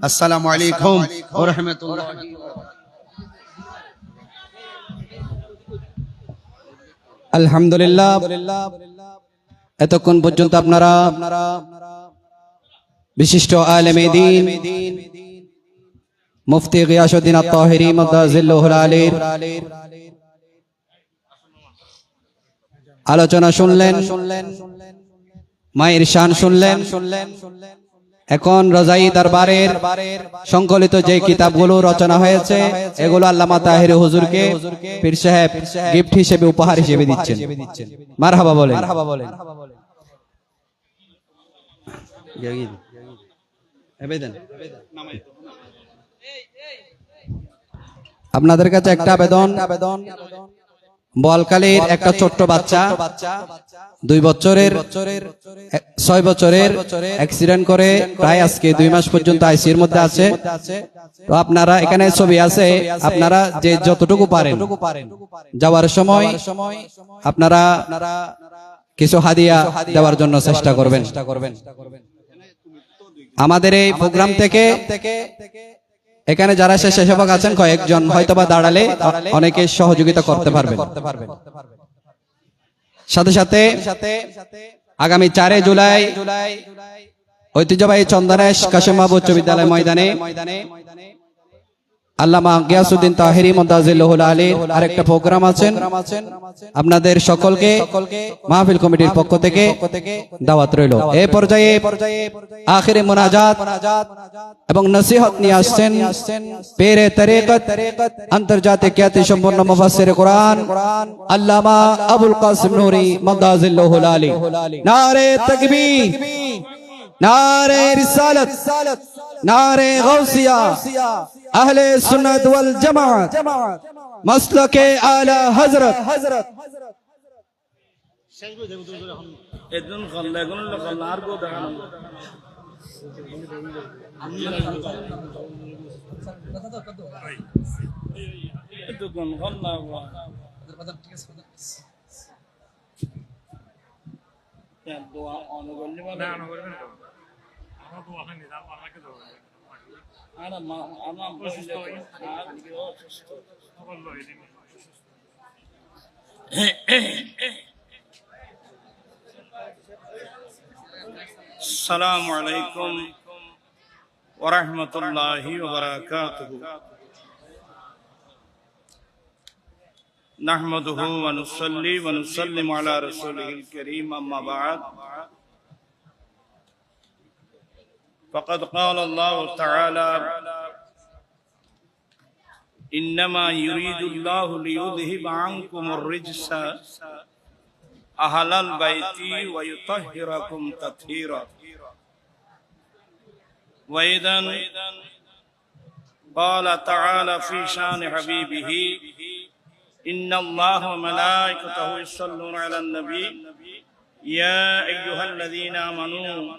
আসসালামু আলাইকুম ওয়া রাহমাতুল্লাহি। আলহামদুলিল্লাহ, এতক্ষণ পর্যন্ত আপনারা বিশিষ্ট আলেমে দ্বীন মুফতি গিয়াসউদ্দিন আত-তাহিরি মাদাজিল্লাহুল আলীর আলোচনা শুনলেন, মায়ের শান শুনলেন। এখন রজাই দরবারের সংকলিত যে কিতাবগুলো রচনা হয়েছে এগুলো আল্লামা তাহির হুজুরকে পীর সাহেব গিফট হিসেবে, উপহার হিসেবে দিচ্ছেন। মারহাবা বলেন। আপনাদের কাছে একটা আবেদন, বলকালীর একটা ছোট্ট বাচ্চা 2 বছরের 6 বছরের অ্যাক্সিডেন্ট করে প্রায় আজকে 2 মাস পর্যন্ত আইসিইউর মধ্যে আছে। তো আপনারা এখানে ছবি আছে, আপনারা যে যতটুকু পারেন যাওয়ার সময় আপনারা কিছু হাদিয়া দেওয়ার জন্য চেষ্টা করবেন। আমাদের এই প্রোগ্রাম থেকে এখানে যারা স্বেচ্ছাসেবক আছেন কয়েকজন হয়তোবা দাঁড়ালে অনেকে সহযোগিতা করতে পারবেন। সাথে সাথে আগামী 4 জুলাই ঐতিহ্যবাহী চন্দনেশ কাশেম বাবু উচ্চ বিদ্যালয় ময়দানে আল্লামা গিয়াসউদ্দিন তাহেরি মুদাজিল্লাহুল আলীর আরেকটা প্রোগ্রাম আছেন। আপনাদের সকলকে মাহফিল কমিটির পক্ষ থেকে দাওয়াত রইল। এই পর্যায়ে আখিরে মুনাজাত এবং নসিহত নিয়ে আসছেন পীরে তরিকত আন্তর্জাতিক খ্যাতি সম্পন্ন মুফাসসির কোরআন আল্লামা আবুল কাসিম নূরী মুদাজিল্লাহুল আলী। নারে তাকবীর, নারে রিসালাত, নারে গাউসিয়া, আহলে সুন্নাত ওয়াল জামাত, মাসলাকে আলা হযরত। এদিন কল্লা গুণ কল্লা আর গো দেখানো এত কোন কল্লা ya doa ono golli wala na ono golli ana doa hani da আমাকে দাও ana ana বসলে আর দিও সুস্থ বললো এদিন আসসালামু আলাইকুম ওয়া রাহমাতুল্লাহি ওয়া বারাকাতুহু نحمده ونصلي ونسلم على رسوله الكريم أما بعد فقد قال الله تعالى إنما يريد الله ليذهب عنكم الرجس أهل البيت ويطهركم تطهيرا وإذا قال تعالى في شان حبيبه إن الله وملائكته يصلون على النبي يا أيها الذين آمنوا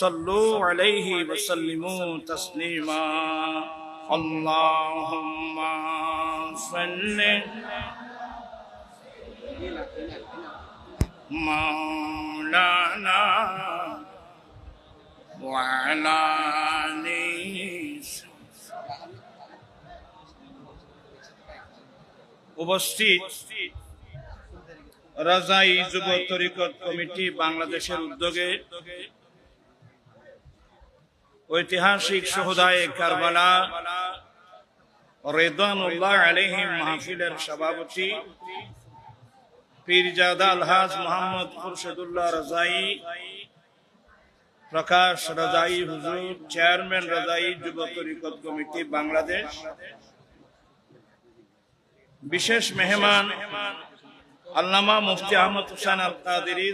صلوا عليه وسلموا تسليما اللهم صل مولانا وعلى آله উপস্থিত রাজাই যুব তরিকত কমিটি বাংলাদেশের উদ্যোগে ঐতিহাসিক শুহাদায়ে কারবালা রিদওয়ানুল্লাহ আলাইহিম মাহফিলের সভাপতি পীরজাদা আলহাজ মোহাম্মদ খুরশেদুল্লাহ রাজাই, প্রকাশ রাজাই হুজুর, চেয়ারম্যান রাজাই যুব তরিকত কমিটি বাংলাদেশ, বিশেষ মেহমান আল্লামা মুফতি আহমদ হুসাইন আল কাদেরী,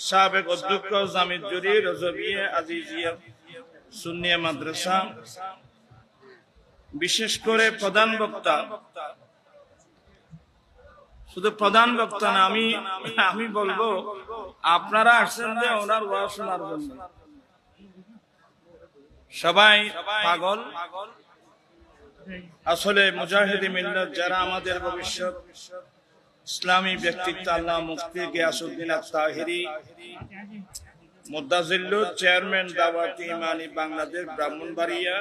সাবেক অধ্যক্ষ জামিজুরি রজবিয়ে আজিজিয়া সুন্নিয়া মাদ্রাসা, বিশেষ করে প্রধান বক্তা, শুধু প্রধান বক্তা না, আমি বলবো আপনারা আসছেন যে ওনার ওয়াজ শোনার জন্য। সবাই পাগল। আসলে মুজাহিদি মিল্লাত যারা আমাদের ভবিষ্যৎ ইসলামী ব্যক্তিত্ব আল্লামা মুফতি গিয়াসউদ্দিন তাহেরি মুদাজিল্লু, চেয়ারম্যান দাওয়াত ইমানি বাংলাদেশ ব্রাহ্মণবাড়িয়া,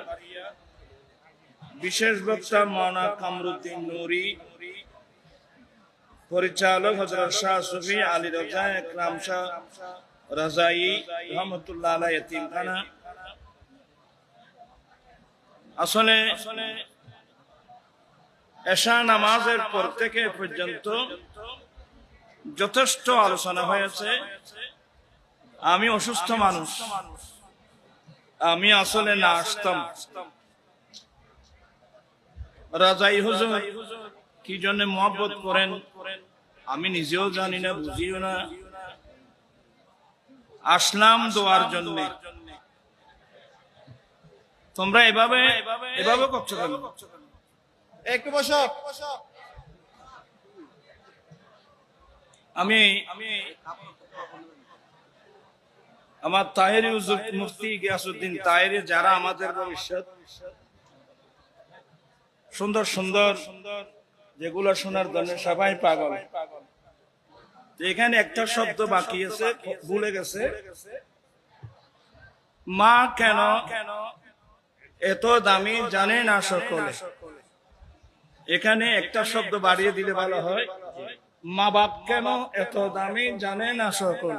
বিশেষ বক্তা মাওলানা কামরুদ্দিন নূরী, পরিচালক হযরত শাহ সুফি আলী রাজা একরাম শাহ রাজাই রহমাতুল্লাহ আলাইহি ইয়াতিমখানা। আসলে এশা নামাজের পর থেকে পর্যন্ত যথেষ্ট আলোচনা হয়েছে। আমি অসুস্থ মানুষ, আমি আসলে না আসতাম। রাজাই হুজুর কি জন্য মহব্বত করেন আমি নিজেও জানি না, বুঝিও না। আসলাম দোয়ার জন্য। তোমরা এভাবে করছো কেন? একটু বসো। আমি আমার তাহেরি হুজুর মুফতি গিয়াসউদ্দিন তাহেরি, যারা আমাদের ভবিষ্যৎ, সুন্দর সুন্দর যেগুলো শোনার জন্য সবাই পাগল। এখানে একটা শব্দ বাকি আছে, ভুলে গেছে। মা কেন এত দামি জানে না সকলে। এখানে একটা শব্দ বাড়িয়ে দিলে ভালো হয়, মা বাপ কেন এত দামি জানে না সকলে।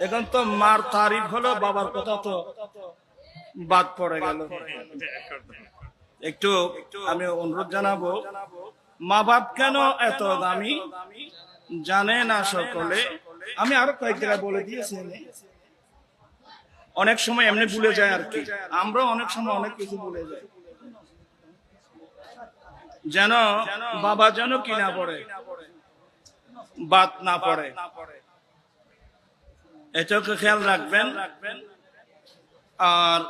এখন তো মার তারিফ হলো, বাবার কথা তো বাদ পড়ে গেল। একটু আমি অনুরোধ জানাবো, মা বাপ কেন এত দামি জানে না সকলে। আমি আরো কয়েক জায়গায় বলে দিয়েছি, অনেক সময় এমনি ভুলে যায় আর কি। আমরা অনেক সময় অনেক কিছু ভুলে যাই। যেন বাবা যেন কি না পড়ে, বাদ না পড়ে, এটাকে খেয়াল রাখবেন। আর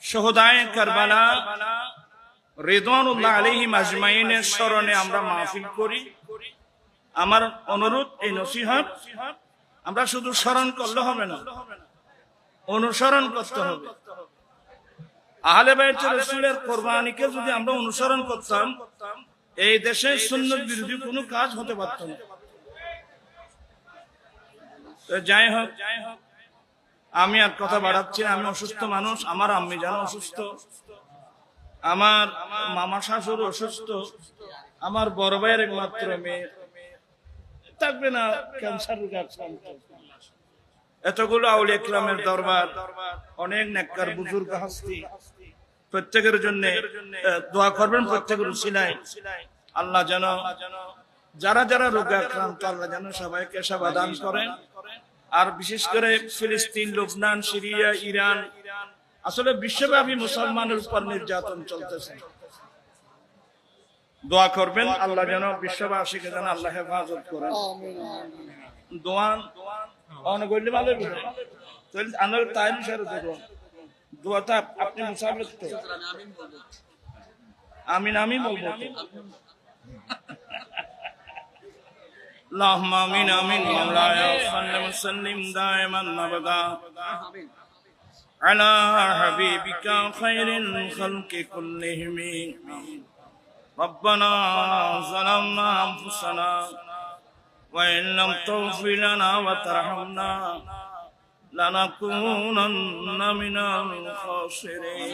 শহদায়ে কারবালা রিদওয়ানুল্লাহ আলাইহিম আজমাইনের স্মরণে আমরা মাহফিল করি। আমার অনুরোধ, এই নসিহত আমরা শুধু স্মরণ করলে হবে না, অনুসরণ করতে হবে। আহলে বাইত রাসূলের কুরবানিকে যদি আমরা অনুসরণ করতাম, এই দেশে সুন্নাত বিরোধী কোনো কাজ হতে পারত না। তো যাই হোক, আমি আর কথা বাড়াচ্ছি না। আমি অসুস্থ মানুষ, আমার আম্মি জান অসুস্থ, আমার মামা শাশুড় অসুস্থ, আমার বড় ভাইয়ের একমাত্র মেয়ে থাকবে না, ক্যান্সার রোগে আক্রান্ত। এতগুলো আউলিয়া কিরামের দরবার, অনেক নেককার বুজুর্গ হাস্তি, প্রত্যেকের জন্য দোয়া করবেন। প্রত্যেকের উসিলায় আল্লাহ যেন যারা যারা রোগে আক্রান্ত, আল্লাহ যেন সবাইকে সেবা দান করেন। আর বিশেষ করে ফিলিস্তিন, লুবনান, সিরিয়া, ইরান, আসলে বিশ্বব্যাপী মুসলমানের উপর নির্যাতন চলতেছে। দোয়া করবেন আল্লাহ যেন বিশ্ববাসীকে যেন আল্লাহ হেফাজত করেন। দোয়ান অনগল্য ভালো আনার তাই বিষয়ে দেখুন, দোয়াটা আপনি মুসাফির তো আমিন আমি বলবো। اللهم آمين آمين مولاي صل وسلم دائما أبدا على حبيبك خير الخلق كلهم. ربنا ظلمنا أنفسنا وإن لم تغفر لنا وترحمنا لنكونن من الخاسرين.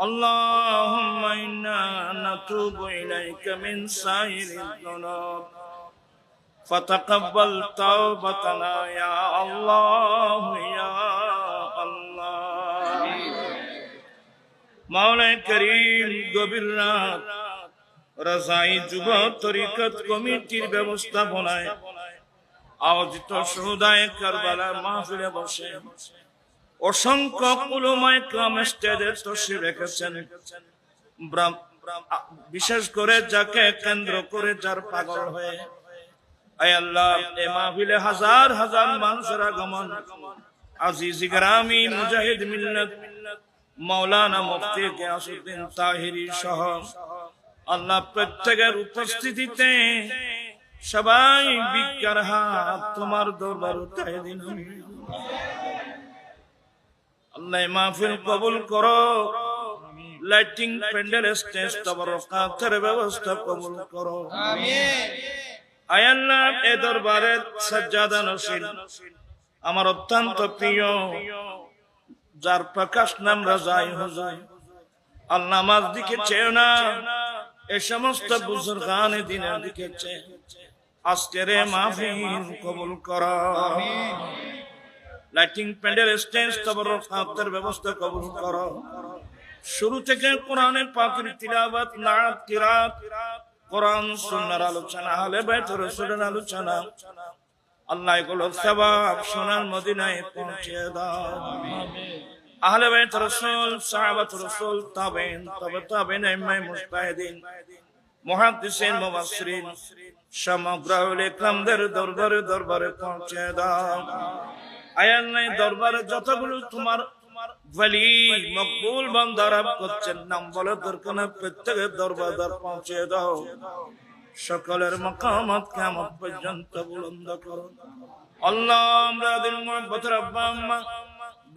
اللهم إنا نتوب إليك من سائر الذنوب فتقبل توبتنا يا الله يا الله. مولا كريم গভীর রাত রাজাই যুব তরিকত কমিটির ব্যবস্থাপনায় আয়োজিত শহদায়ে কারবালা মাহফিলে বসে অসংখ্য উলামায়ে কেরাম স্টেজে তশরিফ রেখেছেন। বিশেষ করে যাকে কেন্দ্র করে যার পাগল হয়ে, আয় আল্লাহ, এই মাহফিলে হাজার হাজার মানুষের আগমন। আজিজ গ্রামী মুজাহিদ মিল্লাত মাওলানা মুফতি গিয়াসউদ্দিন তাহেরি সহ আল্লাহ প্রত্যেকের উপস্থিতিতে সবাই বিজ্ঞার হাত তোমার দরবার উঠায় দিন। আল্লাহ মাহফিল কবুল করো, লাইটিং, প্যান্ডেল, স্টেজ, তাবারুকাতের ব্যবস্থা কবুল করো। আমিন। আয় আল্লাহ, এই দরবারে সাজ্জাদা নশীন আমার অত্যন্ত প্রিয়, যার প্রকাশ নাম রাজাই হুজুর, আল্লাহ আমার দিকে চেয়ে না, এই সমস্ত বুজুর্গান দিনের দিকে চেয়ে আজকের মাহফিল কবুল করো। আমিন। লাইটিং, প্যান্ডেল, স্টেজ, তাবারুকাতের ব্যবস্থা কবুল করো। শুরু থেকে কোরআনের পাকের তিলাওয়াত, নাত, কিরাত, কোরআন সুন্নাহর আলোচনা, আহলে বাইত রাসূলের আলোচনা, আল্লাহ এগুলো সওয়াব সোনার মদিনায় পৌঁছে দাও। আমিন। আহলে বাইত রাসূল, সাহাবায়ে রাসূল, তাবেঈন, তাবেঈন, ইমাম মুজতাহিদিন, মুহাদ্দিসিন, মুফাসসিরিন, সমগ্র আউলিয়া কিরামদের দরবারে পৌঁছে দাও। আয় আল্লাহ, দরবারে যতগুলো তোমার ওয়ালি মকবুল বান্দারা করছেন নাম বলে দরকার না, প্রত্যেকের দরবার পৌঁছে দাও, সকলের মাকামাত কিয়ামত পর্যন্ত বুলন্দ করো। আল্লাহ আমরা দিল মুহাব্বতের আব্বা আম্মা,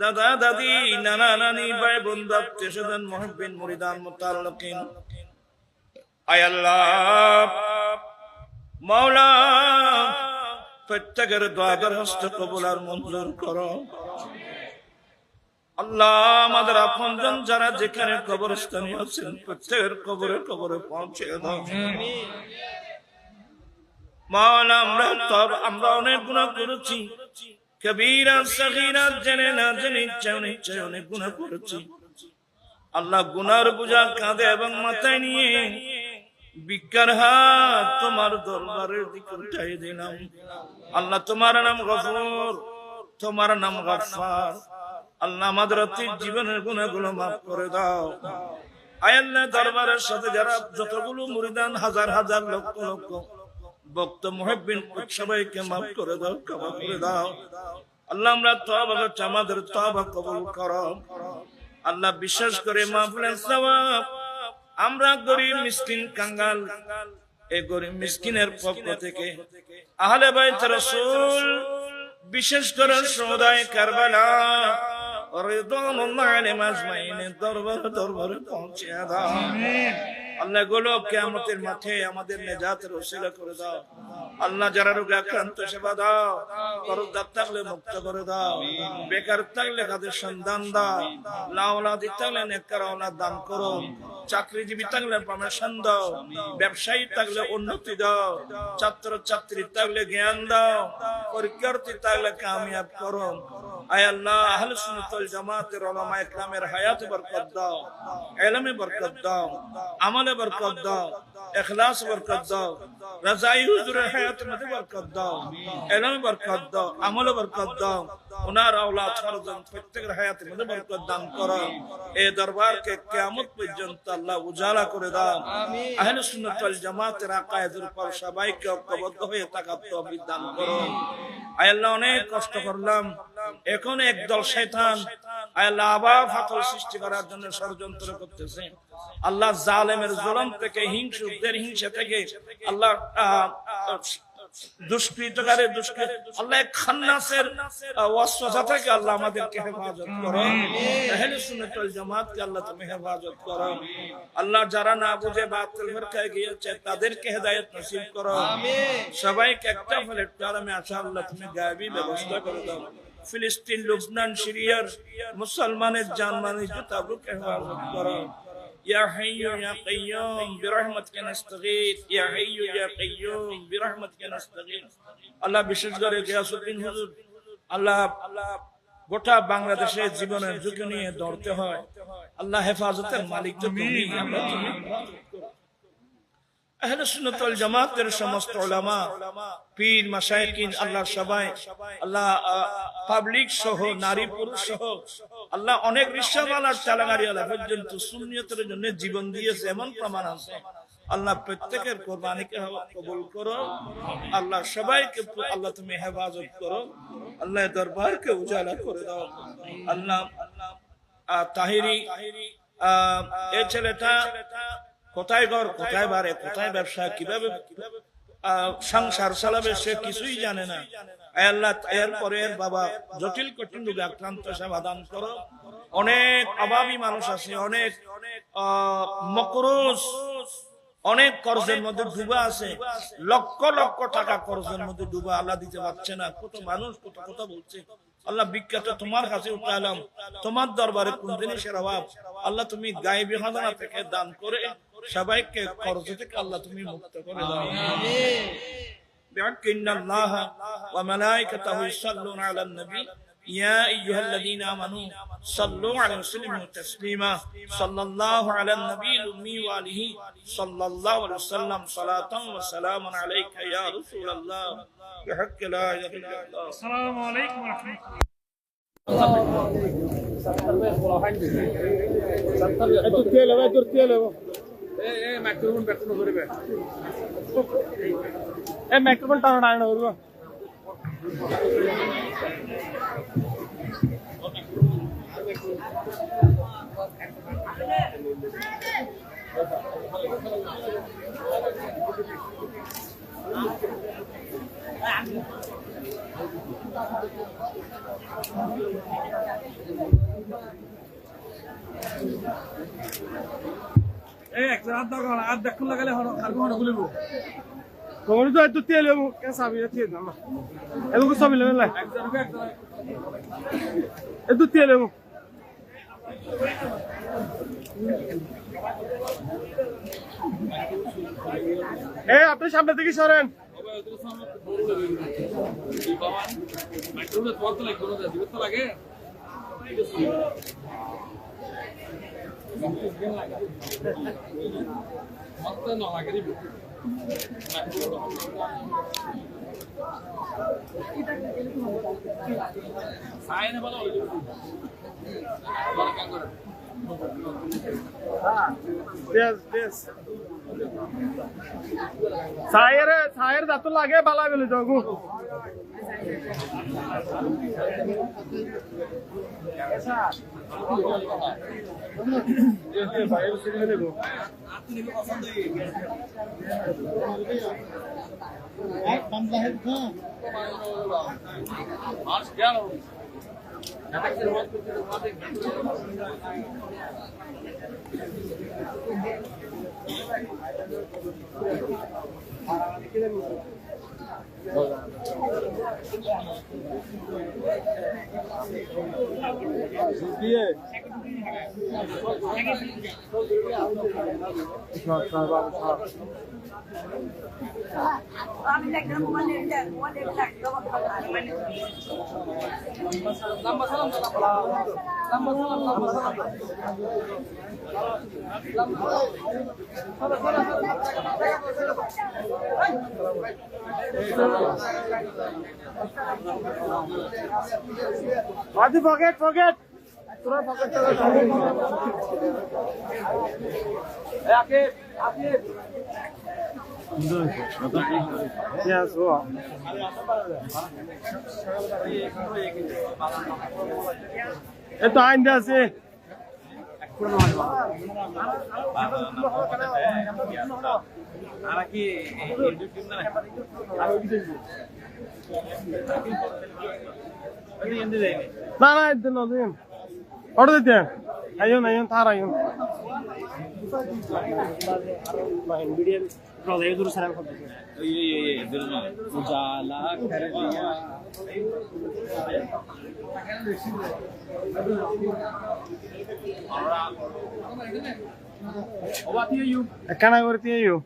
দাদা দাদি, নানা নানি, ভাই বন্ধু, আত্মীয় স্বজন, মুহিব্বিন, মুরিদান, মুতাল্লিকিন, আয় আল্লাহ মাওলা প্রত্যেকের দোয়া দরখাস্ত কবুল আর মঞ্জুর করো। আল্লাহ আমাদের আপনজন যারা যেখানে কবরস্থানে আছেন প্রত্যেকের কবরে কবরে পৌঁছে দাও। মাওলা আমরা অনেক গুনাহ করেছি, কবীরা সগীরা, জেনে না জেনে, ইচ্ছায় অনেক গুনাহ করেছি। আল্লাহ গুনার বোঝা কাঁধে এবং মাথায় নিয়ে ভিক্ষার হাত তোমার দরবারের দিকে উঠাই দিলাম। আল্লাহ তোমার নাম গফুর, তোমার নাম গফফার। আল্লাহ আমাদের অতীত জীবনের গুনাহগুলো মাফ করে দাও। আয় আল্লাহ দরবারের সাথে যারা যতগুলো মুরিদান, হাজার হাজার লক্ষ লক্ষ ভক্ত মুহিব্বিন, সবাইকে মাফ করে দাও, ক্ষমা করে দাও। আল্লাহ আমরা তওবা করছি, আমাদের তওবা কবুল করো। আল্লাহ বিশেষ করে মাহফিলের সওয়াব আমরা গরিব মিসকিন কাঙ্গাল, এই গরিব মিসকিনের পক্ষ থেকে আহলে বাইত রাসূল, বিশেষ করে শহীদায়ে কারবালা রিদওয়ানুল্লাহি আলাইহিম আজমাইনের দরবারে পৌঁছে দাও। আল্লাহ গুলো কিয়ামতের মাঠে আমাদের নেজাতের ওসিলা করে দাও। আল্লাহ যারা রোগে আক্রান্ত সেবা দাও, করদার থাকলে মুক্ত করে দাও, বেকার থাকলে কাদের সন্ধান দাও, লাওলাদি থাকলে নেককার আওলাদ দান করো, চাকরিজীবী থাকলে প্রমোশন দাও, ব্যবসায়ী থাকলে উন্নতি দাও, ছাত্র ছাত্রী থাকলে জ্ঞান দাও, পরীক্ষার্থী থাকলে কামিয়াব করো। আয় আল্লাহ আহলে সুন্নাত ওয়াল জামাতের উলামা ইকরামের হায়াতে বরকত দাও, ইলমে বরকত দাও, আমলে বরকত দাও, ইখলাস বরকত দাও, রাজাই হুজুরের হায়াতের মধ্যে বরকত দাও, ইলমে বরকত দাও, আমলে বরকত দাও, ওনার আওলাদ ফরজান প্রত্যেকের হায়াতের মধ্যে বরকত দান করো। এই দরবারকে কিয়ামত পর্যন্ত আল্লাহ উজালা করে দাও। আহলে সুন্নাত ওয়াল জামাতের আকায়েদের উপর সবাইকে ঐক্যবদ্ধ হয়ে থাকার তৌফিক দান করো। আয় আল্লাহ অনেক কষ্ট করলাম, এখন একদল শয়তান আয় আল্লাহ আবার ফাটল সৃষ্টি করার জন্য ষড়যন্ত্র করতেছে। আল্লাহ জালেমের জুলুম থেকে, হিংসুকদের হিংসা থেকে, আল্লাহ দুষ্কৃতকারী আল্লাহ খান্নাসের ওয়াসওয়াসা থেকে আল্লাহ আমাদেরকে হেফাজত করো। আহলে সুন্নাত ওয়াল জামাতকে আল্লাহ তুমি হেফাজত করো। আল্লাহ যারা না বুঝে বাতিল ফিরকায় গিয়েছে তাদেরকে হেদায়েত নসিব করো। সবাইকে একটা প্ল্যাটফর্মে আসা আল্লাহ তুমি গায়েবী ব্যবস্থা করে দাও। ফিলিস্তিন, লুবনান, সিরিয়ার মুসলমানের জানমাল ইজ্জতকে হেফাজত করো। يا حي يا قيوم برحمتك نستغيث يا حي يا قيوم برحمتك نستغيث। আল্লাহ বিশেষ করে গিয়াসউদ্দিন হুজুর, আল্লাহ গোটা বাংলাদেশের জীবনের ঝুঁকি নিয়ে দৌড়তে হয়। আল্লাহ হেফাজতের মালিক তো তুমি, আল্লাহ তুমি হেফাজত করো। আহলে সুন্নাত ওয়াল জামাতের সমস্ত উলামা, পীর, মাশায়েখিন, আল্লাহ সবাই, আল্লাহ পাবলিক সহ, নারী পুরুষ সহ, আল্লাহ অনেক রিকশাওয়ালার, চালাগাড়িওয়ালা পর্যন্ত সুন্নিয়তের জন্য জীবন দিয়েছে, এমন প্রমাণ আছে। আল্লাহ প্রত্যেকের কোরবানিকে কবুল করো। আল্লাহ সবাইকে আল্লাহ তুমি হেফাজত করো। আল্লাহ দরবারকে উজালা করে দাও। আল্লাহ তাহিরি, এই ছেলেটা কোথায় ঘর, কোথায় বাড়ে, কোথায় ব্যবসা, কিভাবে সংসার চালাবে সে কিছুই জানে না। আল্লাহ এরপরে বাবা জটিল কঠিন রোগে আক্রান্ত, সমাধান করো। অনেক অভাবী মানুষ আছে, অনেক মকরুজ, অনেক কর্জের মধ্যে ডুবা আছে, লক্ষ লক্ষ টাকা কর্জের মধ্যে ডুবা, আল্লাহ দিতে পারছে না। কত মানুষ কত কথা বলছে। আল্লাহ বিখ্যাত তোমার কাছে উঠালাম, তোমার দরবারে কোন জিনিসের অভাব আল্লাহ তুমি গায়েবী খাজানা থেকে দান করে সবাইকে কর্জ থেকে আল্লাহ তুমি মুক্ত করে দাও। বিআকিন আল্লাহ ওয়া মালাইকাতাহু ইউসাল্লুনা আলান নবী ইয়া আইয়ুহাল্লাযীনা আমানু সাল্লু আলাইহি ওয়া সাল্লিমু তাসলিমা সাল্লাল্লাহু আলান নবিয়্যিল উম্মি ওয়া আলিহি সাল্লাল্লাহু আলাইহি ওয়াসাল্লাম সালাতান ওয়া সালামান আলাইকা ইয়া রাসূলুল্লাহ বিহাক্কি লা ইলাহা ইল্লাল্লাহ। আসসালামু আলাইকুম ওয়া রাহমাতুল্লাহ। মাইক্রোফোন টানা করবো। এই একটা হাত দাও আর দেখুন লাগালে হলো আর কোনটা খুলিব কোন তো এত তেল এমু কে সাবি আছে না এমু কো সাবি লেলা এত তেল এমু এই আপনি সামনে থেকে সরেন সায়ের দাঁত লাগে বালা বেলে যাগু আমি একটা মোবাইল নিয়ে মোবাইল লাগতো লম্বা সালাম আদি পকেট তোরা পকেট আকে Yes, wow. Itu anda sih. Nah, itu nanti. Order deh. Ayun, tar ayun. Main video. Kalau itu dulu salam kau. Iya, dulu. Ujala kerja. What are you? Can I work with you?